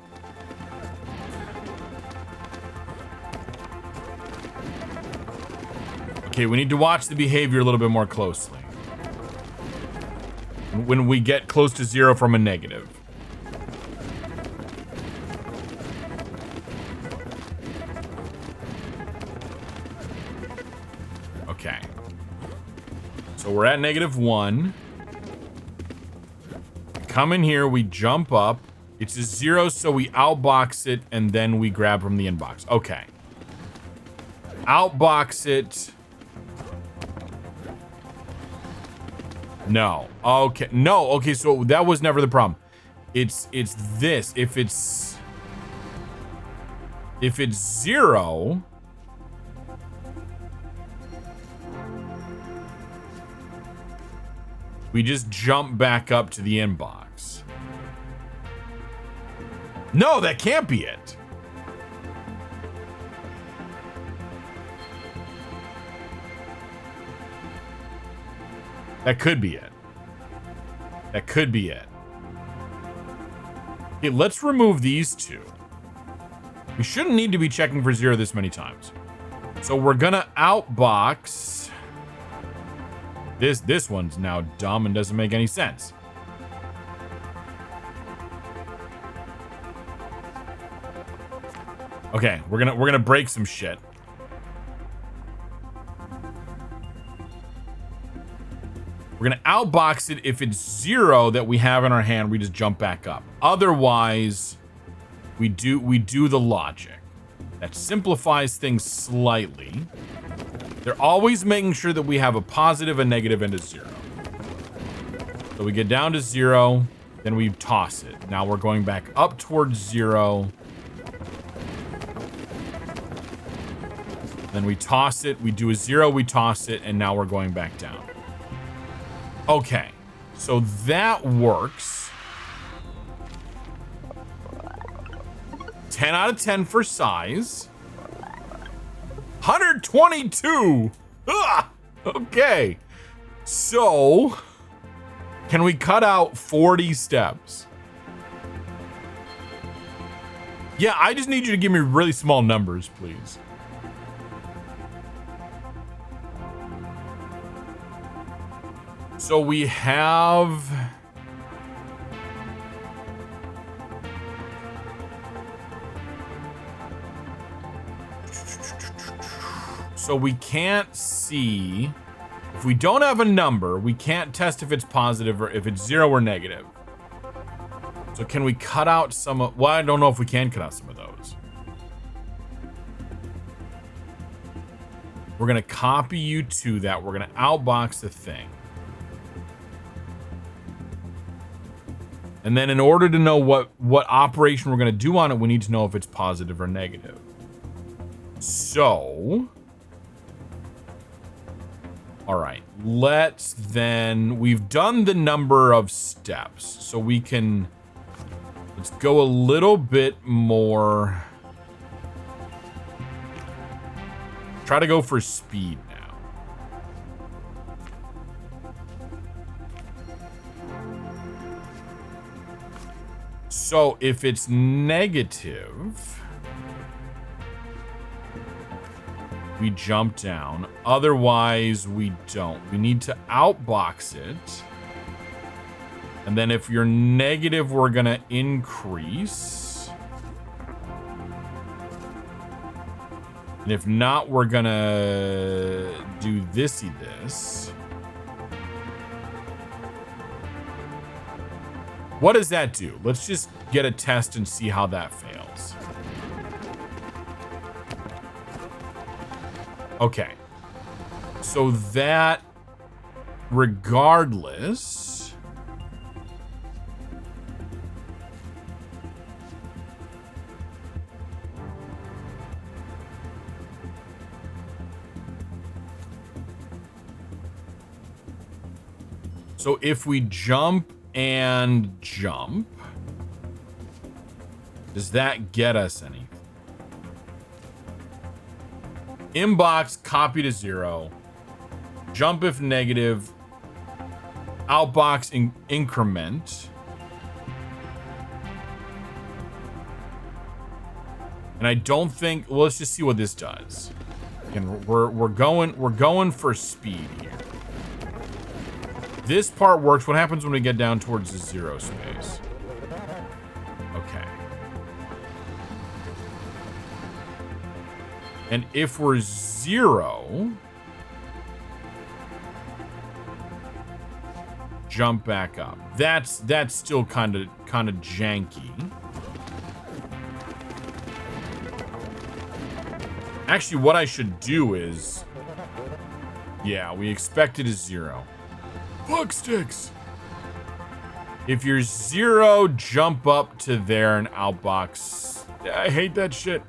Okay, we need to watch the behavior a little bit more closely. When we get close to 0 from a negative. Okay. So we're at -1. Come in here, we jump up. It's a 0, so we outbox it, and then we grab from the inbox. Okay. Outbox it. No. Okay. No. Okay, so that was never the problem. It's this. If it's 0... we just jump back up to the inbox. No, that can't be it. That could be it. That could be it. Okay, let's remove these two. We shouldn't need to be checking for 0 this many times. So we're gonna outbox This one's now dumb and doesn't make any sense. Okay, we're gonna break some shit. We're gonna outbox it. If it's 0 that we have in our hand, we just jump back up. Otherwise, we do the logic. That simplifies things slightly. They're always making sure that we have a positive, a negative, and a 0. So we get down to 0, then we toss it. Now we're going back up towards 0. Then we toss it, we do a 0, we toss it, and now we're going back down. Okay, so that works. 10 out of 10 for size. 122. Ah, okay. So, can we cut out 40 steps? Yeah, I just need you to give me really small numbers, please. So we have... So we can't see... If we don't have a number, we can't test if it's positive or if it's 0 or negative. So can we cut out some of... Well, I don't know if we can cut out some of those. We're going to copy you to that. We're going to outbox the thing. And then in order to know what operation we're going to do on it, we need to know if it's positive or negative. So, all right, let's then, we've done the number of steps. So we can, let's go a little bit more. Try to go for speed now. So if it's negative, we jump down. Otherwise, we don't. We need to outbox it. And then if you're negative, we're going to increase. And if not, we're going to do thisy this. What does that do? Let's just get a test and see how that fails. Okay. So that, regardless... So if we jump and jump, does that get us anything? Inbox, copy to 0. Jump if negative. Outbox, increment. And I don't think, well, let's just see what this does. Again, we're going for speed here. This part works. What happens when we get down towards the 0 space? Okay. And if we're 0, jump back up. That's still kind of janky. Actually, what I should do is, yeah, we expected a 0. Fuck sticks. If you're 0, jump up to there and outbox. I hate that shit.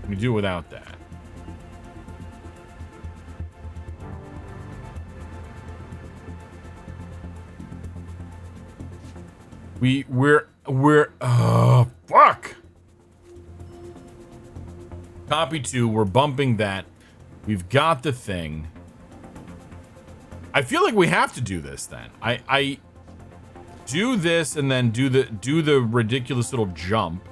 We do without that. We're oh fuck. Copy 2, we're bumping that. We've got the thing. I feel like we have to do this then. I do this and then do the ridiculous little jump.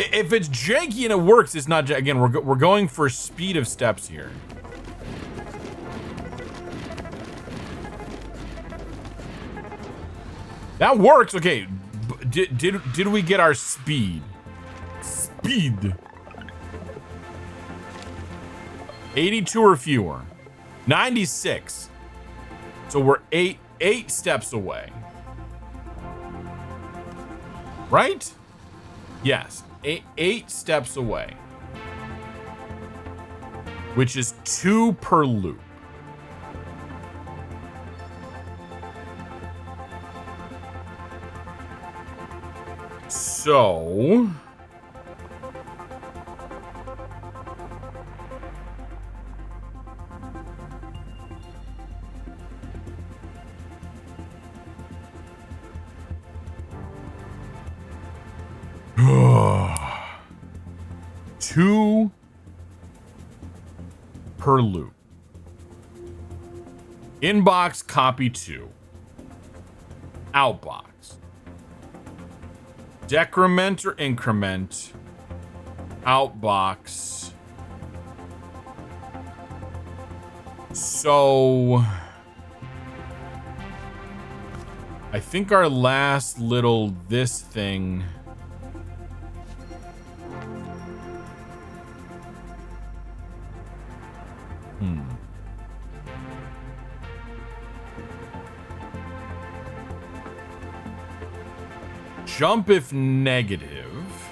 If it's janky and it works, it's not. Again, we're going for speed of steps here. That works. Okay. Did we get our speed? Speed. 82 or fewer. 96. So we're eight steps away. Right? Yes. Eight steps away. Which is 2 per loop. So two per loop. Inbox, copy 2. Outbox. Decrement or increment. Outbox. So I think our last little this thing. Jump if negative,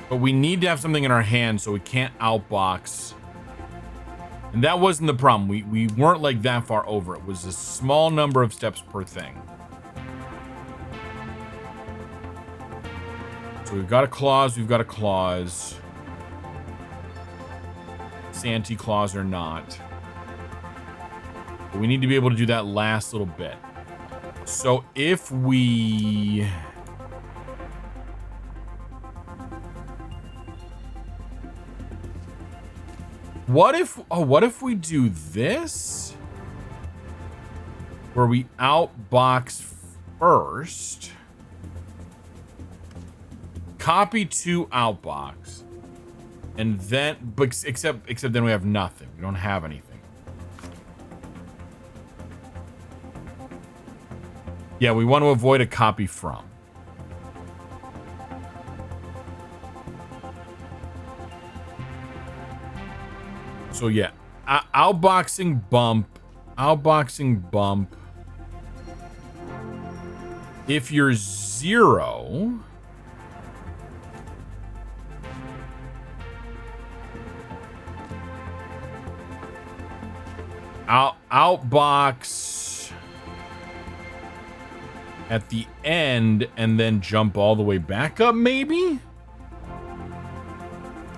but we need to have something in our hand so we can't outbox. And that wasn't the problem. We weren't like that far over. It was a small number of steps per thing. So we've got a clause, we've got a clause. Santee clause or not. But we need to be able to do that last little bit. So if we... What if we do this? Where we outbox first. Copy to outbox. And then, but except then we have nothing. We don't have anything. Yeah, we want to avoid a copy from. So yeah, outboxing bump. If you're 0, outbox at the end and then jump all the way back up, maybe?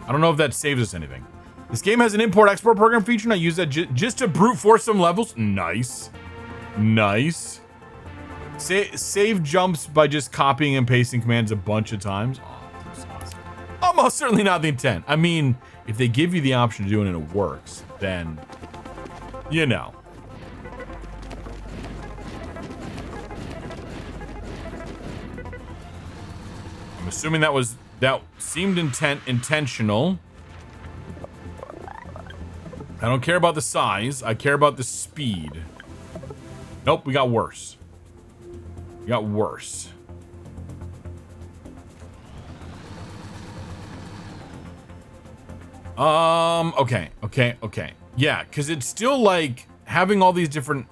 I don't know if that saves us anything. This game has an import-export program feature, and I use that just to brute force some levels. Nice. Nice. Save jumps by just copying and pasting commands a bunch of times. Oh, that's awesome. Almost certainly not the intent. I mean, if they give you the option to do it and it works, then, you know. I'm assuming that seemed intentional. I don't care about the size. I care about the speed. Nope, we got worse. We got worse. Okay. Yeah, because it's still like having all these different...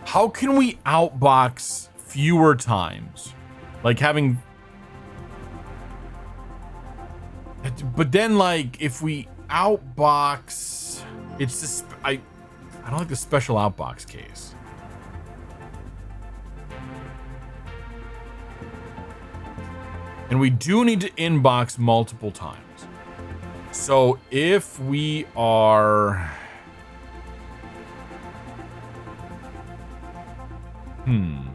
How can we outbox fewer times? Like having... But then, like, if we outbox... It's just... I don't like the special outbox case. And we do need to inbox multiple times. So if we are... And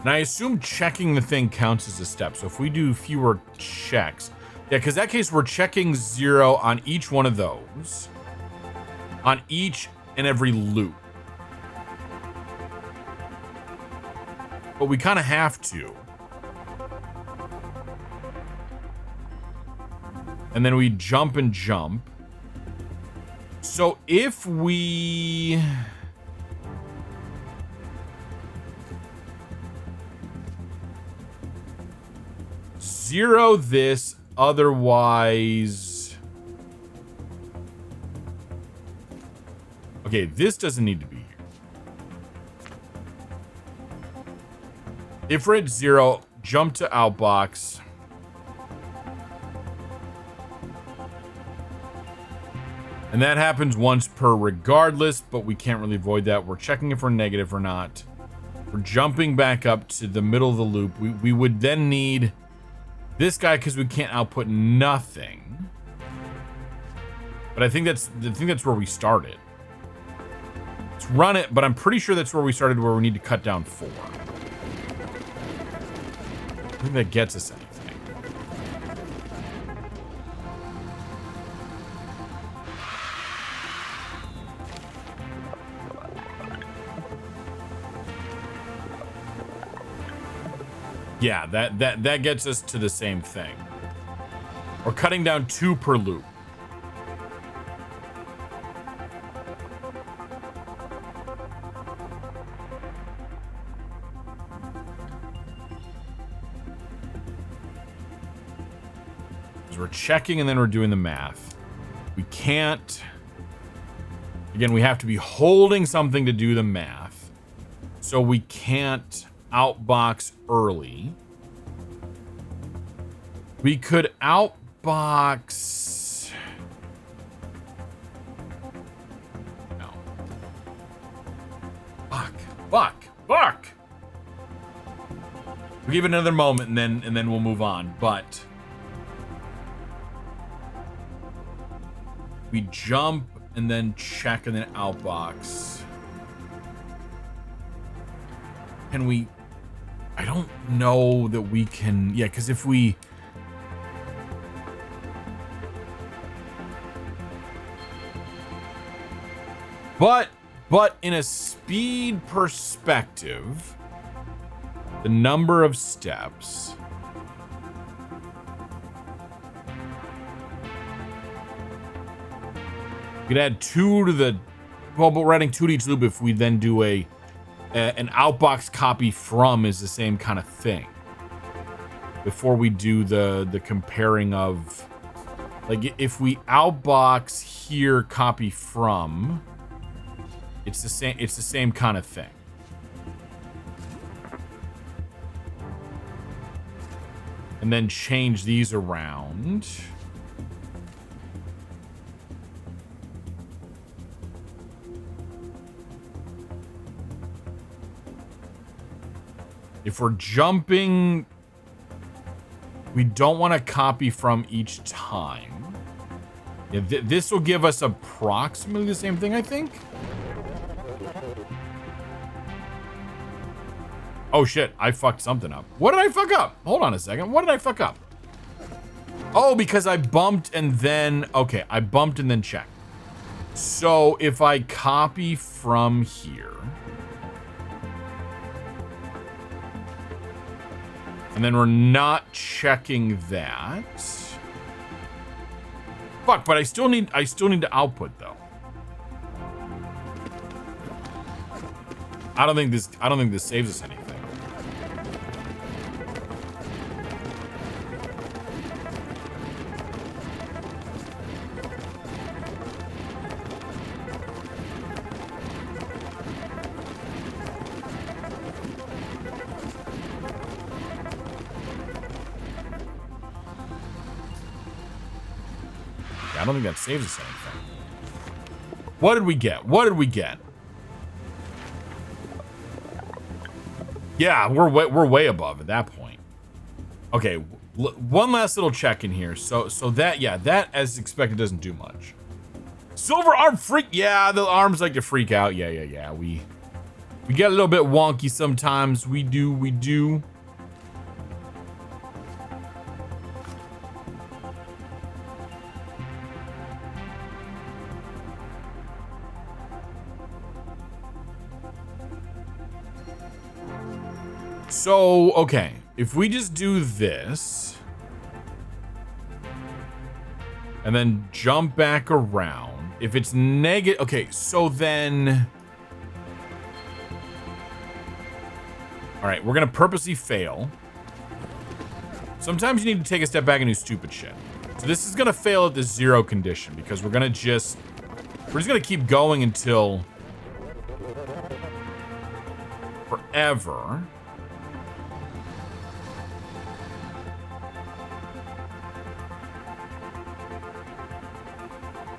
I assume checking the thing counts as a step. So if we do fewer checks... Yeah, because in that case, we're checking 0 on each one of those. On each and every loop. But we kind of have to. And then we jump and jump. So if we... zero this, otherwise... Okay, this doesn't need to be here. If we're at 0, jump to outbox. And that happens once per regardless, but we can't really avoid that. We're checking if we're negative or not. We're jumping back up to the middle of the loop. We would then need this guy because we can't output nothing. But I think that's where we started. Let's run it, but I'm pretty sure that's where we started, where we need to cut down 4. I think that gets us anything. Yeah, that gets us to the same thing. We're cutting down 2 per loop. So we're checking and then we're doing the math. We can't... Again, we have to be holding something to do the math. So we can't outbox early. We could outbox... No. Fuck! We'll give it another moment and then we'll move on, but... We jump and then check and then outbox. Can we... I don't know that we can... Yeah, because if we... But in a speed perspective, the number of steps... We could add 2 to the... Well, but we're adding 2 to each loop if we then do an outbox copy from is the same kind of thing. Before we do the comparing of... Like, if we outbox here, copy from... It's the same kind of thing. And then change these around... If we're jumping, we don't want to copy from each time. Yeah, this will give us approximately the same thing, I think. Oh shit, I fucked something up. What did I fuck up? Hold on a second. What did I fuck up? Oh, because I bumped and then... Okay, I bumped and then checked. So if I copy from here... And then we're not checking that. Fuck, but I still need to output though. I don't think this saves us anything. I don't think that saves us anything. What did we get? What did we get? Yeah, we're way above at that point. Okay, one last little check in here. So that, yeah, that as expected doesn't do much. Silver arm freak. Yeah, the arms like to freak out. Yeah. We get a little bit wonky sometimes. We do. So, okay, if we just do this, and then jump back around. If it's negative, okay, so then, all right, we're gonna purposely fail. Sometimes you need to take a step back and do stupid shit. So this is gonna fail at the 0 condition because we're just gonna keep going until forever.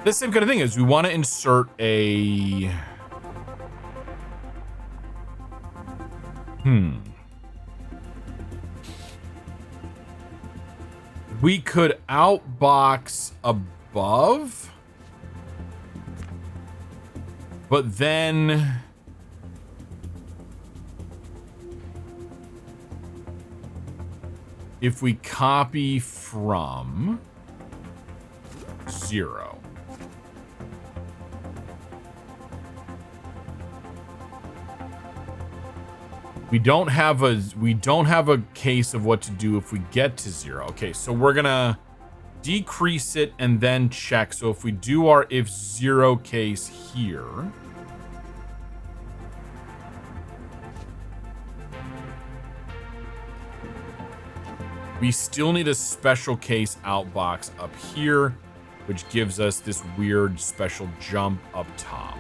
The same kind of thing is we want to insert a we could outbox above, but then if we copy from 0, we don't have a case of what to do if we get to 0. Okay, so we're gonna decrease it and then check. So if we do our if 0 case here, we still need a special case outbox up here, which gives us this weird special jump up top.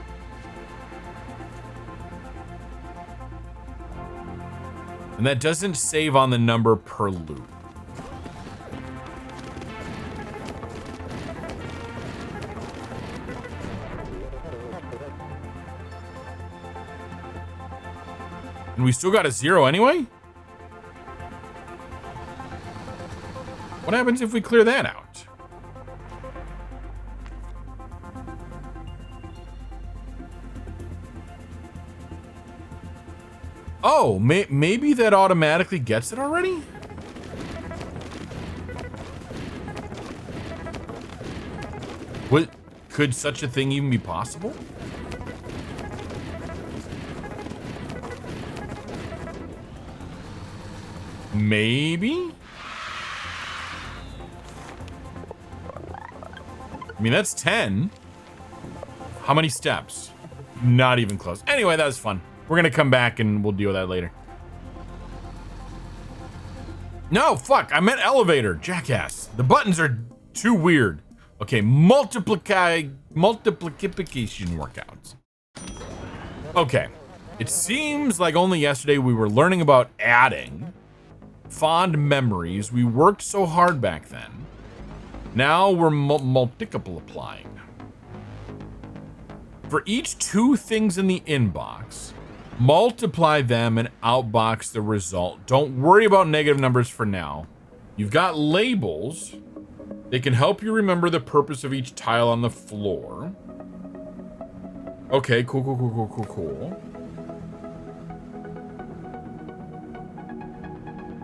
And that doesn't save on the number per loop. And we still got a 0 anyway? What happens if we clear that out? Oh, maybe that automatically gets it already? What, could such a thing even be possible? Maybe? I mean, that's 10. How many steps? Not even close. Anyway, that was fun. We're gonna come back and we'll deal with that later. No, fuck, I meant elevator, jackass. The buttons are too weird. Okay, multiplication workouts. Okay, it seems like only yesterday we were learning about adding. Fond memories, we worked so hard back then. Now we're multiple applying. For each 2 things in the inbox, multiply them and outbox the result. Don't worry about negative numbers for now. You've got labels. They can help you remember the purpose of each tile on the floor. Okay, cool.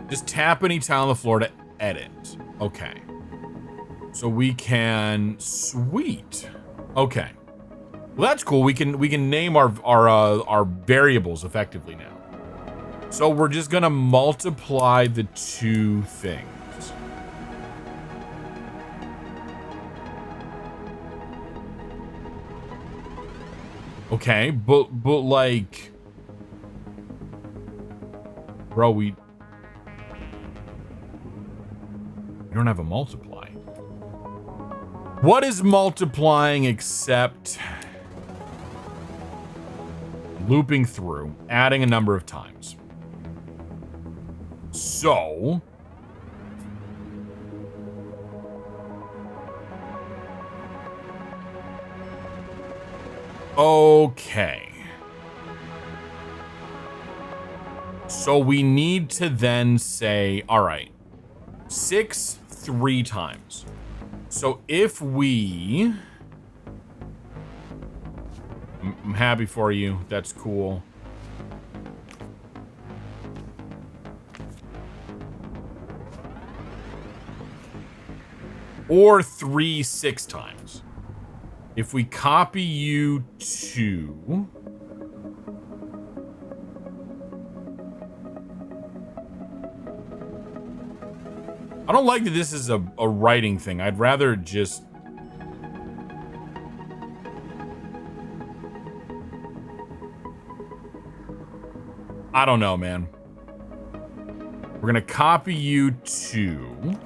Just tap any tile on the floor to edit. Okay. So we can, sweet. Okay. Well, that's cool. We can name our variables effectively now. So we're just gonna multiply the 2 things. Okay, but like, bro, we don't have a multiply. What is multiplying except looping through, adding a number of times? So okay. So we need to then say, all right, 6 3 times. So if we, I'm happy for you. That's cool. Or 3 6 times. If we copy you to, I don't like that this is a writing thing. I'd rather just I don't know, man. We're gonna copy you to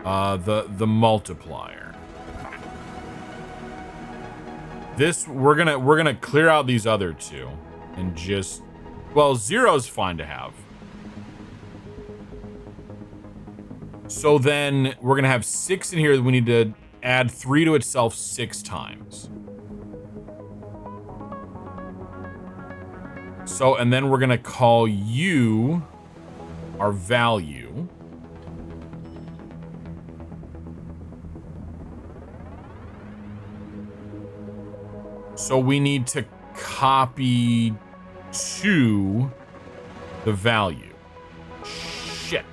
the multiplier. This we're gonna clear out these other two and just, well, 0's fine to have. So then we're gonna have 6 in here that we need to add 3 to itself 6 times. So, and then we're gonna call you our value. So we need to copy to the value. Shit.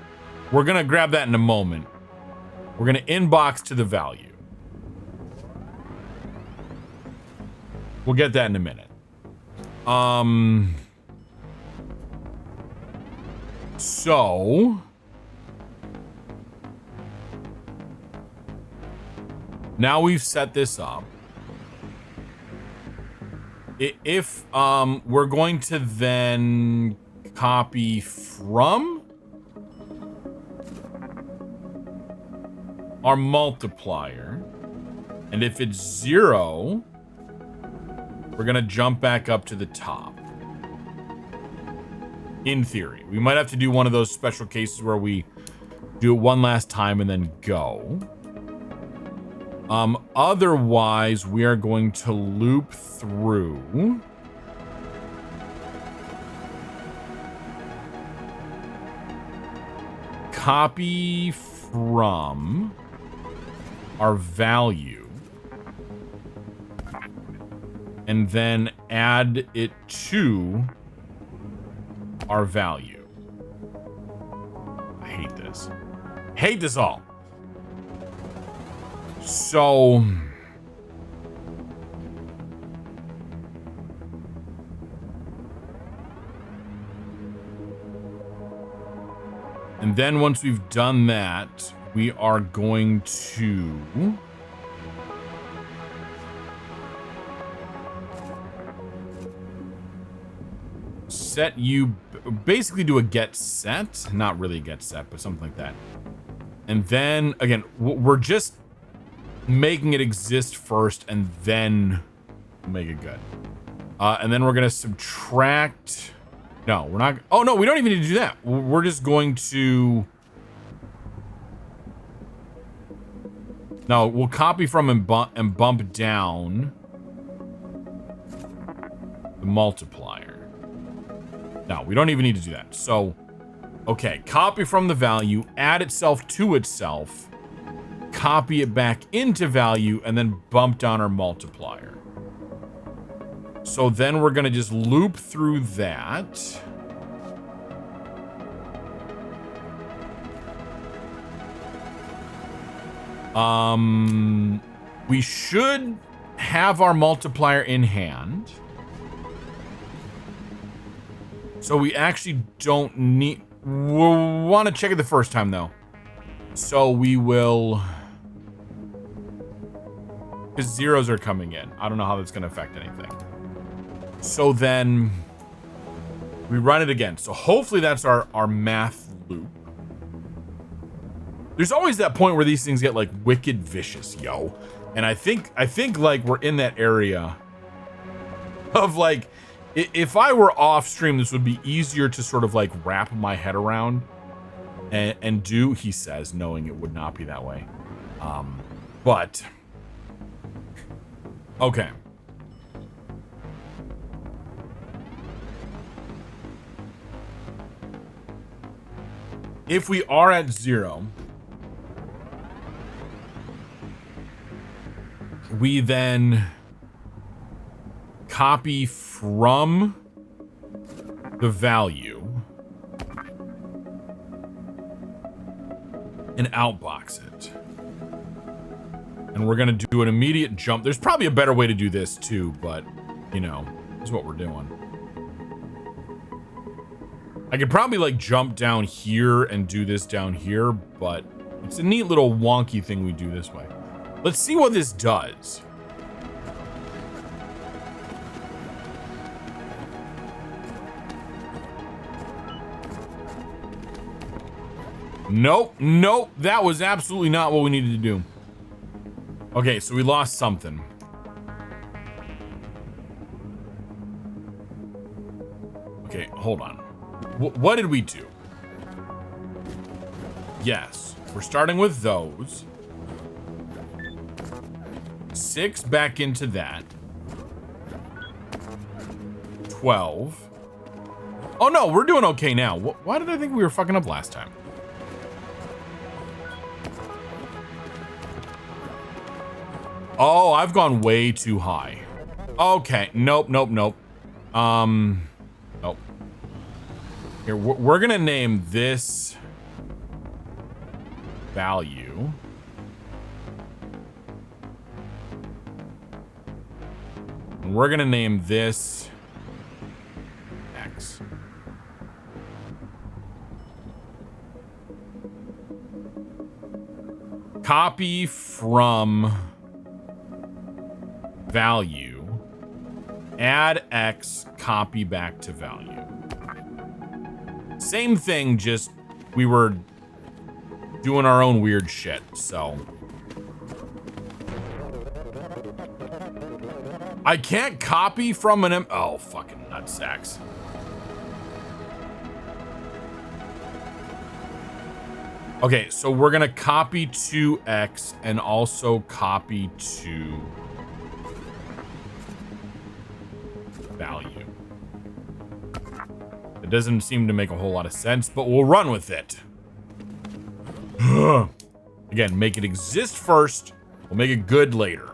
We're gonna grab that in a moment. We're gonna inbox to the value. We'll get that in a minute. So now we've set this up. If we're going to then copy from our multiplier, and if it's 0, we're gonna jump back up to the top. In theory, we might have to do one of those special cases where we do it one last time and then go. Otherwise, we are going to loop through. Copy from our value. And then add it to our value. I hate this. Hate this all. So and then once we've done that, we are going to set you, basically do a get set, not really a get set, but something like that. And then again, we're just making it exist first and then make it good. And then we're gonna subtract. No, we're not. Oh no, we don't even need to do that. We're just going to. No, we'll copy from and bump down the multiplier. No, we don't even need to do that. So, okay, copy from the value, add itself to itself, copy it back into value, and then bump down our multiplier. So then we're going to just loop through that. We should have our multiplier in hand. So we actually don't need, we'll want to check it the first time though. So we will, because 0s are coming in. I don't know how that's going to affect anything. So then we run it again. So hopefully that's our math loop. There's always that point where these things get like wicked vicious, yo. And I think like we're in that area of like, if I were off stream, this would be easier to sort of like wrap my head around and do, he says, knowing it would not be that way. But okay. If we are at 0, we then copy from the value and outbox it. And we're going to do an immediate jump. There's probably a better way to do this too, but you know, this is what we're doing. I could probably like jump down here and do this down here, but it's a neat little wonky thing we do this way. Let's see what this does. Nope, nope. That was absolutely not what we needed to do. Okay, so we lost something. Okay, hold on. What did we do? Yes, we're starting with those. 6 back into that. 12. Oh no, we're doing okay now. Why did I think we were fucking up last time? Oh, I've gone way too high. Okay, nope. Nope. Here, we're gonna name this value. And we're gonna name this X. Copy from value, add X, copy back to value. Same thing, just we were doing our own weird shit, so. I can't copy from an oh, fucking nutsacks. Okay, so we're gonna copy to X and also copy to value. It doesn't seem to make a whole lot of sense, but we'll run with it. Again, make it exist first. We'll make it good later.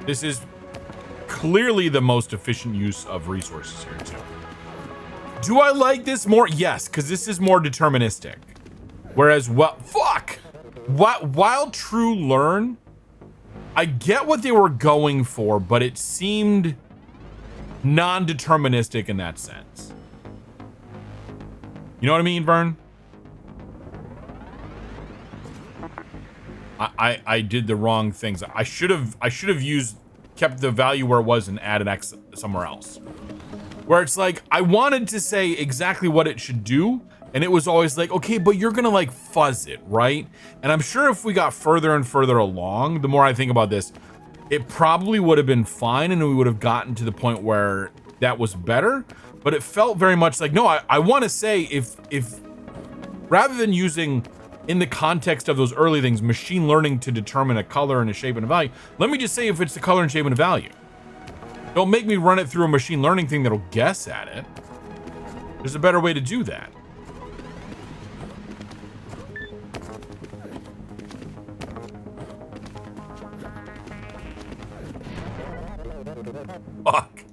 This is clearly the most efficient use of resources here too. Do I like this more? Yes, because this is more deterministic. Whereas, while True Learn, I get what they were going for, but it seemed non-deterministic in that sense. You know what I mean, Vern? I did the wrong things. I should have kept the value where it was and added X somewhere else. Where it's like, I wanted to say exactly what it should do, and it was always like, okay, but you're gonna like fuzz it, right? And I'm sure if we got further and further along, the more I think about this, it probably would have been fine and we would have gotten to the point where that was better, but it felt very much like, no, I want to say if rather than using in the context of those early things, machine learning to determine a color and a shape and a value, let me just say if it's the color and shape and a value. Don't make me run it through a machine learning thing that'll guess at it. There's a better way to do that. Fuck.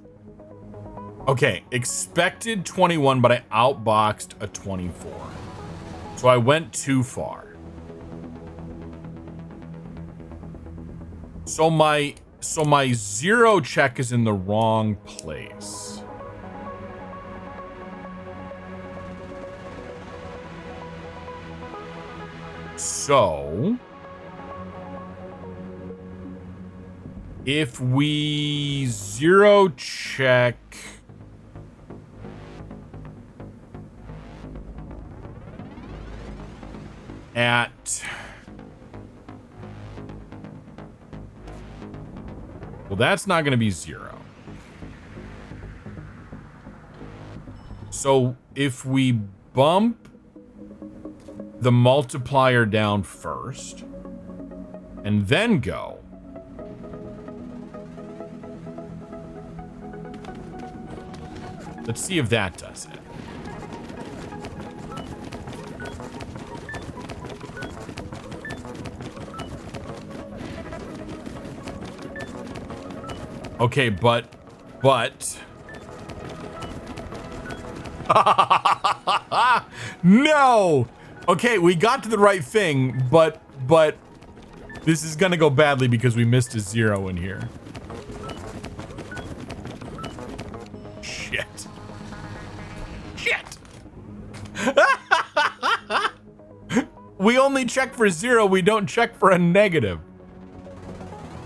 Okay, expected 21, but I outboxed a 24. So I went too far. So my zero check is in the wrong place. So if we zero check at, well, that's not going to be 0. So if we bump the multiplier down first and then go, let's see if that does it. Okay, but no. Okay, we got to the right thing, but this is gonna go badly because we missed a 0 in here. Shit. We only check for 0. We don't check for a negative.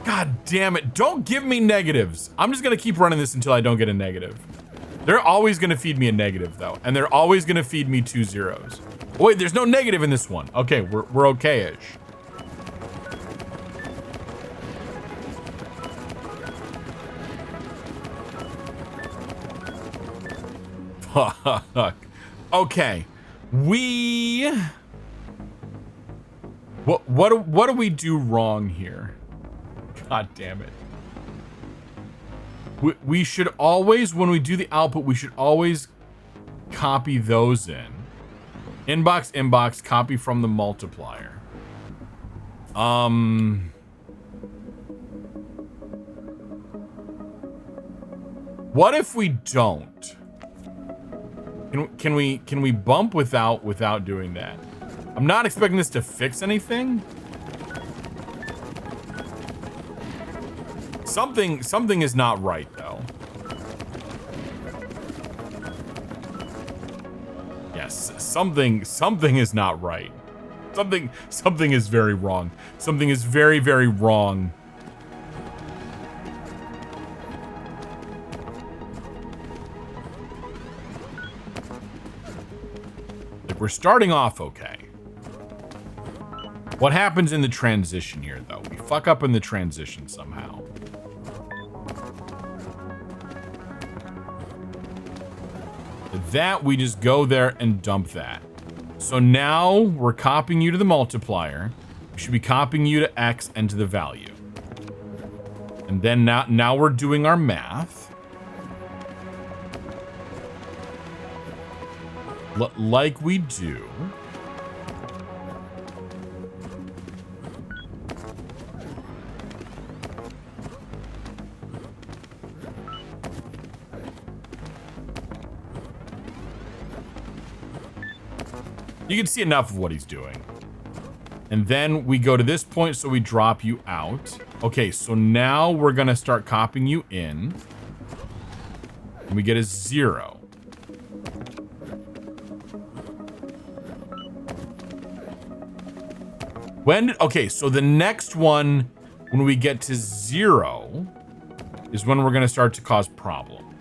God damn it. Don't give me negatives. I'm just going to keep running this until I don't get a negative. They're always going to feed me a negative, though. And they're always going to feed me 2 zeros. Oh, wait, there's no negative in this one. Okay, we're okay-ish. Fuck. Okay. What do we do wrong here? God damn it. We should always, when we do the output, we should always copy those in. Inbox, copy from the multiplier. What if we don't? Can we bump without doing that? I'm not expecting this to fix anything. Something is not right though. Yes, something is not right. Something is very wrong. Something is very, very wrong. Like, we're starting off okay. What happens in the transition here, though? We fuck up in the transition somehow. That, we just go there and dump that. So now we're copying you to the multiplier. We should be copying you to X and to the value. And then now we're doing our math. Like we do. You can see enough of what he's doing. And then we go to this point, so we drop you out. Okay, so now we're gonna start copying you in. And we get a 0. Okay, so the next one, when we get to 0, is when we're gonna start to cause problem.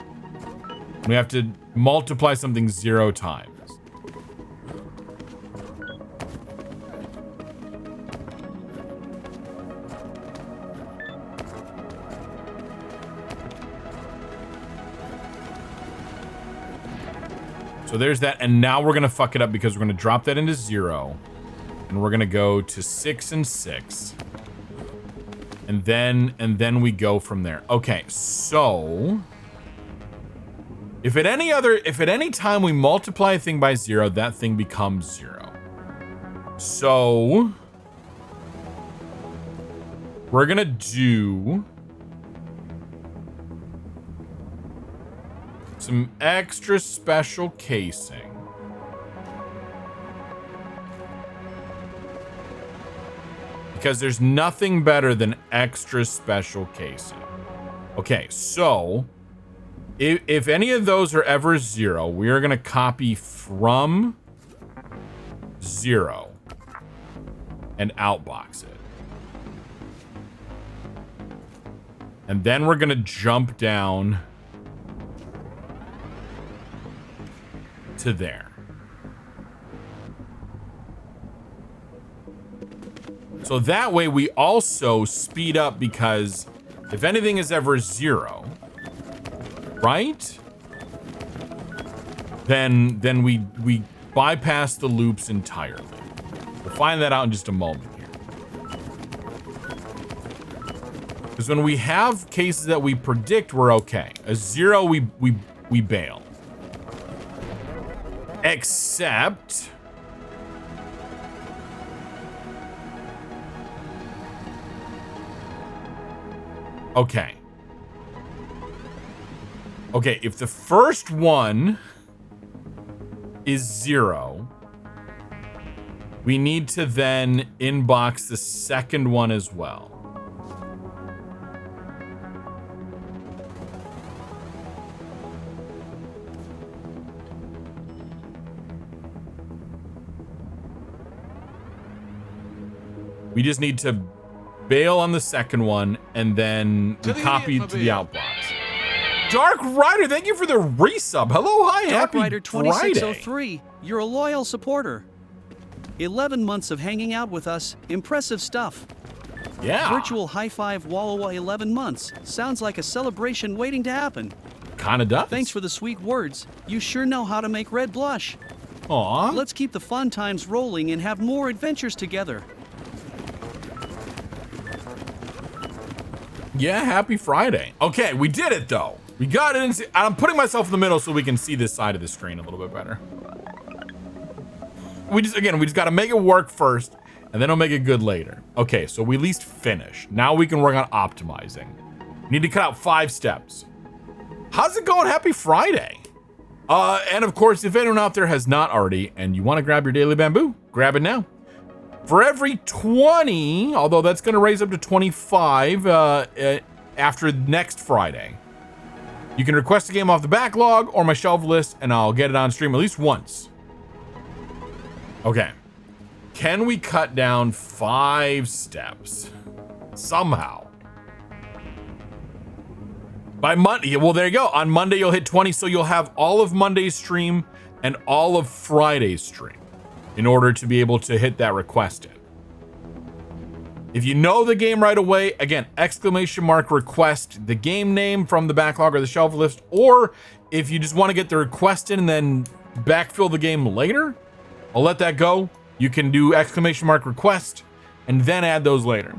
We have to multiply something 0 times. So there's that, and now we're gonna fuck it up because we're gonna drop that into 0, and we're gonna go to 6 and 6, and then we go from there. Okay, so if at any time we multiply a thing by 0, that thing becomes 0. So we're gonna do some extra special casing. Because there's nothing better than extra special casing. Okay, so if any of those are ever 0, we are going to copy from 0 and outbox it. And then we're going to jump down to there. So that way we also speed up, because if anything is ever 0, right? Then we bypass the loops entirely. We'll find that out in just a moment here. Because when we have cases that we predict, we're okay. A 0, we bail. Except okay, if the first one is 0, we need to then inbox the second one as well. We just need to bail on the second one, and then we copy to the outbox. Dark Rider, thank you for the resub. Hello, hi, Dark happy Rider Friday. 2603, you're a loyal supporter. 11 months of hanging out with us. Impressive stuff. Yeah. Virtual high five Wallawa 11 months. Sounds like a celebration waiting to happen. Kinda does. Thanks for the sweet words. You sure know how to make Red blush. Aw. Let's keep the fun times rolling and have more adventures together. Yeah, happy Friday. Okay, we did it though. We got it. I'm putting myself in the middle so we can see this side of the screen a little bit better. We just got to make it work first, and then we'll make it good later. Okay, so we at least finished. Now we can work on optimizing. Need to cut out 5 steps. How's it going? Happy Friday. And of course, if anyone out there has not already, and you want to grab your daily bamboo, grab it now. For every 20, although that's going to raise up to 25 after next Friday, you can request a game off the backlog or my shelf list, and I'll get it on stream at least once. Okay. Can we cut down 5 steps? Somehow. By Monday, well, there you go. On Monday, you'll hit 20, so you'll have all of Monday's stream and all of Friday's stream in order to be able to hit that requested. If you know the game right away, again, exclamation mark request the game name from the backlog or the shelf list, or if you just want to get the request in and then backfill the game later, I'll let that go. You can do exclamation mark request and then add those later.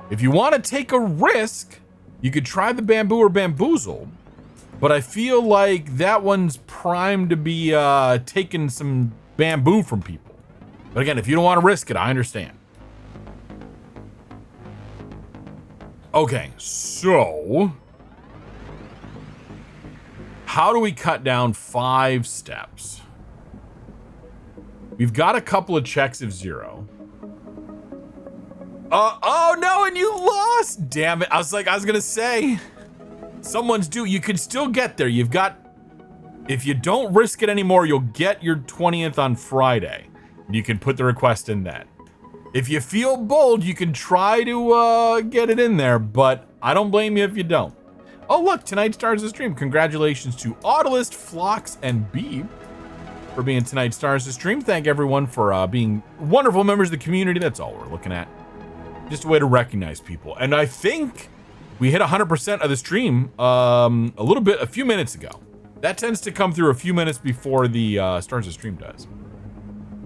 If you want to take a risk, you could try the bamboo or bamboozle, but I feel like that one's primed to be taking some bamboo from people. But again, if you don't want to risk it, I understand. Okay, so how do we cut down 5 steps? We've got a couple of checks of 0. Oh no, and you lost. Damn it. I was gonna say, someone's due. You could still get there. You've got, if you don't risk it anymore, you'll get your 20th on Friday. You can put the request in then. If you feel bold, you can try to get it in there, but I don't blame you if you don't. Oh look, tonight stars the stream. Congratulations to Autalist, Phlox, and Beeb for being tonight's stars the stream. Thank everyone for being wonderful members of the community. That's all we're looking at. Just a way to recognize people. And I think we hit 100% of the stream a few minutes ago. That tends to come through a few minutes before the stars the stream does.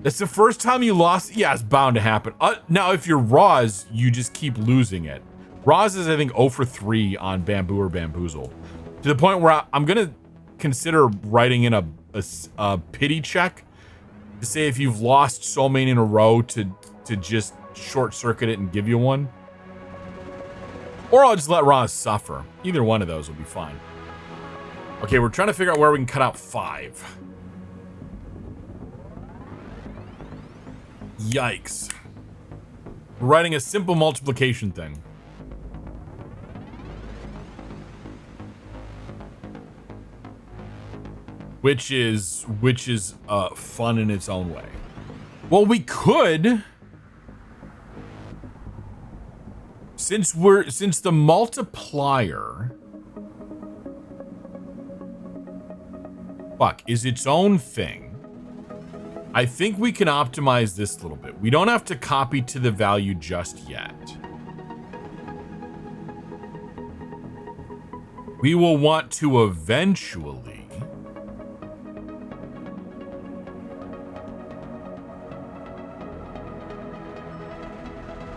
That's the first time you lost. Yeah, it's bound to happen. Now, if you're Roz, you just keep losing it. Roz is, I think, 0 for 3 on Bamboo or Bamboozle, to the point where I'm going to consider writing in a pity check to say if you've lost so many in a row to just short circuit it and give you one. Or I'll just let Roz suffer. Either one of those will be fine. Okay, we're trying to figure out where we can cut out 5. Yikes. We're writing a simple multiplication thing. Which is fun in its own way. Well, we could, since the multiplier is its own thing, I think we can optimize this a little bit. We don't have to copy to the value just yet. We will want to eventually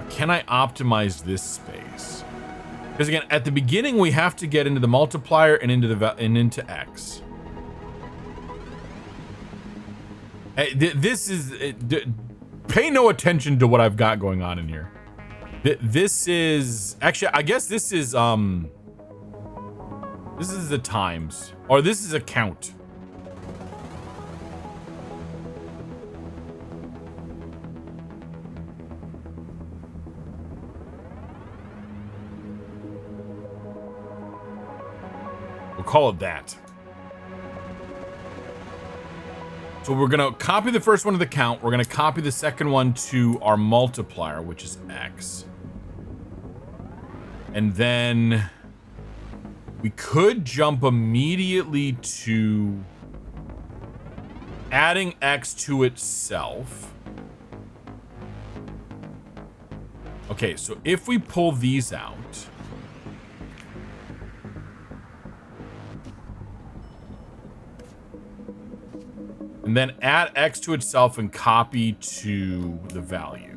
can I optimize this space? Because again, at the beginning we have to get into the multiplier and into X. This is pay no attention to what I've got going on in here. This is actually, I guess this is the times, or this is a count. We'll call it that. So we're going to copy the first one to the count. We're going to copy the second one to our multiplier, which is X. And then we could jump immediately to adding X to itself. Okay, so if we pull these out, and then add X to itself and copy to the value.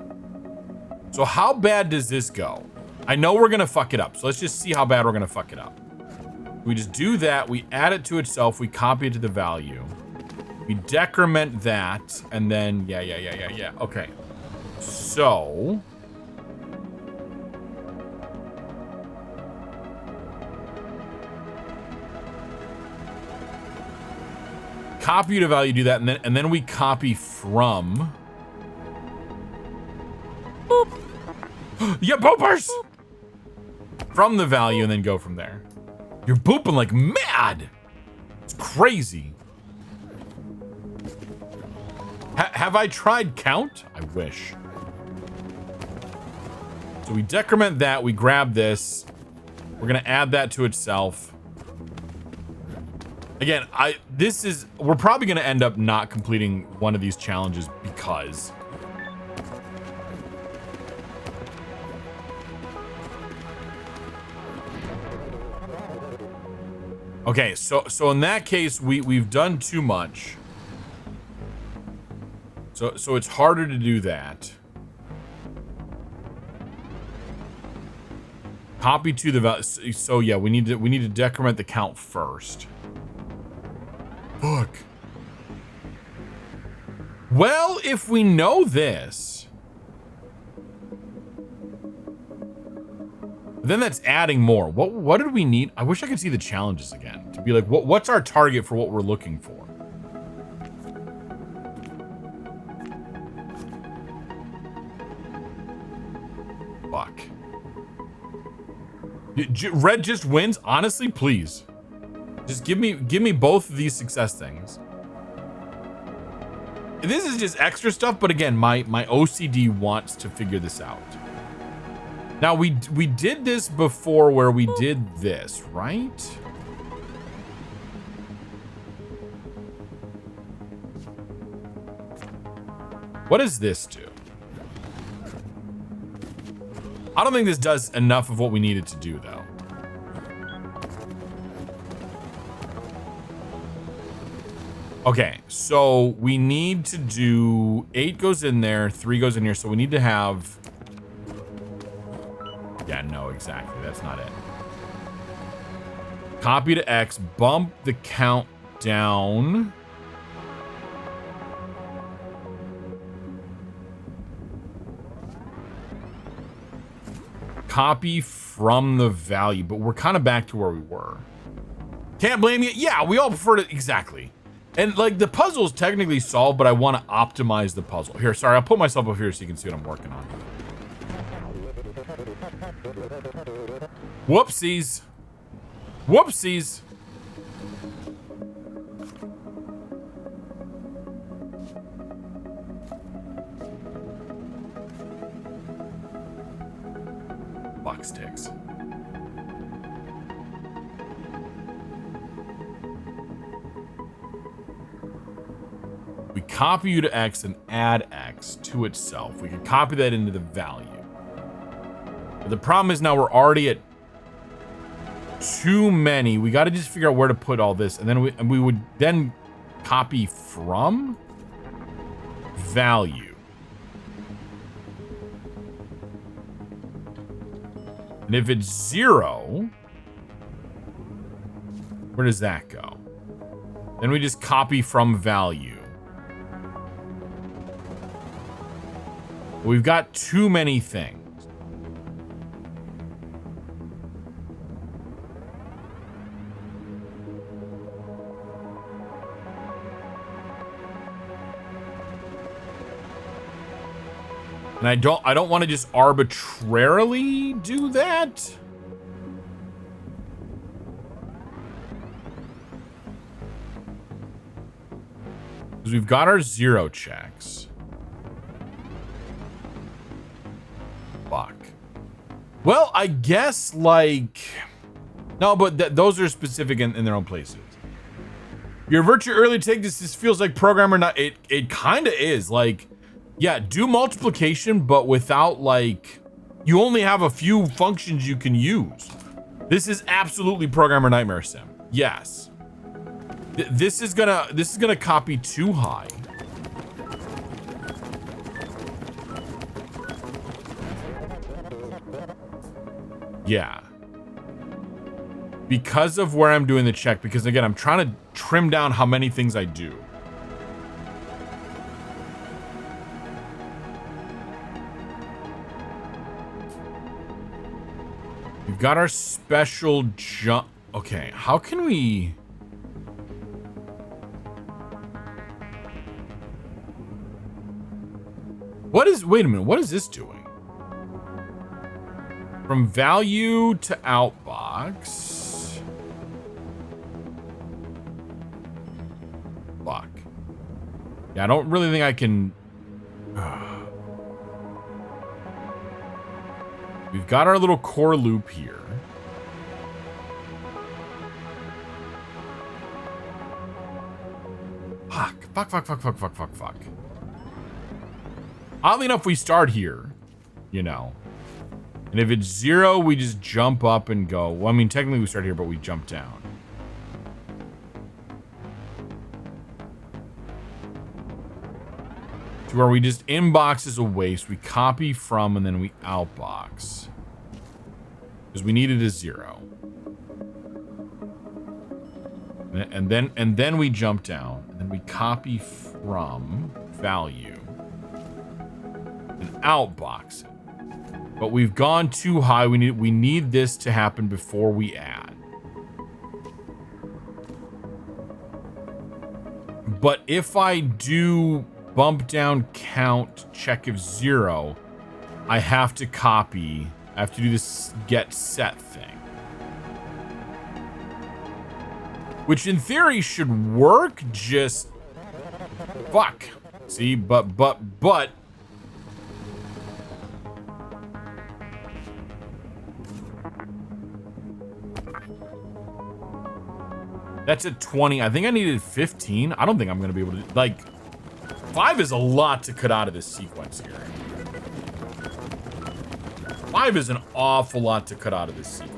So how bad does this go? I know we're gonna fuck it up, so let's just see how bad we're gonna fuck it up. We just do that, we add it to itself, we copy it to the value. We decrement that, and then, yeah. Okay. So... copy to value, do that, and then we copy from. Boop. Yeah, boopers! Boop. From the value and then go from there. You're booping like mad. It's crazy. Have I tried count? I wish. So we decrement that, we grab this. We're gonna add that to itself. Again, we're probably gonna end up not completing one of these challenges because. Okay, so in that case, we've done too much. So it's harder to do that. Copy to the value. So yeah, we need to decrement the count first. Fuck. Well, if we know this, then that's adding more. What did we need? I wish I could see the challenges again to be like, what's our target for what we're looking for? Fuck. Red just wins? Honestly, please. Just give me both of these success things. This is just extra stuff, but again, my OCD wants to figure this out. Now we did this before where we did this, right? What does this do? I don't think this does enough of what we needed to do though. Okay, so we need to do 8 goes in there, 3 goes in here, so we need to have. Yeah, no, exactly. That's not it. Copy to X, bump the count down. Copy from the value, but we're kind of back to where we were. Can't blame you. Yeah, we all prefer to, exactly. And like the puzzle is technically solved, but I want to optimize the puzzle. Here, sorry, I'll put myself up here so you can see what I'm working on. Whoopsies. Whoopsies. Box sticks. We copy U to X and add X to itself. We can copy that into the value. But the problem is now we're already at too many. We got to just figure out where to put all this. And then we would then copy from value. And if it's 0, where does that go? Then we just copy from value. We've got too many things. And I don't want to just arbitrarily do that. Because we've got our 0 checks. Fuck. Well, I guess like... No, but those are specific in their own places. Your virtue early take this feels like programmer not... It kind of is. Like, yeah, do multiplication, but without like... You only have a few functions you can use. This is absolutely Programmer Nightmare Sim. Yes. This is gonna copy too high. Yeah. Because of where I'm doing the check, because again, I'm trying to trim down how many things I do. We've got our special jump. Okay, how can we... Wait a minute, what is this doing? From value to outbox. Fuck. Yeah, I don't really think I can... We've got our little core loop here. Fuck. Oddly enough, we start here, you know. And if it's 0, we just jump up and go. Well, I mean, technically we start here, but we jump down. To where we just inbox is a waste. We copy from and then we outbox. Because we needed a 0. And then we jump down. And then we copy from value. And outbox it. But we've gone too high. We need this to happen before we add. But if I do bump down count check of 0, I have to copy. I have to do this get set thing. Which in theory should work, just fuck. See, but that's at 20. I think I needed 15. I don't think I'm going to be able to, like, 5 is a lot to cut out of this sequence here. 5 is an awful lot to cut out of this sequence.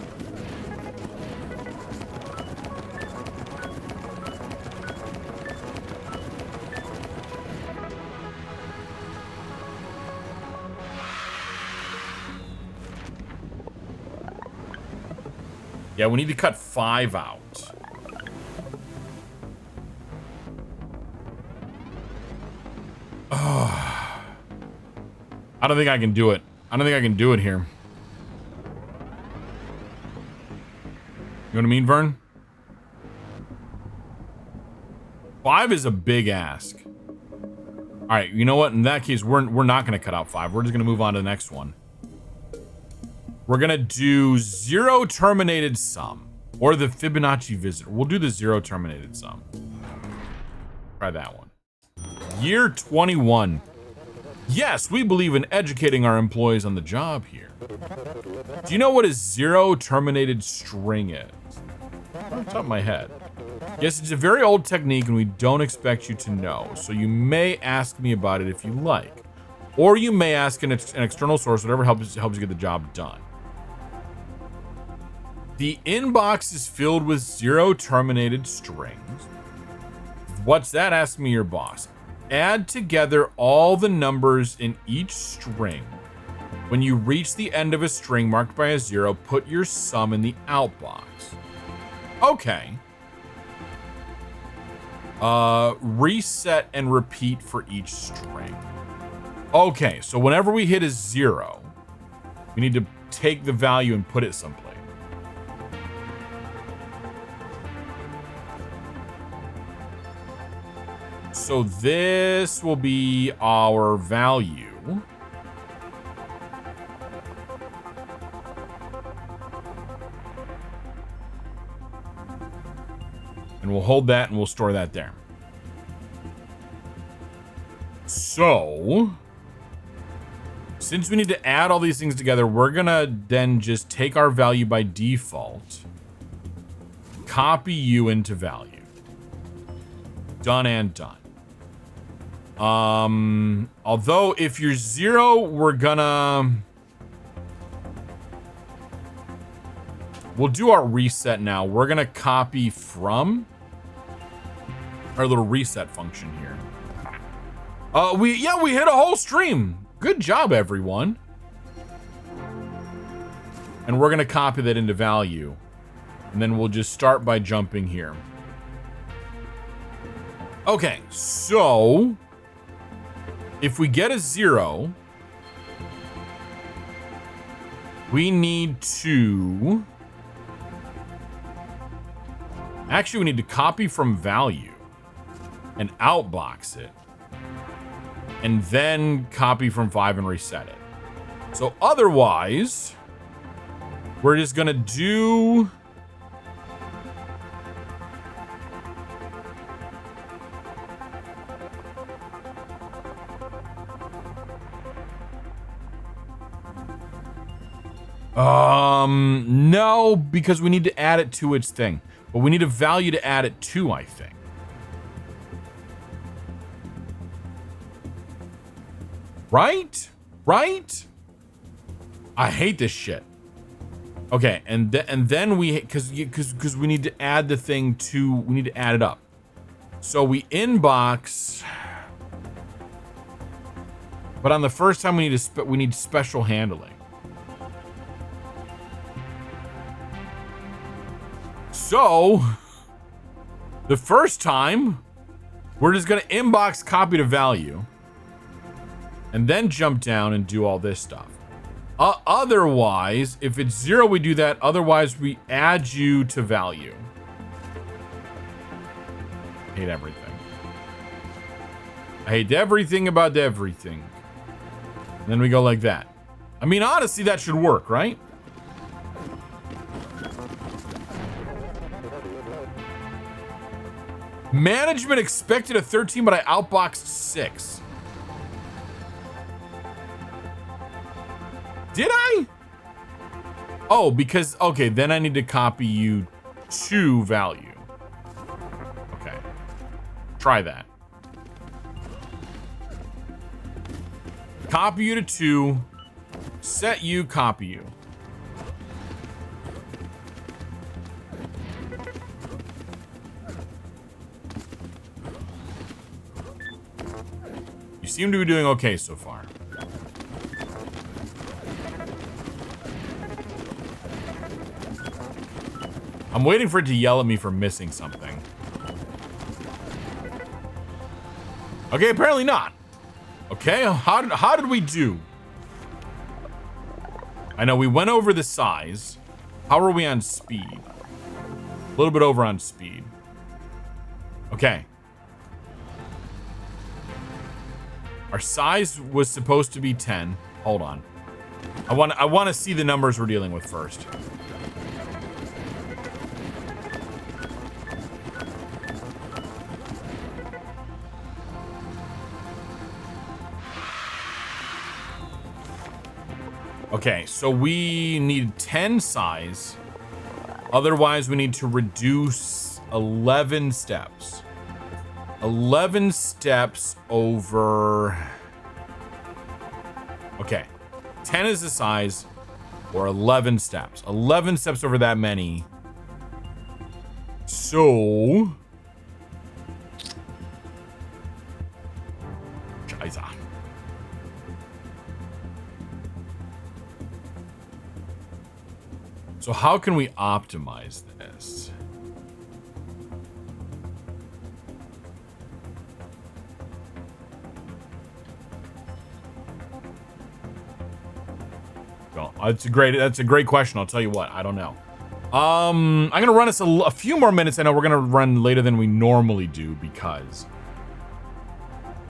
Yeah, we need to cut 5 out. I don't think I can do it. I don't think I can do it here. You know what I mean, Vern? 5 is a big ask. All right, you know what? In that case, we're not going to cut out 5. We're just going to move on to the next one. We're going to do 0 terminated sum. Or the Fibonacci visitor. We'll do the 0 terminated sum. Try that one. Year 21. Yes, we believe in educating our employees on the job here. Do you know what a 0 terminated string is? Off the top of my head. Yes, it's a very old technique and we don't expect you to know. So you may ask me about it if you like. Or you may ask an external source, whatever helps you get the job done. The inbox is filled with 0 terminated strings. What's that? Ask me your boss. Add together all the numbers in each string. When you reach the end of a string marked by a 0, put your sum in the outbox. Okay. Reset and repeat for each string. Okay, so whenever we hit a 0, we need to take the value and put it someplace. So this will be our value. And we'll hold that and we'll store that there. So, since we need to add all these things together, we're gonna then just take our value by default, copy you into value. Done and done. Although if you're 0, we'll do our reset now. We're gonna copy from our little reset function here. We hit a whole stream. Good job, everyone. And we're gonna copy that into value. And then we'll just start by jumping here. Okay, so if we get a 0, we need to... Actually, we need to copy from value and outbox it. And then copy from 5 and reset it. So otherwise, we're just gonna do... No, because we need to add it to its thing. But we need a value to add it to, I think. Right? Right? I hate this shit. Okay, and then we, because we need to add the thing to, we need to add it up. So we inbox, but on the first time we need special handling. So, the first time, we're just gonna inbox copy to value, and then jump down and do all this stuff. Otherwise, if it's 0, we do that. Otherwise, we add you to value. Hate everything. I hate everything about everything. And then we go like that. I mean, honestly, that should work, right? Management expected a 13, but I outboxed 6. Did I? Oh, because, okay, then I need to copy you to value. Okay. Try that. Copy you to 2. Set you, copy you. You seem to be doing okay so far. I'm waiting for it to yell at me for missing something. Okay, apparently not. Okay, how did we do? I know we went over the size. How are we on speed? A little bit over on speed. Okay. Our size was supposed to be 10. Hold on. I want to see the numbers we're dealing with first. Okay, so we need 10 size. Otherwise, we need to reduce 11 steps. 11 steps over... Okay. 10 is the size, or 11 steps. 11 steps over that many. So... Scheiße. So how can we optimize this? Well, that's a great question. I'll tell you what, I don't know. I'm gonna run us a few more minutes. I know we're gonna run later than we normally do because.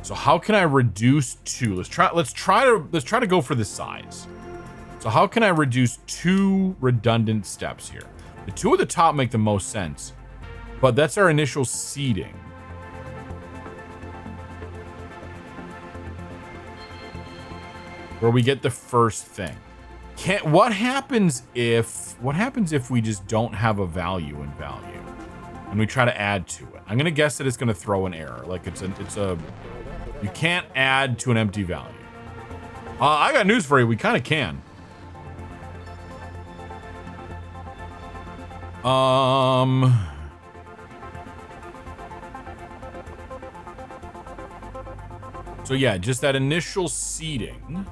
So how can I reduce 2? Let's try to go for the size. So how can I reduce 2 redundant steps here? The 2 at the top make the most sense, but that's our initial seeding. where we get the first thing. What happens if we just don't have a value in value and we try to add to it? I'm gonna guess that it's gonna throw an error. Like you can't add to an empty value. I got news for you. We kind of can. So yeah, just that initial seeding.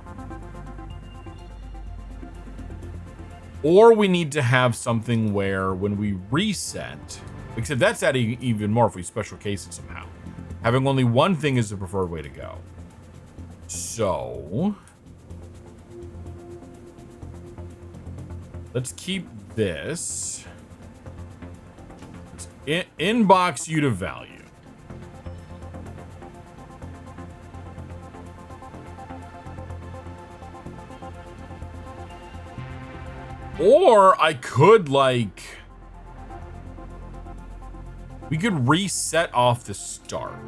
Or we need to have something where when we reset, except that's adding even more if we special case it somehow. Having only one thing is the preferred way to go. So let's keep this. Inbox you to value. Or I could we could reset off the start.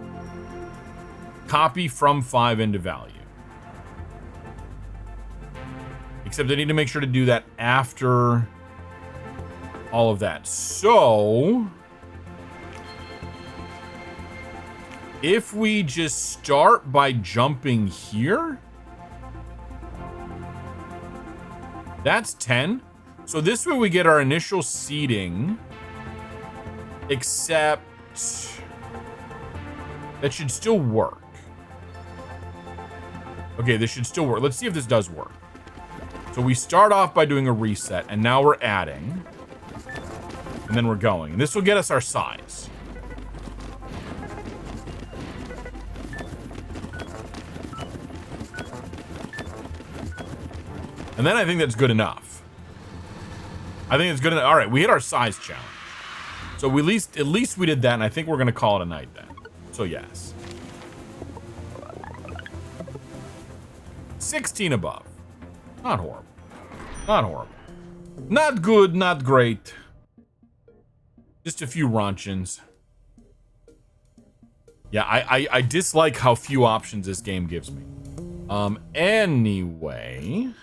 Copy from 5 into value. Except I need to make sure to do that after all of that. So if we just start by jumping here, that's 10. So this way we get our initial seeding, except that should still work. Okay, this should still work. Let's see if this does work. So we start off by doing a reset, and now we're adding, and then we're going. And this will get us our size. And then I think that's good enough. I think it's good enough. All right, we hit our size challenge. So at least we did that, and I think we're going to call it a night then. So yes. 16 above. Not horrible. Not horrible. Not good, not great. Just a few raunchins. Yeah, I dislike how few options this game gives me. Anyway, we're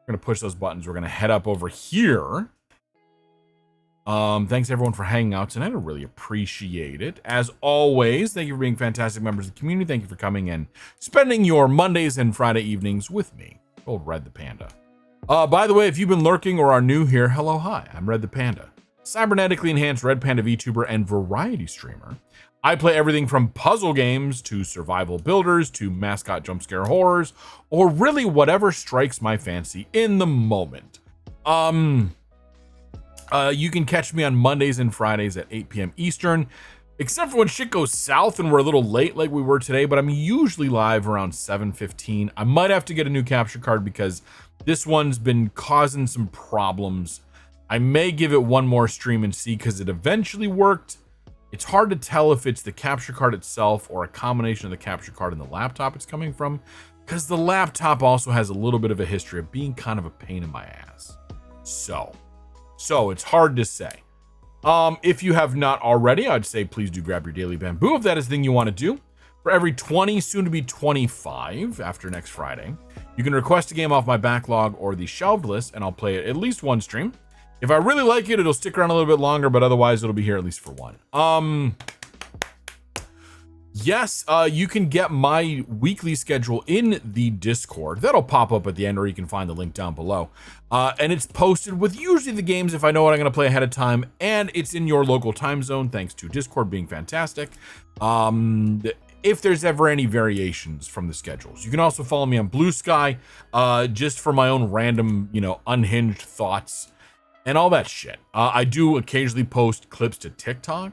gonna push those buttons. We're gonna head up over here. Thanks everyone for hanging out tonight. I really appreciate it. As always, thank you for being fantastic members of the community. Thank you for coming and spending your Mondays and Friday evenings with me, old Red the Panda. By the way, if you've been lurking or are new here, hello, hi. I'm Red the Panda, cybernetically enhanced Red Panda VTuber and variety streamer. I play everything from puzzle games to survival builders to mascot jump scare horrors, or really whatever strikes my fancy in the moment. You can catch me on Mondays and Fridays at 8 p.m. Eastern, except for when shit goes south and we're a little late like we were today, but I'm usually live around 7:15. I might have to get a new capture card because this one's been causing some problems. I may give it one more stream and see, because it eventually worked. It's hard to tell if it's the capture card itself or a combination of the capture card and the laptop it's coming from, because the laptop also has a little bit of a history of being kind of a pain in my ass. So it's hard to say. If you have not already, I'd say please do grab your daily bamboo if that is the thing you want to do. For every 20, soon to be 25 after next Friday, you can request a game off my backlog or the shelved list, and I'll play it at least one stream. If I really like it, it'll stick around a little bit longer, but otherwise it'll be here at least for one. Yes, you can get my weekly schedule in the Discord. That'll pop up at the end, or you can find the link down below. And it's posted with usually the games if I know what I'm going to play ahead of time, and it's in your local time zone, thanks to Discord being fantastic. If there's ever any variations from the schedules. You can also follow me on Blue Sky, just for my own random, unhinged thoughts and all that shit. I do occasionally post clips to TikTok,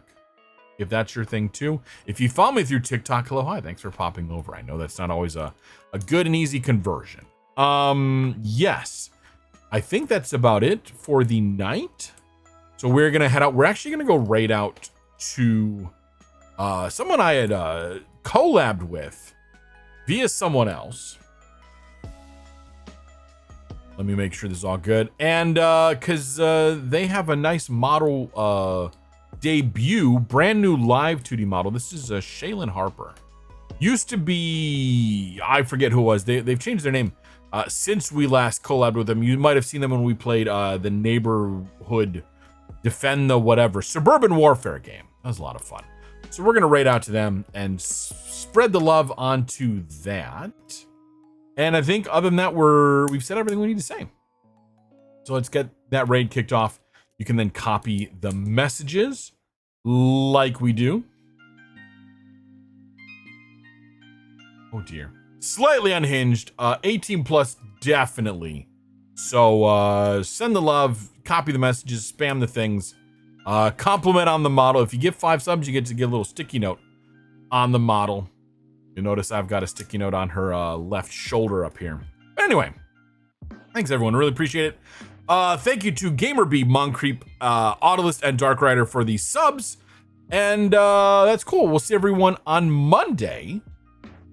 if that's your thing too. If you follow me through TikTok, hello, hi, thanks for popping over. I know that's not always a good and easy conversion. Yes, I think that's about it for the night. So we're gonna head out. We're actually gonna go raid out to someone I had collabed with via someone else. Let me make sure this is all good. And because they have a nice model debut, brand new live 2D model. This is Shaylin Harper. Used to be, I forget who it was. They've changed their name since we last collabed with them. You might have seen them when we played the neighborhood defend the whatever suburban warfare game. That was a lot of fun. So we're gonna raid out to them and spread the love onto that. And I think other than that, we've said everything we need to say. So let's get that raid kicked off. You can then copy the messages like we do. Oh dear. Slightly unhinged. 18 plus definitely. So send the love, copy the messages, spam the things. Compliment on the model. If you give 5 subs, you get to get a little sticky note on the model. You'll notice I've got a sticky note on her left shoulder up here. Anyway, thanks everyone. Really appreciate it. Thank you to GamerBee, Moncriep, Autolist, and Dark Rider for the subs. And that's cool. We'll see everyone on Monday.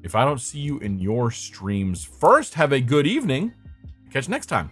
If I don't see you in your streams first, have a good evening. Catch you next time.